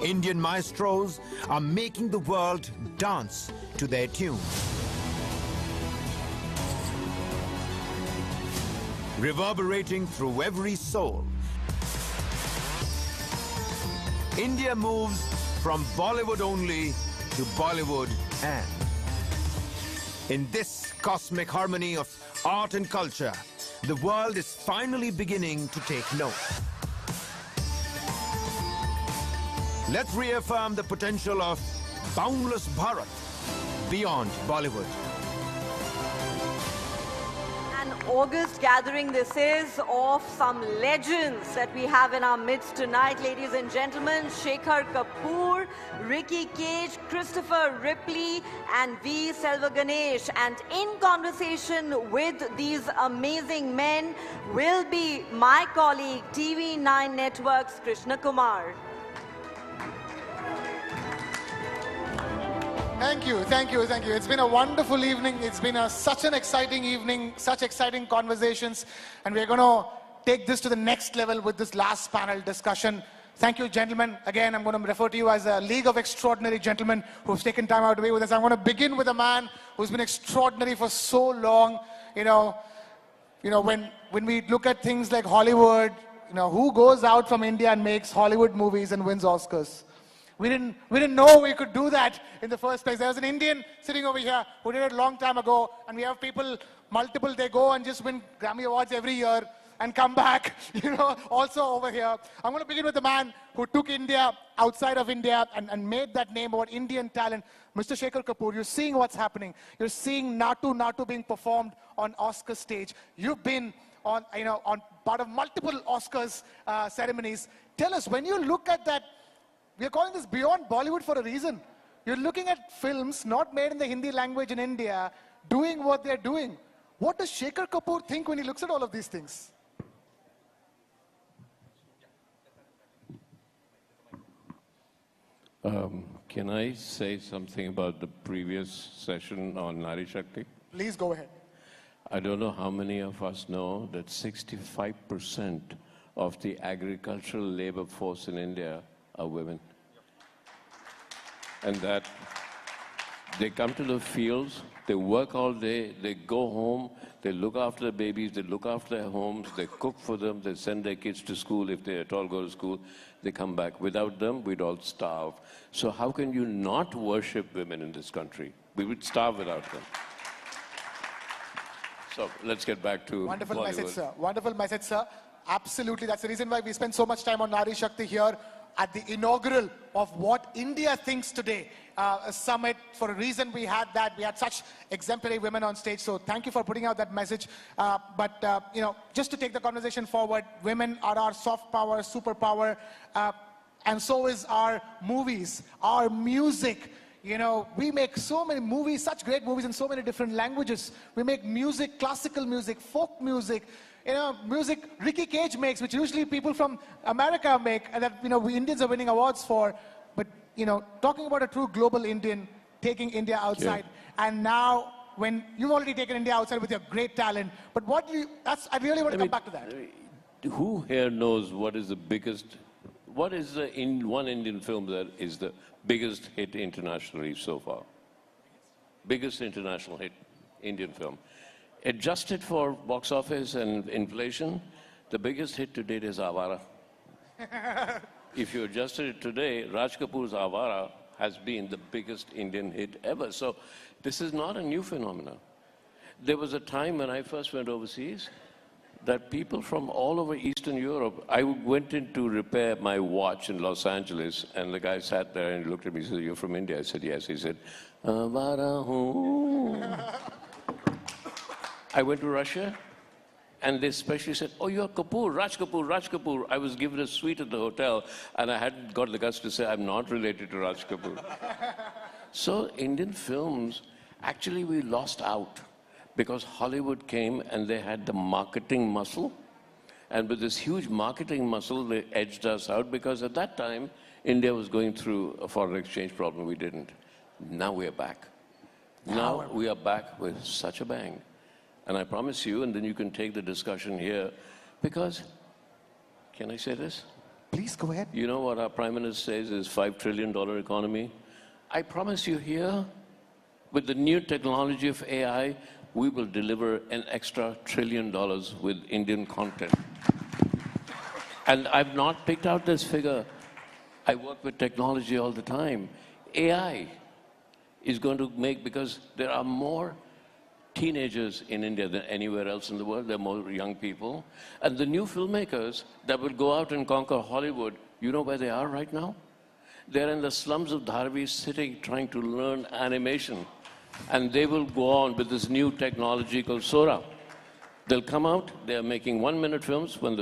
I: Indian maestros are making the world dance to their tunes. Reverberating through every soul, India moves from Bollywood only to Bollywood and. In this cosmic harmony of art and culture, the world is finally beginning to take note. Let's reaffirm the potential of boundless Bharat beyond Bollywood.
F: An August gathering this is of some legends that we have in our midst tonight, ladies and gentlemen. Shekhar Kapoor, Ricky Cage, Christopher Ripley and V. Selva-Ganesh. And in conversation with these amazing men will be my colleague, TV9 Network's Krishna Kumar.
D: Thank you, thank you, thank you. It's been a wonderful evening. It's been such an exciting evening, such exciting conversations. And we're going to take this to the next level with this last panel discussion. Thank you, gentlemen. Again, I'm going to refer to you as a league of extraordinary gentlemen who've taken time out to be with us. I'm going to begin with a man who's been extraordinary for so long. When we look at things like Hollywood, who goes out from India and makes Hollywood movies and wins Oscars? We didn't know we could do that in the first place. There was an Indian sitting over here who did it a long time ago, and we have people, multiple, they go and just win Grammy Awards every year and come back, also over here. I'm going to begin with the man who took India outside of India and made that name about Indian talent, Mr. Shekhar Kapoor. You're seeing what's happening. You're seeing Natu Natu being performed on Oscar stage. You've been on part of multiple Oscars ceremonies. Tell us, when you look at that, we are calling this beyond Bollywood for a reason. You're looking at films not made in the Hindi language in India, doing what they're doing. What does Shekhar Kapoor think when he looks at all of these things?
Q: Can I say something about the previous session on Nari Shakti?
D: Please go ahead.
Q: I don't know how many of us know that 65% of the agricultural labor force in India are women. And that they come to the fields, they work all day, they go home, they look after the babies, they look after their homes, they cook for them, they send their kids to school if they at all go to school, they come back. Without them, we'd all starve. So how can you not worship women in this country? We would starve without them. So let's get back to
D: Wonderful
Q: Bollywood.
D: message, sir. Wonderful message, sir. Absolutely. That's the reason why we spend so much time on Nari Shakti here at the inaugural of What India Thinks Today a summit. For a reason we had that. We had such exemplary women on stage. So thank you for putting out that message. Just to take the conversation forward, women are our soft power, superpower, and so is our movies, our music. We make so many movies, such great movies in so many different languages. We make music, classical music, folk music, music Ricky Cage makes, which usually people from America make, and that, we Indians are winning awards for. But, talking about a true global Indian, taking India outside, and now when you've already taken India outside with your great talent, but I really want to come back to that.
Q: Who here knows what is the biggest, what is the one Indian film that is the biggest hit internationally so far? Biggest international hit, Indian film. Adjusted for box office and inflation, the biggest hit to date is Avara. If you adjusted it today, Raj Kapoor's Avara has been the biggest Indian hit ever. So this is not a new phenomenon. There was a time when I first went overseas that people from all over Eastern Europe, I went in to repair my watch in Los Angeles, and the guy sat there and looked at me and said, "You're from India?" I said, "Yes." He said, "Avara ho." I went to Russia, and they especially said, "Oh, you're Kapoor, Raj Kapoor, Raj Kapoor." I was given a suite at the hotel, and I hadn't got the guts to say, "I'm not related to Raj Kapoor." So Indian films, actually we lost out because Hollywood came and they had the marketing muscle. And with this huge marketing muscle, they edged us out because at that time, India was going through a foreign exchange problem. We didn't. Now we are back. Now we are back with such a bang. And I promise you, and then you can take the discussion here, because, can I say this?
D: Please go ahead.
Q: You know what our Prime Minister says is $5 trillion economy? I promise you here, with the new technology of AI, we will deliver an extra $1 trillion with Indian content. And I've not picked out this figure. I work with technology all the time. AI is going to make, because there are more teenagers in India than anywhere else in the world. There are more young people. And the new filmmakers that will go out and conquer Hollywood, you know where they are right now? They're in the slums of Dharavi sitting, trying to learn animation. And they will go on with this new technology called Sora. They'll come out, they're making 1-minute films when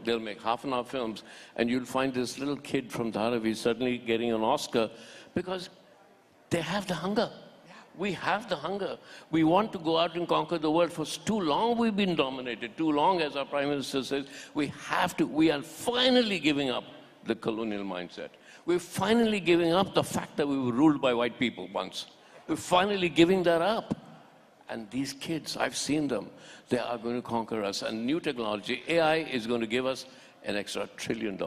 Q: they'll make half-an-hour films, and you'll find this little kid from Dharavi suddenly getting an Oscar because they have the hunger. We have the hunger. We want to go out and conquer the world. For too long we've been dominated. Too long, as our Prime Minister says, we are finally giving up the colonial mindset. We're finally giving up the fact that we were ruled by white people once. We're finally giving that up. And these kids, I've seen them, they are going to conquer us. And new technology, AI, is going to give us an extra $1 trillion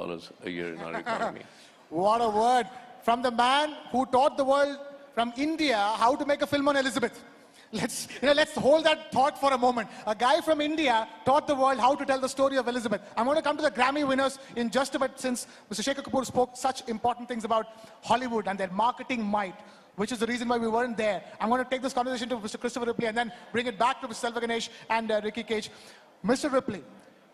Q: a year in our economy.
D: What a word from the man who taught the world from India how to make a film on Elizabeth. Let's hold that thought for a moment. A guy from India taught the world how to tell the story of Elizabeth. I'm going to come to the Grammy winners in just a bit, since Mr. Shekhar Kapoor spoke such important things about Hollywood and their marketing might, which is the reason why we weren't there. I'm going to take this conversation to Mr. Christopher Ripley and then bring it back to Mr. Selva Ganesh and Ricky Cage. Mr. Ripley,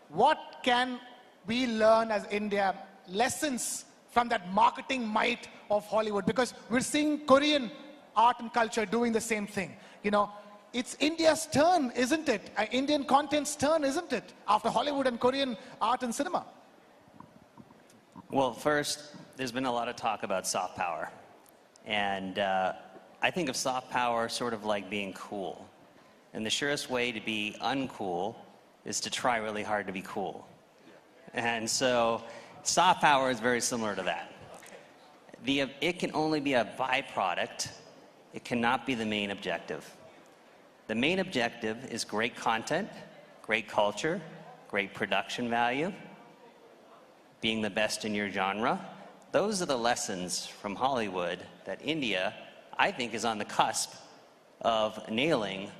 D: what can we learn as India, lessons from that marketing might of Hollywood? Because we're seeing Korean art and culture doing the same thing. You know, it's India's turn, isn't it? Indian content's turn, isn't it? After Hollywood and Korean art and cinema.
E: Well, first, there's been a lot of talk about soft power. And I think of soft power sort of like being cool. And the surest way to be uncool is to try really hard to be cool. And so soft power is very similar to that. It can only be a byproduct. It cannot be the main objective. The main objective is great content, great culture, great production value, being the best in your genre. Those are the lessons from Hollywood that India, I think, is on the cusp of nailing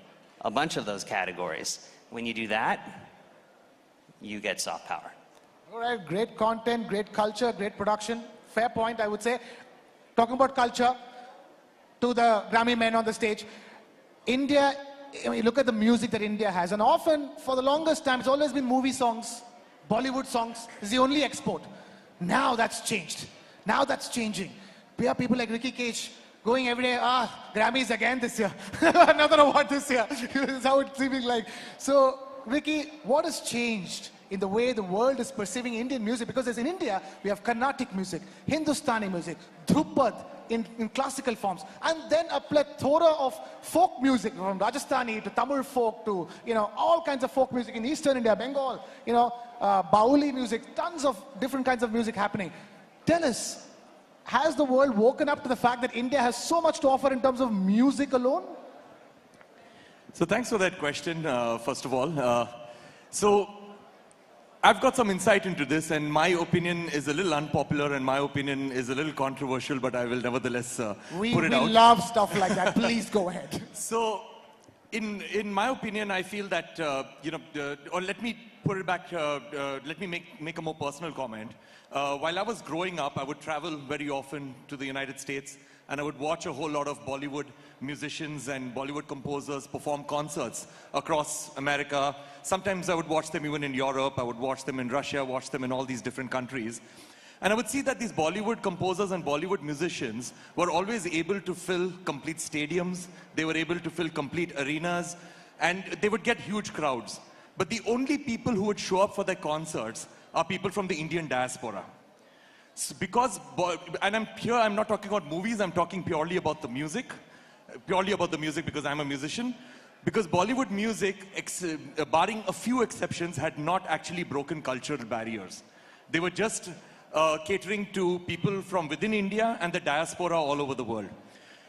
E: a bunch of those categories. When you do that, you get soft power.
D: All right, great content, great culture, great production. Fair point, I would say. Talking about culture, to the Grammy men on the stage, India, I mean, look at the music that India has. And often, for the longest time, it's always been movie songs, Bollywood songs, is the only export. Now that's changed. Now that's changing. We have people like Ricky Cage going every day, Grammys again this year. Another award this year. That's how it's seeming like. So, Ricky, what has changed in the way the world is perceiving Indian music? Because as in India, we have Carnatic music, Hindustani music, Dhrupad in classical forms, and then a plethora of folk music, from Rajasthani to Tamil folk to, all kinds of folk music in Eastern India, Bengal, Bauli music, tons of different kinds of music happening. Tell us, has the world woken up to the fact that India has so much to offer in terms of music alone?
S: So thanks for that question, first of all. So I've got some insight into this, and my opinion is a little unpopular, and my opinion is a little controversial, but I will nevertheless put it out.
D: We love stuff like that. Please go ahead.
S: So, in my opinion, I feel that, or let me put it back, let me make a more personal comment. While I was growing up, I would travel very often to the United States, and I would watch a whole lot of Bollywood musicians and Bollywood composers perform concerts across America. Sometimes I would watch them even in Europe, I would watch them in Russia, watch them in all these different countries. And I would see that these Bollywood composers and Bollywood musicians were always able to fill complete stadiums, they were able to fill complete arenas, and they would get huge crowds. But the only people who would show up for their concerts are people from the Indian diaspora. Because, and I'm not talking about movies, I'm talking purely about the music because I'm a musician. Because Bollywood music, barring a few exceptions, had not actually broken cultural barriers. They were just catering to people from within India and the diaspora all over the world.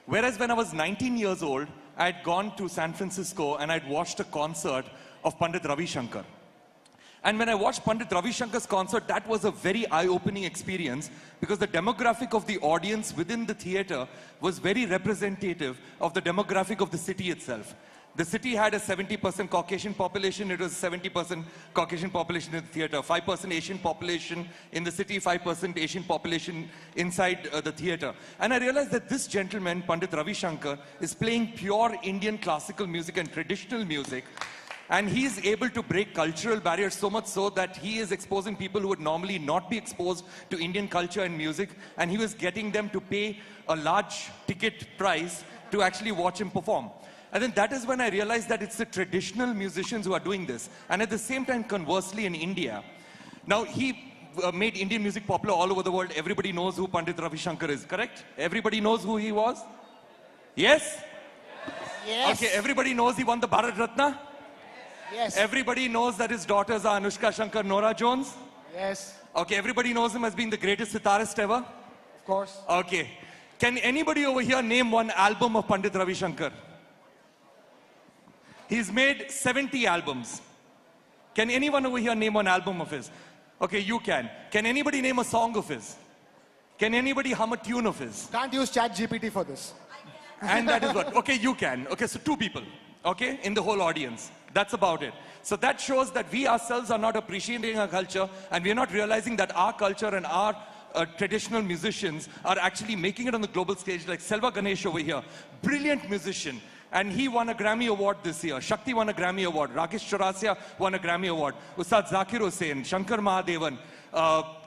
S: Whereas when I was 19 years old, I had gone to San Francisco and I'd watched a concert of Pandit Ravi Shankar. And when I watched Pandit Ravi Shankar's concert, that was a very eye-opening experience because the demographic of the audience within the theater was very representative of the demographic of the city itself. The city had a 70% Caucasian population. It was 70% Caucasian population in the theater, 5% Asian population in the city, 5% Asian population inside the theater. And I realized that this gentleman, Pandit Ravi Shankar, is playing pure Indian classical music and traditional music And he's able to break cultural barriers so much so that he is exposing people who would normally not be exposed to Indian culture and music. And he was getting them to pay a large ticket price to actually watch him perform. And then that is when I realized that it's the traditional musicians who are doing this. And at the same time, conversely, in India, now he made Indian music popular all over the world. Everybody knows who Pandit Ravi Shankar is, correct? Everybody knows who he was? Yes?
D: Yes.
S: Okay, everybody knows he won the Bharat Ratna?
D: Yes.
S: Everybody knows that his daughters are Anushka Shankar, Nora Jones?
D: Yes.
S: Okay, everybody knows him as being the greatest sitarist ever?
D: Of course.
S: Okay. Can anybody over here name one album of Pandit Ravi Shankar? He's made 70 albums. Can anyone over here name one album of his? Okay, you can. Can anybody name a song of his? Can anybody hum a tune of his?
D: Can't use ChatGPT for this.
S: And that is what? Okay, you can. Okay, so 2 people, okay, in the whole audience. That's about it. So that shows that we ourselves are not appreciating our culture, and we're not realizing that our culture and our traditional musicians are actually making it on the global stage, like Selva Ganesh over here, brilliant musician. And he won a Grammy Award this year. Shakti won a Grammy Award. Rakesh Chaurasia won a Grammy Award. Ustad Zakir Hussain, Shankar Mahadevan,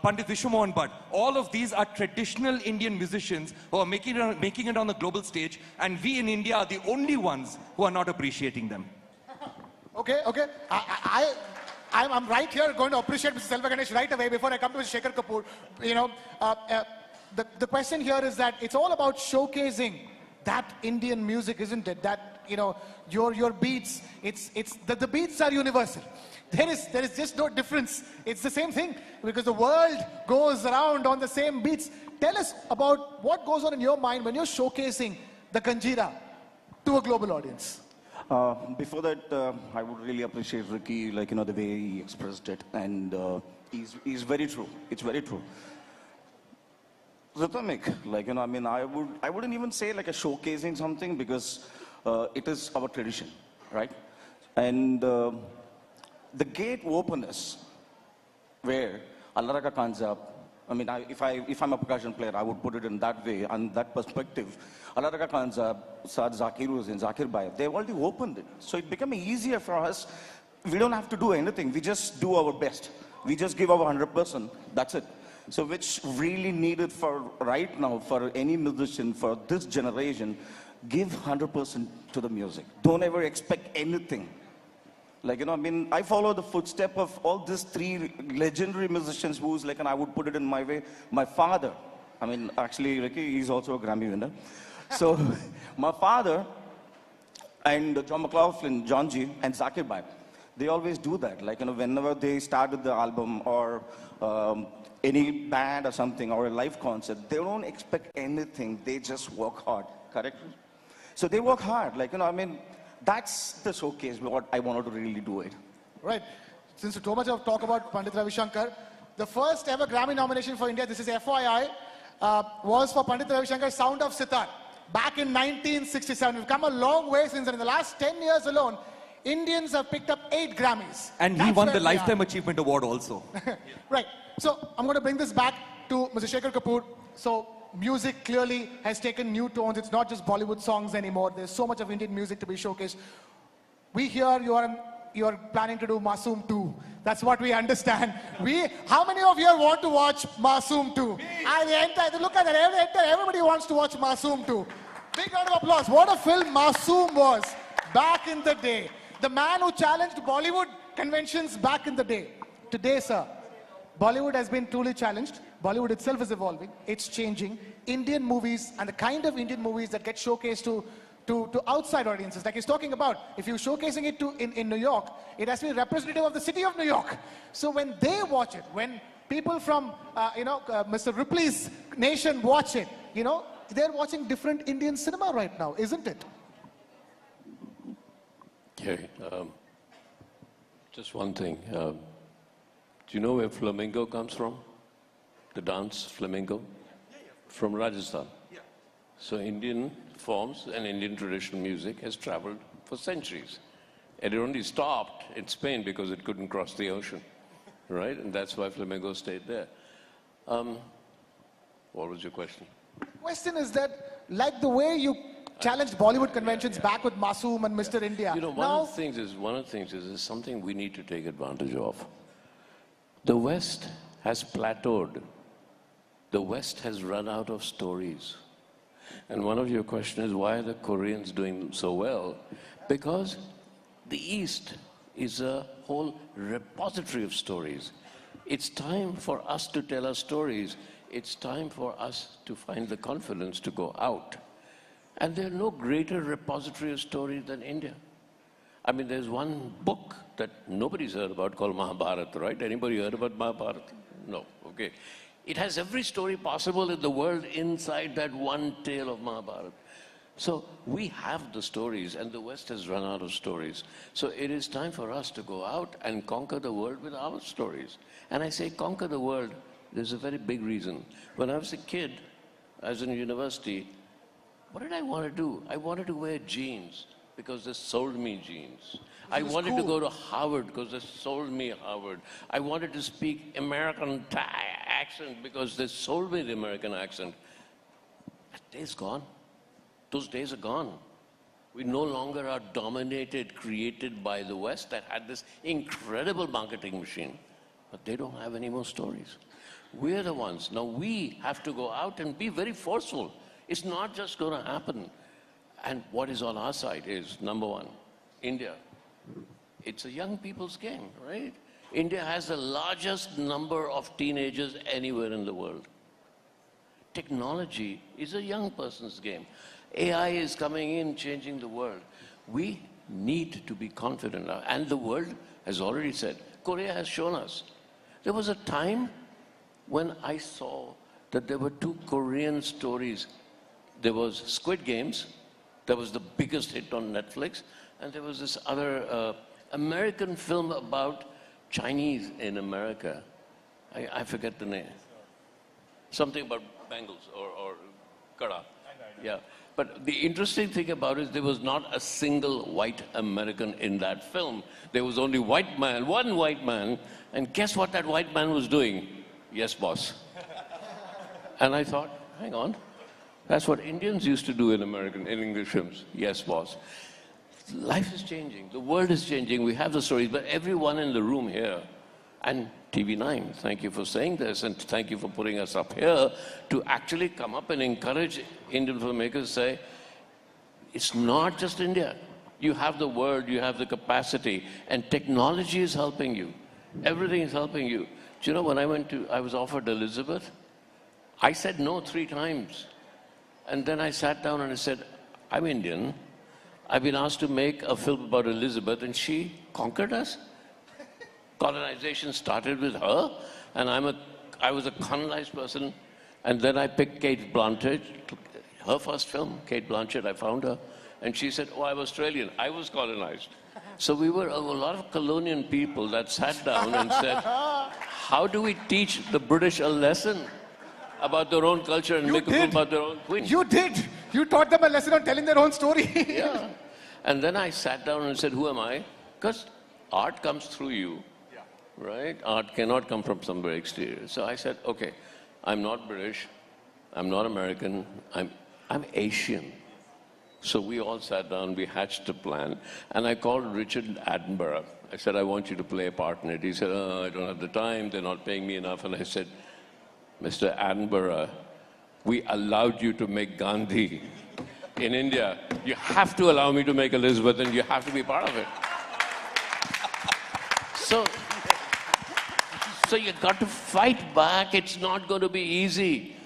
S: Pandit Vishwamohan Bhatt. All of these are traditional Indian musicians who are making it on the global stage. And we in India are the only ones who are not appreciating them.
D: Okay. I'm right here going to appreciate Mr. Selva Ganesh right away before I come to Mr. Shekhar Kapoor. You know, the question here is that it's all about showcasing that Indian music, isn't it? That, you know, your beats, the beats are universal. There is just no difference. It's the same thing because the world goes around on the same beats. Tell us about what goes on in your mind when you're showcasing the Kanjira to a global audience.
B: Before that, I would really appreciate Ricky, like, you know, the way he expressed it. And he's very true. It's very true. Rhythmic, like, you know, I mean, I wouldn't even say like a showcasing something because it is our tradition, right? And the gate openness where Allah Raka Kanjab, I mean, if I'm a percussion player, I would put it in that way, and that perspective. Allah Raka Kanjab, Ustad Zakir Hussain, Zakir Bhai, they've already opened it. So it became easier for us. We don't have to do anything. We just do our best. We just give our 100%. That's it. So which really needed for right now, for any musician, for this generation, give 100% to the music. Don't ever expect anything. Like, you know, I mean, I follow the footstep of all these 3 legendary musicians who's like, and I would put it in my way, my father. I mean, actually, Ricky, he's also a Grammy winner. So my father and John McLaughlin, John G, and Zakir Bhai, they always do that. Like, you know, whenever they started the album or any band or something or a live concert, they don't expect anything. They just work hard, correct? So they work hard. Like, you know, I mean, that's the showcase, what I wanted to really do it.
D: Right. Since so much of talk about Pandit Ravi Shankar, the first ever Grammy nomination for India, this is FYI, was for Pandit Ravi Shankar's Sound of Sitar back in 1967. We've come a long way since then. In the last 10 years alone, Indians have picked up 8 Grammys.
S: And he won the Lifetime Achievement Award also.
D: Right. So I'm going to bring this back to Mr. Shekhar Kapoor. So music clearly has taken new tones. It's not just Bollywood songs anymore. There's so much of Indian music to be showcased. We hear you're planning to do Masoom 2. That's what we understand. How many of you want to watch Masoom 2? Look at that. Everybody wants to watch Masoom 2. Big round of applause. What a film Masoom was back in the day. The man who challenged Bollywood conventions back in the day. Today, sir, Bollywood has been truly challenged. Bollywood itself is evolving. It's changing. Indian movies and the kind of Indian movies that get showcased to outside audiences, like he's talking about, if you're showcasing it in New York, it has to be representative of the city of New York. So when they watch it, when people from, Mr. Ripley's nation watch it, you know, they're watching different Indian cinema right now, isn't it?
Q: Okay, just one thing. Do you know where flamenco comes from? The dance flamenco? From Rajasthan. So Indian forms and Indian traditional music has traveled for centuries. And it only stopped in Spain because it couldn't cross the ocean, right? And that's why flamenco stayed there. What was your question?
D: The question is that, like the way you challenged Bollywood conventions back with Masoom and Mr. India.
Q: You know, one of the things is something we need to take advantage of. The West has plateaued. The West has run out of stories. And one of your questions is, why are the Koreans doing so well? Because the East is a whole repository of stories. It's time for us to tell our stories. It's time for us to find the confidence to go out. And there's no greater repository of stories than India. I mean, there's one book that nobody's heard about called Mahabharata, right? Anybody heard about Mahabharata? No, okay. It has every story possible in the world inside that one tale of Mahabharata. So we have the stories, and the West has run out of stories. So it is time for us to go out and conquer the world with our stories. And I say conquer the world, there's a very big reason. When I was a kid, I was in university, what did I want to do? I wanted to wear jeans because they sold me jeans. I wanted to go to Harvard because they sold me Harvard. I wanted to speak American accent because they sold me the American accent. That day's gone. Those days are gone. We no longer are dominated, created by the West that had this incredible marketing machine. But they don't have any more stories. We're the ones. Now we have to go out and be very forceful. It's not just going to happen. And what is on our side is, number one, India. It's a young people's game, right? India has the largest number of teenagers anywhere in the world. Technology is a young person's game. AI is coming in, changing the world. We need to be confident now. And the world has already said, Korea has shown us. There was a time when I saw that there were two Korean stories. There was Squid Games, that was the biggest hit on Netflix, and there was this other American film about Chinese in America. I forget the name. Something about bangles or kada. Yeah. But the interesting thing about it is there was not a single white American in that film. There was only white man, one white man, and guess what that white man was doing? Yes, boss. And I thought, hang on, that's what Indians used to do in English films. Yes, boss. Life is changing. The world is changing. We have the stories, but everyone in the room here, and TV9, thank you for saying this, and thank you for putting us up here to actually come up and encourage Indian filmmakers to say, it's not just India. You have the world, you have the capacity, and technology is helping you. Everything is helping you. Do you know, when I was offered Elizabeth, I said no 3 times. And then I sat down and I said, I'm Indian. I've been asked to make a film about Elizabeth, and she conquered us. Colonization started with her, and I was a colonized person. And then I picked Kate Blanchett, her first film, Kate Blanchett, I found her. And she said, oh, I'm Australian. I was colonized. So we were a lot of colonial people that sat down and said, how do we teach the British a lesson about their own culture and make a film about their own queen?
D: You did. You taught them a lesson on telling their own story.
Q: Yeah. And then I sat down and said, who am I? Because art comes through you, right? Art cannot come from somewhere exterior. So I said, okay, I'm not British. I'm not American. I'm Asian. So we all sat down, we hatched a plan, and I called Richard Attenborough. I said, I want you to play a part in it. He said, oh, I don't have the time, they're not paying me enough. And I said, Mr. Attenborough, we allowed you to make Gandhi in India. You have to allow me to make Elizabeth, and you have to be part of it. So you got to fight back. It's not going to be easy.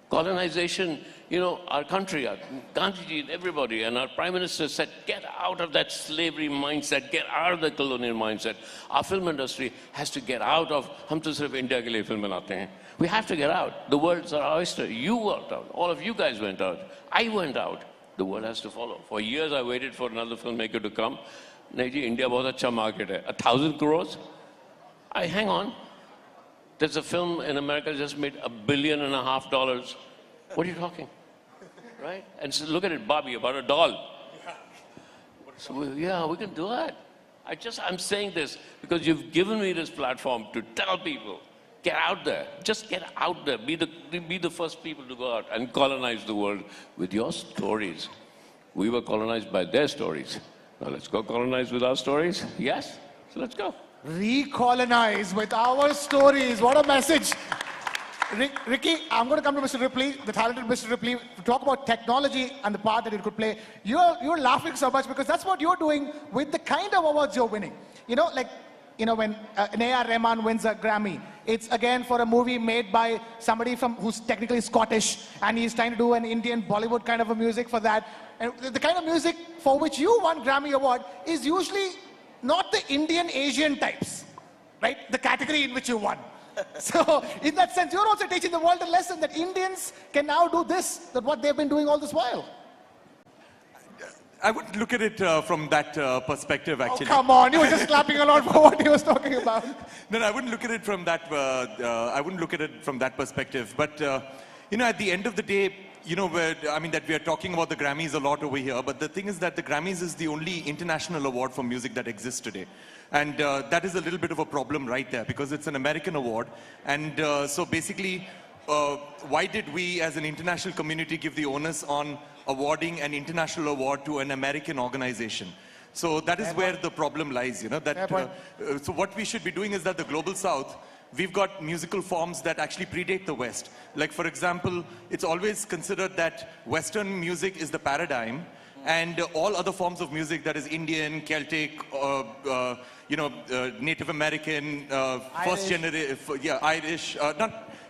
Q: Colonization, you know, our country, Gandhiji and everybody, and our Prime Minister said, get out of that slavery mindset, get out of the colonial mindset. Our film industry has to get out of, hum to sirf India ke liye film banate hain. We have to get out. The world's our oyster. You went out. All of you guys went out. I went out. The world has to follow. For years, I waited for another filmmaker to come. Nahi ji, India bahut acha market hai. 1,000 crores? Hang on. There's a film in America just made $1.5 billion. What are you talking? Right? And so look at it, Bobby, about a doll. So yeah, we can do that. I'm saying this because you've given me this platform to tell people, get out there. Just get out there. Be the first people to go out and colonize the world with your stories. We were colonized by their stories. Now let's go colonize with our stories. Yes? So let's go.
D: Recolonize with our stories. What a message. Ricky, I'm going to come to Mr. Ripley, the talented Mr. Ripley, to talk about technology and the part that it could play. You're laughing so much because that's what you're doing with the kind of awards you're winning. You know, like, you know, when an A.R. Rahman wins a Grammy, it's again for a movie made by somebody who's technically Scottish, and he's trying to do an Indian Bollywood kind of a music for that. And the kind of music for which you won Grammy Award is usually not the Indian Asian types, right? The category in which you won. So in that sense, you're also teaching the world a lesson that Indians can now do this, that what they've been doing all this while.
S: I would look at it from that perspective, actually.
D: Oh, come on, you were just clapping along for what he was talking about.
S: No, I wouldn't look at it from that. I wouldn't look at it from that perspective. But you know, at the end of the day, you know, that we are talking about the Grammys a lot over here. But the thing is that the Grammys is the only international award for music that exists today. And that is a little bit of a problem right there because it's an American award. And so basically, why did we as an international community give the onus on awarding an international award to an American organization? So that is where the problem lies, you know. That, so what we should be doing is that the Global South, we've got musical forms that actually predate the West. Like, for example, it's always considered that Western music is the paradigm, and all other forms of music, that is Indian, Celtic, Native American, first generation, Irish,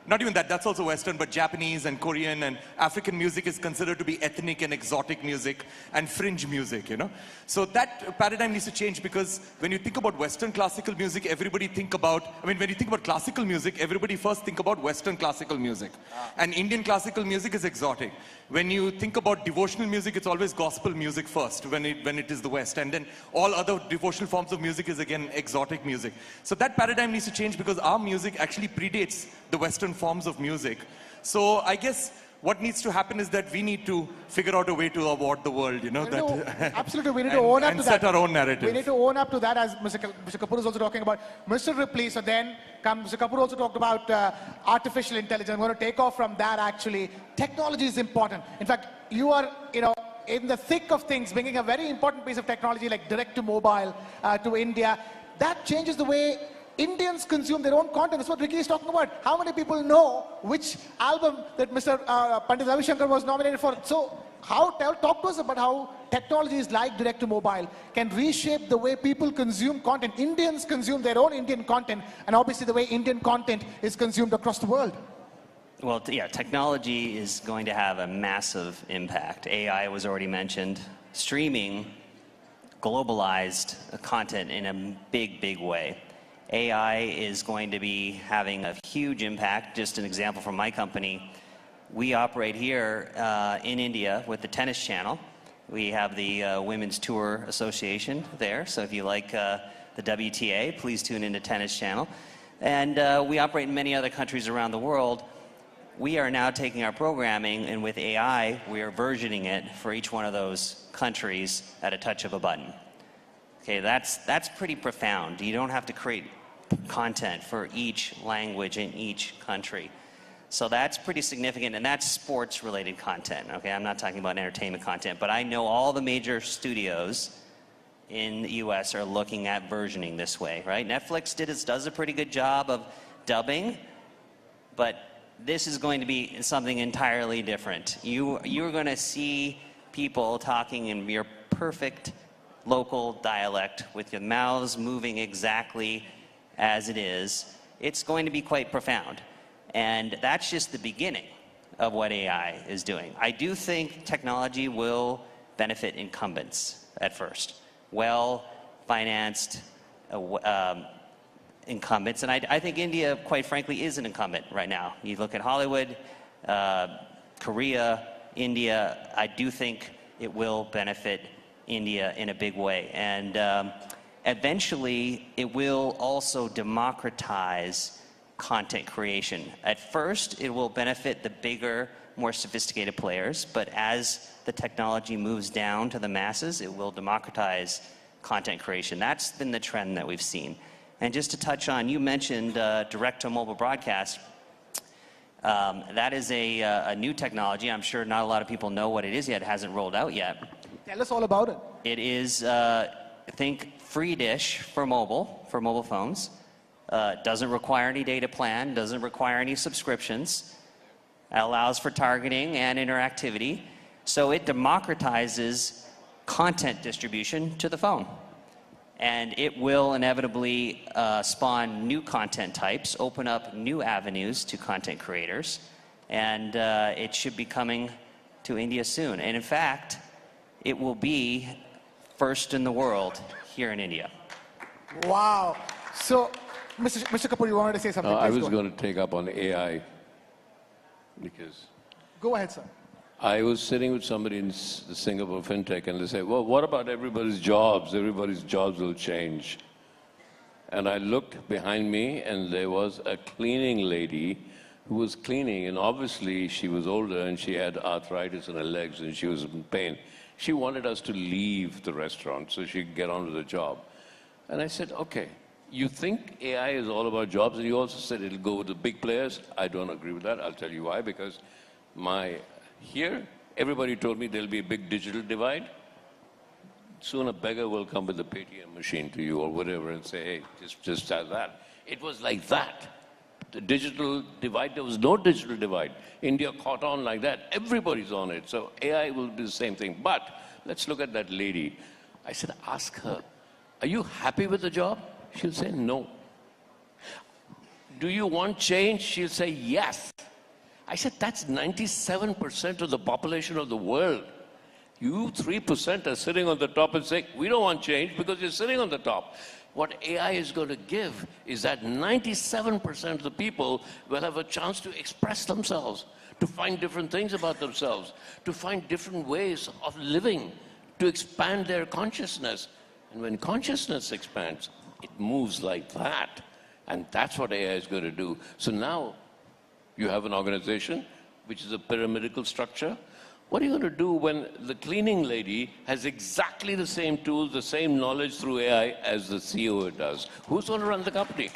S: not even that, that's also Western, but Japanese and Korean and African music is considered to be ethnic and exotic music and fringe music, you know. So that paradigm needs to change because when you think about Western classical music, everybody think about, when you think about classical music, everybody first think about Western classical music. And Indian classical music is exotic. When you think about devotional music, it's always gospel music first when it is the West. And then all other devotional forms of music is again exotic music. So that paradigm needs to change because our music actually predates the Western forms of music. So I guess what needs to happen is that we need to figure out a way to award the world, you know.
D: Absolutely, we need to own up to that.
S: And set our own narrative.
D: We need to own up to that, as Mr. Kapoor is also talking about. Mr. Ripley, so then Mr. Kapoor also talked about artificial intelligence. I'm going to take off from that actually. Technology is important. In fact, you are, you know, in the thick of things, bringing a very important piece of technology like direct to mobile to India. That changes the way Indians consume their own content. That's what Ricky is talking about. How many people know which album that Mr. Pandit Ravi Shankar was nominated for? So talk to us about how technologies like direct to mobile can reshape the way people consume content. Indians consume their own Indian content, and obviously the way Indian content is consumed across the world.
E: Well, yeah, technology is going to have a massive impact. AI was already mentioned. Streaming globalized content in a big, big way. AI is going to be having a huge impact. Just an example from my company, we operate here in India with the tennis channel. We have the Women's Tour Association there, so if you like the WTA, please tune into Tennis Channel. And we operate in many other countries around the world. We are now taking our programming, and with AI, we are versioning it for each one of those countries at a touch of a button. Okay, that's pretty profound. You don't have to create content for each language in each country. So that's pretty significant, and that's sports-related content. Okay, I'm not talking about entertainment content, but I know all the major studios in the US are looking at versioning this way, right? Netflix does a pretty good job of dubbing, but this is going to be something entirely different. You're going to see people talking in your perfect local dialect with your mouths moving exactly as it is. It's going to be quite profound. And that's just the beginning of what AI is doing. I do think technology will benefit incumbents at first. Well-financed incumbents. And I think India, quite frankly, is an incumbent right now. You look at Hollywood, Korea, India, I do think it will benefit India in a big way. And eventually, it will also democratize content creation. At first, it will benefit the bigger, more sophisticated players, but as the technology moves down to the masses, it will democratize content creation. That's been the trend that we've seen. And just to touch on, you mentioned direct-to-mobile broadcast. That is a new technology. I'm sure not a lot of people know what it is yet. It hasn't rolled out yet.
D: Tell us all about it.
E: It is, think free dish for mobile phones. Doesn't require any data plan, doesn't require any subscriptions. Allows for targeting and interactivity. So it democratizes content distribution to the phone. And it will inevitably spawn new content types, open up new avenues to content creators. And it should be coming to India soon. And in fact, it will be first in the world here in India.
D: Wow. So, Mr. Kapoor, you wanted to say something?
Q: I
D: Please
Q: was
D: go
Q: going to take up on AI because
D: Go ahead, sir.
Q: I was sitting with somebody in the Singapore FinTech and they say, well, what about everybody's jobs? Everybody's jobs will change. And I looked behind me and there was a cleaning lady who was cleaning, and obviously she was older and she had arthritis in her legs and she was in pain. She wanted us to leave the restaurant so she could get on with the job. And I said, okay, you think AI is all about jobs, and you also said it'll go with the big players. I don't agree with that. I'll tell you why. Because here, everybody told me there'll be a big digital divide. Soon a beggar will come with a Paytm machine to you or whatever and say, hey, just have that. It was like that. The digital divide, there was no digital divide. India caught on like that. Everybody's on it. So AI will be the same thing. But let's look at that lady. I said, ask her, are you happy with the job? She'll say, no. Do you want change? She'll say, yes. I said, that's 97% of the population of the world. You 3% are sitting on the top and saying, we don't want change because you're sitting on the top. What AI is going to give is that 97% of the people will have a chance to express themselves, to find different things about themselves, to find different ways of living, to expand their consciousness. And when consciousness expands, it moves like that. And that's what AI is going to do. So now you have an organization which is a pyramidal structure. What are you going to do when the cleaning lady has exactly the same tools, the same knowledge through AI as the CEO does? Who's going to run the company?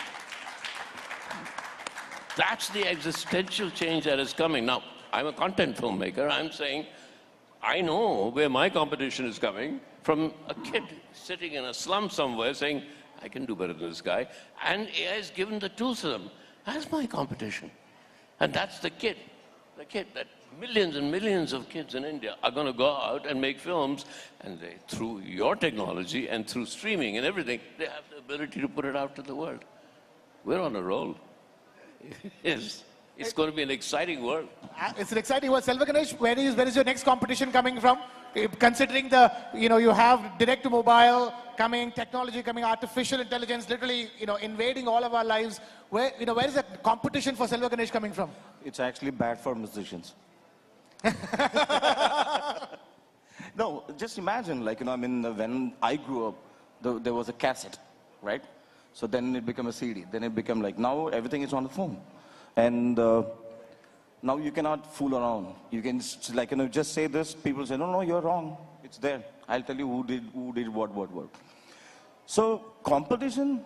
Q: That's the existential change that is coming. Now, I'm a content filmmaker. I'm saying, I know where my competition is coming from a kid sitting in a slum somewhere saying, I can do better than this guy. And AI has given the tools to them. That's my competition. And that's the kid that millions and millions of kids in India are going to go out and make films, and they, through your technology and through streaming and everything, they have the ability to put it out to the world. We're on a roll. It's going to be an exciting world.
D: It's an exciting world. Selva Ganesh, where is your next competition coming from? Considering you have direct to mobile coming, technology coming, artificial intelligence literally, invading all of our lives. Where is the competition for Selva Ganesh coming from?
B: It's actually bad for musicians. No, just imagine, when I grew up, there was a cassette, right? So then it became a CD. Then it became now everything is on the phone. And now you cannot fool around. You can just say this. People say, no, you're wrong. It's there. I'll tell you who did what. So competition,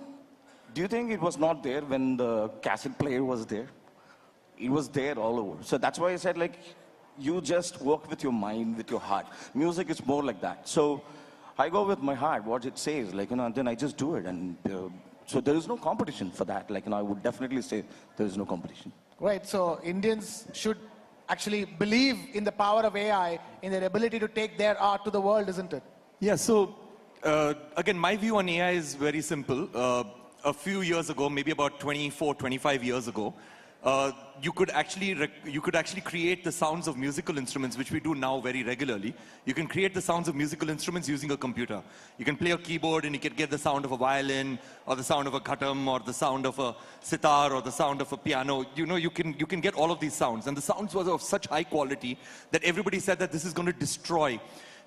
B: do you think it was not there when the cassette player was there? It was there all over. So that's why I said you just work with your mind, with your heart. Music is more like that. So I go with my heart, what it says, then I just do it. And so there is no competition for that. I would definitely say there is no competition.
D: Right, so Indians should actually believe in the power of AI, in their ability to take their art to the world, isn't it?
S: Yeah, so again, my view on AI is very simple. A few years ago, maybe about 24, 25 years ago, you could actually create the sounds of musical instruments, which we do now very regularly. You can create the sounds of musical instruments using a computer. You can play a keyboard and you can get the sound of a violin, or the sound of a ghatam, or the sound of a sitar, or the sound of a piano. You can get all of these sounds. And the sounds were of such high quality that everybody said that this is going to destroy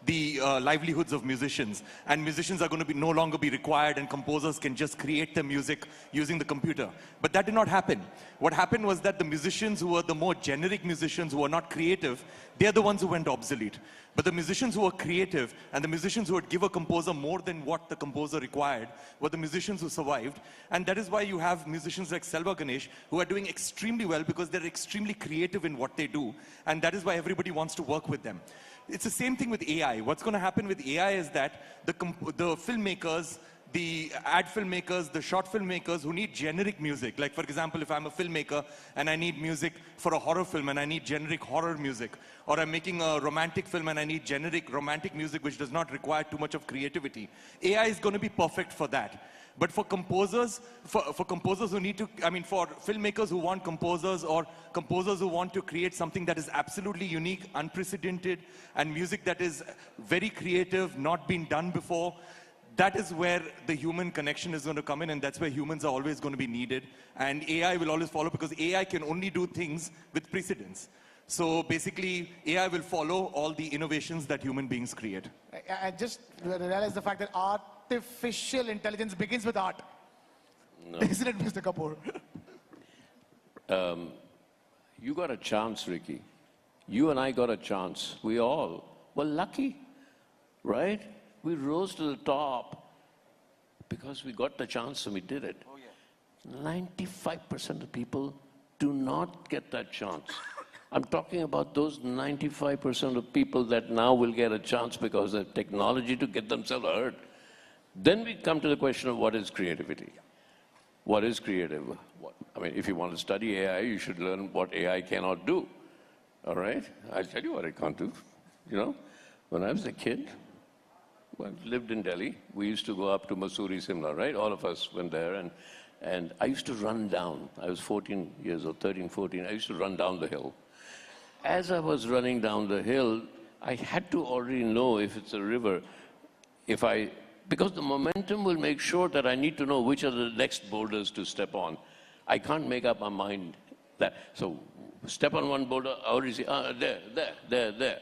S: the livelihoods of musicians, and musicians are going to no longer be required, and composers can just create the music using the computer. But that did not happen. What happened was that the musicians who were the more generic musicians, who were not creative, they're the ones who went obsolete. But the musicians who were creative, and the musicians who would give a composer more than what the composer required, were the musicians who survived. And that is why you have musicians like Selva Ganesh, who are doing extremely well because they're extremely creative in what they do. And that is why everybody wants to work with them. it's the same thing with AI. What's going to happen with AI is that the filmmakers, the ad filmmakers, the short filmmakers who need generic music. Like, for example, if I'm a filmmaker and I need music for a horror film and I need generic horror music, or I'm making a romantic film and I need generic romantic music which does not require too much of creativity, AI is going to be perfect for that. But for composers, for composers who need to, I mean, for filmmakers who want composers, or composers who want to create something that is absolutely unique, unprecedented, and music that is very creative, not been done before, that is where the human connection is going to come in, and that's where humans are always going to be needed. And AI will always follow, because AI can only do things with precedence. So basically, AI will follow all the innovations that human beings create.
D: I just realized the fact that artificial intelligence begins with art.
Q: No.
D: Isn't it, Mr. Kapoor?
Q: You got a chance, Ricky. You and I got a chance. We all were lucky, right? We rose to the top because we got the chance and we did it. Oh, yeah. 95% of people do not get that chance. I'm talking about those 95% of people that now will get a chance because of technology to get themselves heard. Then we come to the question of what is creativity? What is creative? I mean, if you want to study AI, you should learn what AI cannot do. All right? I'll tell you what it can't do. You know, when I was a kid, I lived in Delhi. We used to go up to Mussoorie, Simla, right? All of us went there, and I used to run down. I was 14 years old, 13, 14. I used to run down the hill. As I was running down the hill, I had to already know if it's a river, because the momentum will make sure that I need to know which are the next boulders to step on. I can't make up my mind that. So step on one boulder, I already say, there.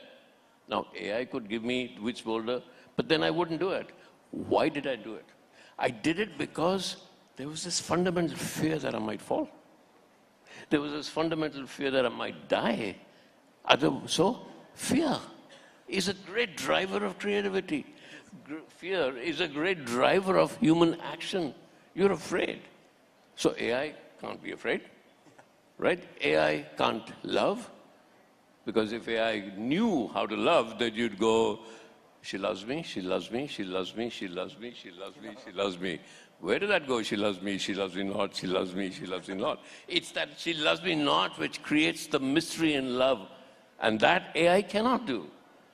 Q: Now, AI could give me which boulder, but then I wouldn't do it. Why did I do it? I did it because there was this fundamental fear that I might fall. There was this fundamental fear that I might die. So, fear is a great driver of creativity. Fear is a great driver of human action. You're afraid. So AI can't be afraid, right? AI can't love, because if AI knew how to love, then you'd go, she loves me, she loves me, she loves me, she loves me, she loves me, she loves me. Where did that go? She loves me not, she loves me, she loves me not. It's that she loves me not which creates the mystery in love. And that AI cannot do.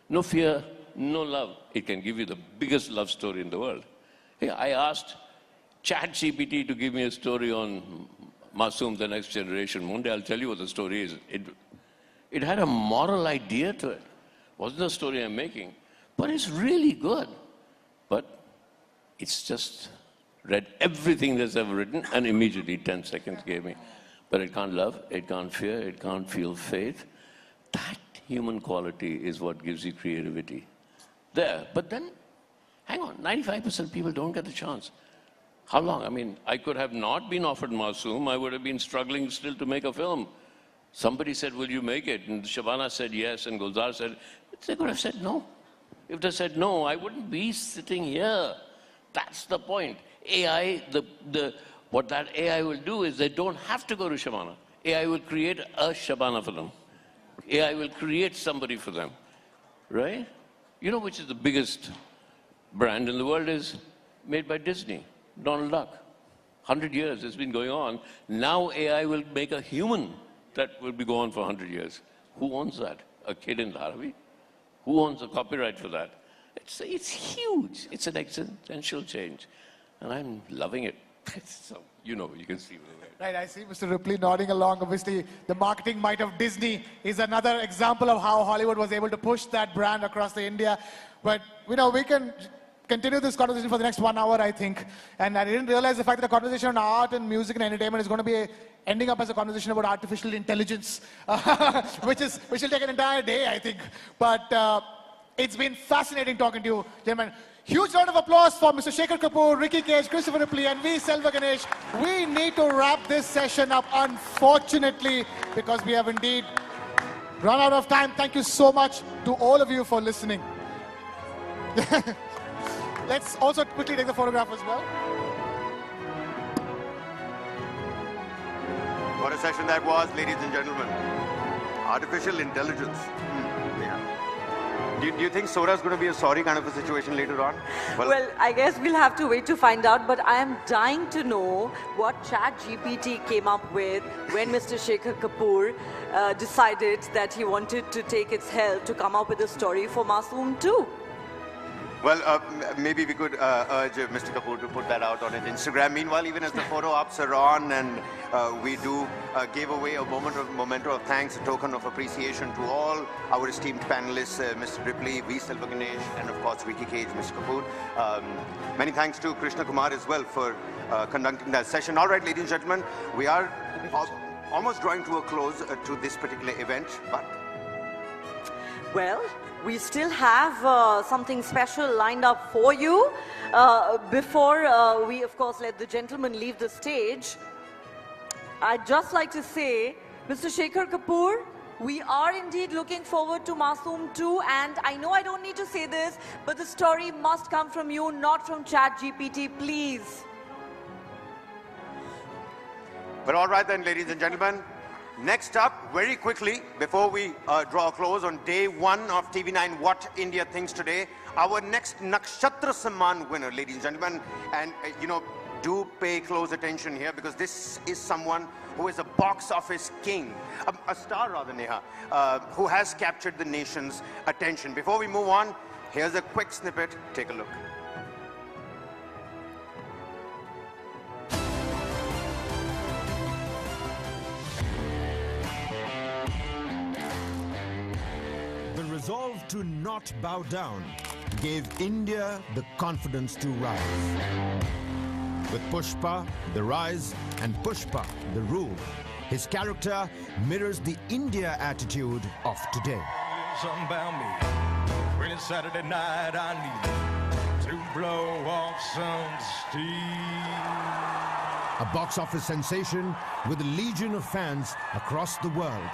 Q: No fear, no love. It can give you the biggest love story in the world. Hey, I asked ChatGPT to give me a story on Masoom, the next generation. One day I'll tell you what the story is. It had a moral idea to it. Wasn't a story I'm making. But it's really good. But it's just read everything that's ever written and immediately 10 seconds gave me. But it can't love, it can't fear, it can't feel faith. That human quality is what gives you creativity. There. But then, hang on, 95% of people don't get the chance. How long? I mean, I could have not been offered Masoom. I would have been struggling still to make a film. Somebody said, will you make it? And Shabana said yes, and Gulzar said, they could have said no. If they said no, I wouldn't be sitting here. That's the point. AI, what that AI will do is they don't have to go to Shabana. AI will create a Shabana for them. AI will create somebody for them, right? You know which is the biggest brand in the world is made by Disney, Donald Duck. 100 years it's been going on. Now AI will make a human that will be going on for 100 years. Who owns that? A kid in Dharavi? Who owns the copyright for that? It's huge. It's an existential change. And I'm loving it. So, you know, you can see.
D: Right, I see Mr. Ripley nodding along. Obviously, the marketing might of Disney is another example of how Hollywood was able to push that brand across the India. But, you know, we can continue this conversation for the next 1 hour, I think. And I didn't realize the fact that the conversation on art and music and entertainment is going to be ending up as a conversation about artificial intelligence, which will take an entire day, I think. But it's been fascinating talking to you, gentlemen. Huge round of applause for Mr. Shekhar Kapoor, Ricky Cage, Christopher Ripley, and V. Selva Ganesh. We need to wrap this session up, unfortunately, because we have indeed run out of time. Thank you so much to all of you for listening. Let's also quickly take the photograph as well.
C: What a session that was, ladies and gentlemen. Artificial intelligence. Yeah. Do you think Sora's going to be a sorry kind of a situation later on?
F: Well, I guess we'll have to wait to find out, but I am dying to know what ChatGPT came up with when Mr. Shekhar Kapoor decided that he wanted to take its help to come up with a story for Masoom 2.
C: Well, maybe we could urge Mr. Kapoor to put that out on his Instagram. Meanwhile, even as the photo ops are on, and we do give away a memento of thanks, a token of appreciation to all our esteemed panelists, Mr. Ripley, V. Silva Ganesh, and of course, Vicky Cage, Mr. Kapoor. Many thanks to Krishna Kumar as well for conducting that session. All right, ladies and gentlemen, we are almost drawing to a close to this particular event, but...
F: Well, we still have something special lined up for you. Before we, of course, let the gentlemen leave the stage, I'd just like to say, Mr. Shekhar Kapoor, we are indeed looking forward to Masoom 2, and I know I don't need to say this, but the story must come from you, not from ChatGPT, please.
C: But all right then, ladies and gentlemen. Next up, very quickly, before we draw a close on day one of TV9 What India Thinks Today, our next Nakshatra Samman winner, ladies and gentlemen. And, you know, do pay close attention here, because this is someone who is a box office king, a star rather, Neha, who has captured the nation's attention. Before we move on, here's a quick snippet. Take a look.
I: The resolve to not bow down gave India the confidence to rise. With Pushpa, the rise, and Pushpa, the rule, his character mirrors the India attitude of today.
U: Something about me. When it's Saturday night, I need to blow off some steam.
I: A box office sensation with a legion of fans across the world.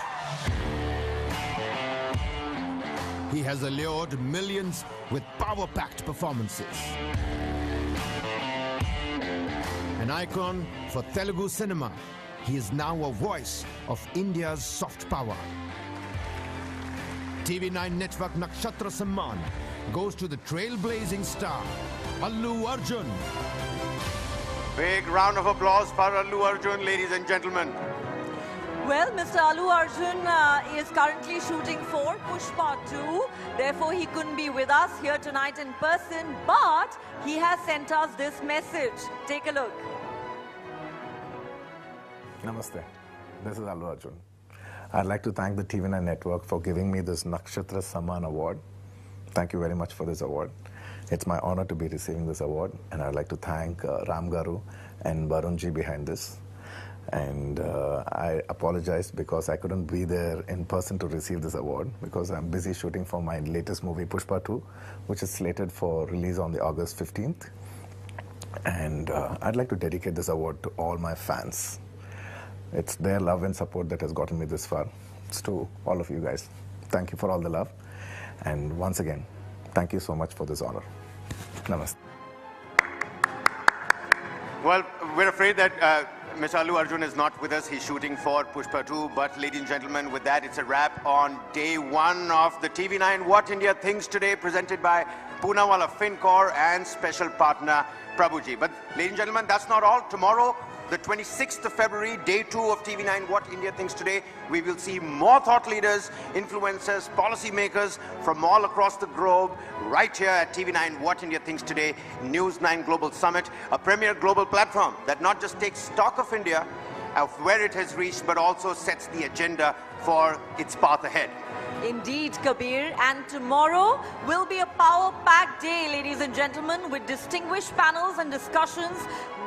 I: He has allured millions with power-packed performances. An icon for Telugu cinema, he is now a voice of India's soft power. TV9 Network Nakshatra Samman goes to the trailblazing star, Allu Arjun.
C: Big round of applause for Allu Arjun, ladies and gentlemen.
F: Well, Mr. Allu Arjun is currently shooting for Pushpa 2. Therefore, he couldn't be with us here tonight in person, but he has sent us this message. Take a look.
V: Namaste. This is Allu Arjun. I'd like to thank the TV9 network for giving me this Nakshatra Samman award. Thank you very much for this award. It's my honor to be receiving this award, and I'd like to thank Ram Garu and Barunji behind this. And I apologize because I couldn't be there in person to receive this award because I'm busy shooting for my latest movie, Pushpa 2, which is slated for release on the August 15th. And I'd like to dedicate this award to all my fans. It's their love and support that has gotten me this far. It's to all of you guys. Thank you for all the love. And once again, thank you so much for this honor. Namaste.
C: Well, we're afraid that Mr. Allu Arjun is not with us. He's shooting for Pushpa 2. But ladies and gentlemen, with that, it's a wrap on day one of the TV9 What India Thinks Today, presented by Poonawalla FinCorp and special partner Prabhuji. But ladies and gentlemen, that's not all. Tomorrow, the 26th of February, day two of TV9 What India Thinks Today, we will see more thought leaders, influencers, policymakers from all across the globe right here at TV9 What India Thinks Today, News9 Global Summit, a premier global platform that not just takes stock of India, of where it has reached, but also sets the agenda for its path ahead.
F: Indeed, Kabir. And tomorrow will be a power-packed day, ladies and gentlemen, with distinguished panels and discussions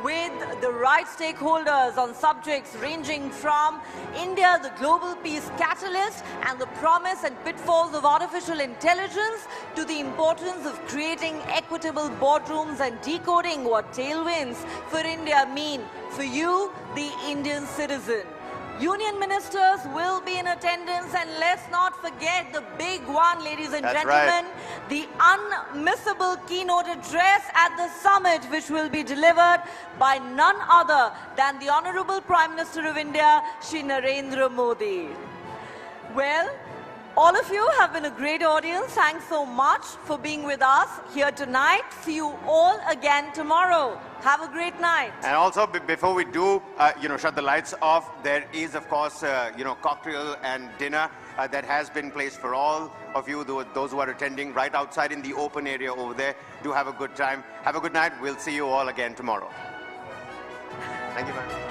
F: with the right stakeholders on subjects ranging from India, the global peace catalyst, and the promise and pitfalls of artificial intelligence, to the importance of creating equitable boardrooms and decoding what tailwinds for India mean for you, the Indian citizen. Union ministers will be in attendance, and let's not forget the big one, ladies and gentlemen, the unmissable keynote address at the summit, which will be delivered by none other than the Honorable Prime Minister of India, Shri Narendra Modi. Well, All of you have been a great audience. Thanks so much for being with us here tonight. See you all again tomorrow. Have a great night.
C: And also, before we do, shut the lights off, there is, of course, cocktail and dinner that has been placed for all of you, those who are attending, right outside in the open area over there. Do have a good time. Have a good night. We'll see you all again tomorrow. Thank you very much.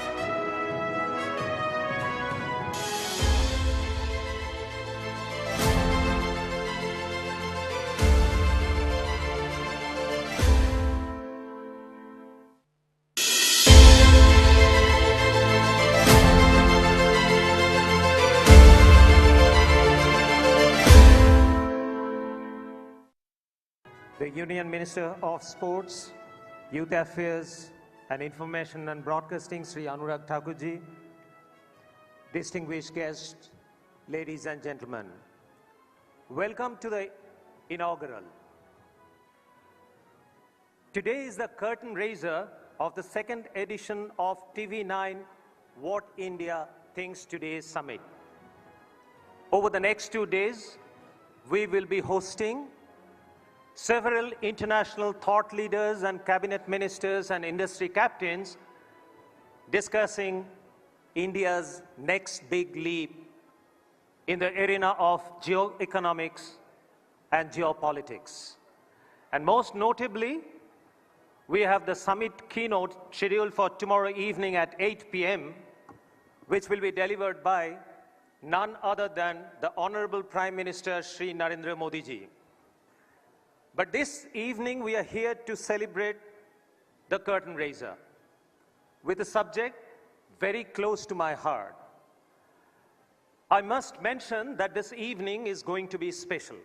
H: The Union Minister of Sports, Youth Affairs and Information and Broadcasting, Sri Anurag Thakurji, distinguished guests, ladies and gentlemen, welcome to the inaugural. Today is the curtain raiser of the second edition of TV9 What India Thinks Today Summit. Over the next 2 days, we will be hosting several international thought leaders and cabinet ministers and industry captains discussing India's next big leap in the arena of geoeconomics and geopolitics. And most notably, we have the summit keynote scheduled for tomorrow evening at 8 p.m., which will be delivered by none other than the Honorable Prime Minister Sri Narendra Modi ji. But this evening, we are here to celebrate the curtain raiser with a subject very close to my heart. I must mention that this evening is going to be special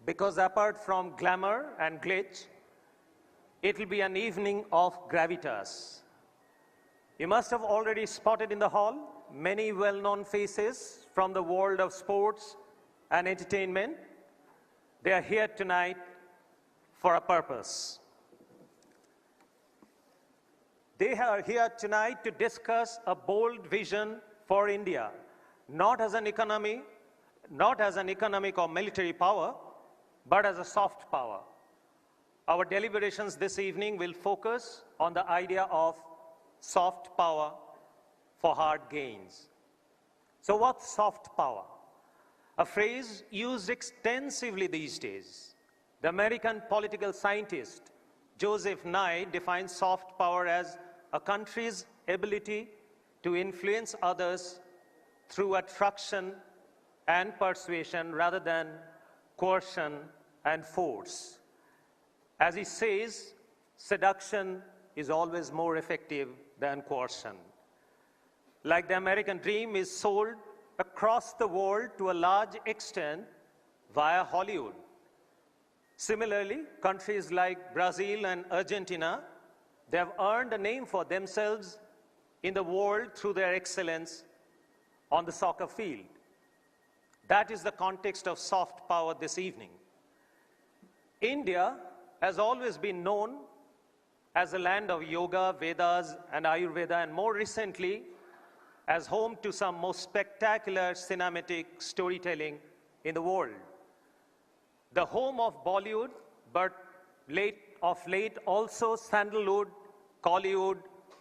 H: because apart from glamour and glitz, it will be an evening of gravitas. You must have already spotted in the hall many well-known faces from the world of sports and entertainment. They are here tonight for a purpose. They are here tonight to discuss a bold vision for India, not as an economic or military power, but as a soft power. Our deliberations this evening will focus on the idea of soft power for hard gains. So what's soft power? A phrase used extensively these days. The American political scientist Joseph Nye defines soft power as a country's ability to influence others through attraction and persuasion rather than coercion and force. As he says, seduction is always more effective than coercion. Like the American dream is sold across the world to a large extent via Hollywood. Similarly, countries like Brazil and Argentina, they have earned a name for themselves in the world through their excellence on the soccer field. That is the context of soft power this evening. India has always been known as a land of yoga, Vedas, and Ayurveda, and more recently, as home to some most spectacular cinematic storytelling in the world. The home of Bollywood, but of late also Sandalwood, Collywood,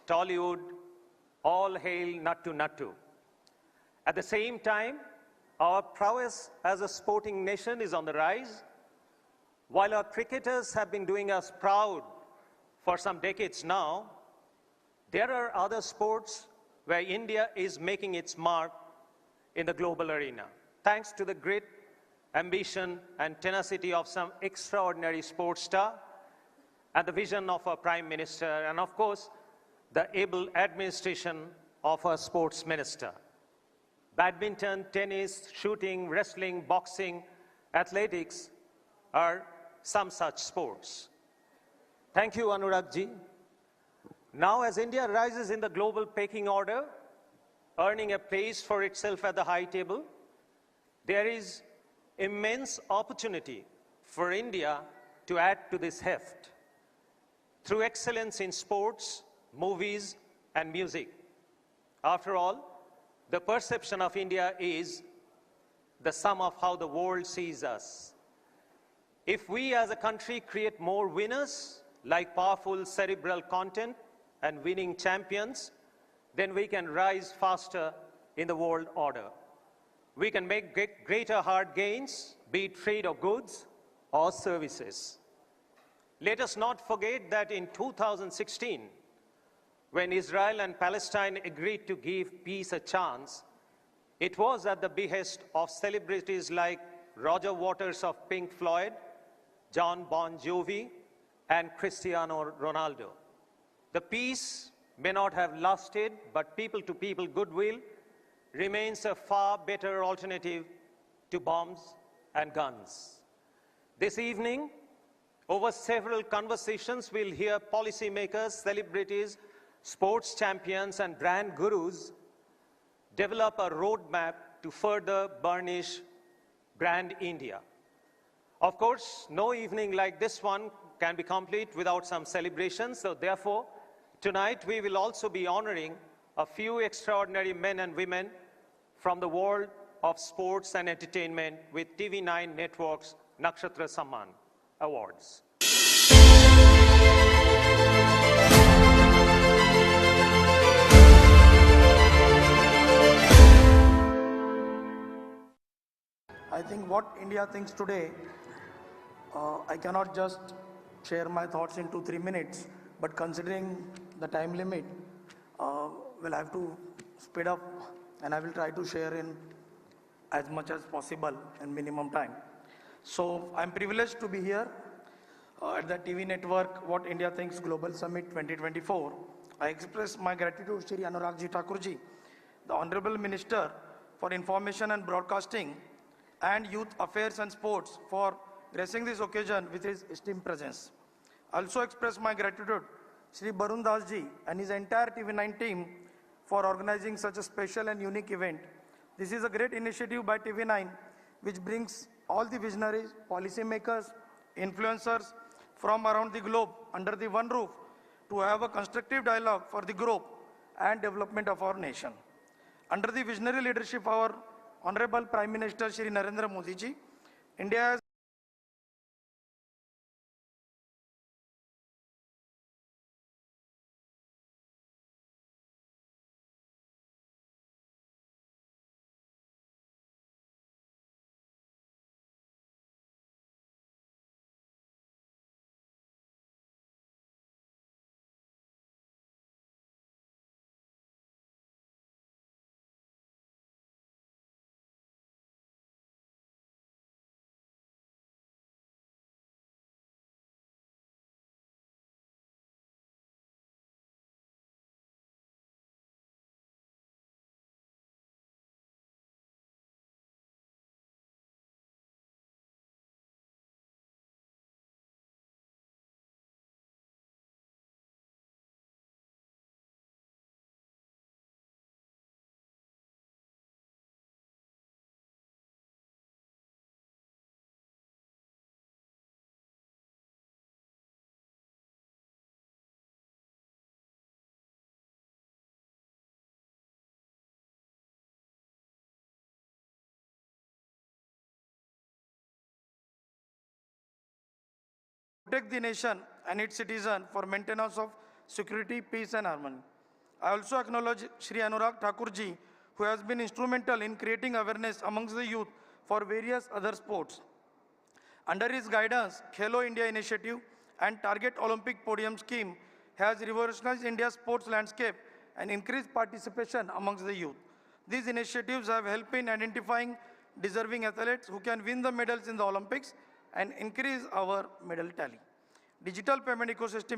H: Tollywood, all hail Nattu Nattu. At the same time, our prowess as a sporting nation is on the rise. While our cricketers have been doing us proud for some decades now, there are other sports where India is making its mark in the global arena, thanks to the great ambition and tenacity of some extraordinary sports star and the vision of our Prime Minister and, of course, the able administration of our sports minister. Badminton, tennis, shooting, wrestling, boxing, athletics are some such sports. Thank you, Anurag ji. Now, as India rises in the global pecking order, earning a place for itself at the high table, there is immense opportunity for India to add to this heft through excellence in sports, movies, and music. After all, the perception of India is the sum of how the world sees us. If we as a country create more winners, like powerful cerebral content and winning champions, then we can rise faster in the world order. We can make greater hard gains, be it trade of goods or services. Let us not forget that in 2016, when Israel and Palestine agreed to give peace a chance, it was at the behest of celebrities like Roger Waters of Pink Floyd, John Bon Jovi, and Cristiano Ronaldo. The peace may not have lasted, but people-to-people goodwill remains a far better alternative to bombs and guns. This evening, over several conversations, we'll hear policymakers, celebrities, sports champions, and brand gurus develop a roadmap to further burnish brand India. Of course, no evening like this one can be complete without some celebrations. So therefore, tonight we will also be honoring a few extraordinary men and women from the world of sports and entertainment with TV9 Network's Nakshatra Samman Awards.
J: I think what India thinks today, I cannot just share my thoughts in 2-3 minutes, but considering the time limit, we'll have to speed up, and I will try to share in as much as possible in minimum time. So I'm privileged to be here at the TV network, What India Thinks Global Summit 2024. I express my gratitude to Shri Anuragji Thakurji, the Honorable Minister for Information and Broadcasting and Youth Affairs and Sports, for gracing this occasion with his esteemed presence. I also express my gratitude to Shri Barun Das ji and his entire TV9 team for organizing such a special and unique event. This is a great initiative by TV9 which brings all the visionaries, policymakers, influencers from around the globe under the one roof to have a constructive dialogue for the growth and development of our nation. Under the visionary leadership of our Honorable Prime Minister Shri Narendra Modi ji, India has protect the nation and its citizens for maintenance of security, peace and harmony. I also acknowledge Shri Anurag Thakurji, who has been instrumental in creating awareness amongst the youth for various other sports. Under his guidance, Khelo India initiative and Target Olympic Podium scheme has revolutionized India's sports landscape and increased participation amongst the youth. These initiatives have helped in identifying deserving athletes who can win the medals in the Olympics and increase our medal tally. Digital payment ecosystem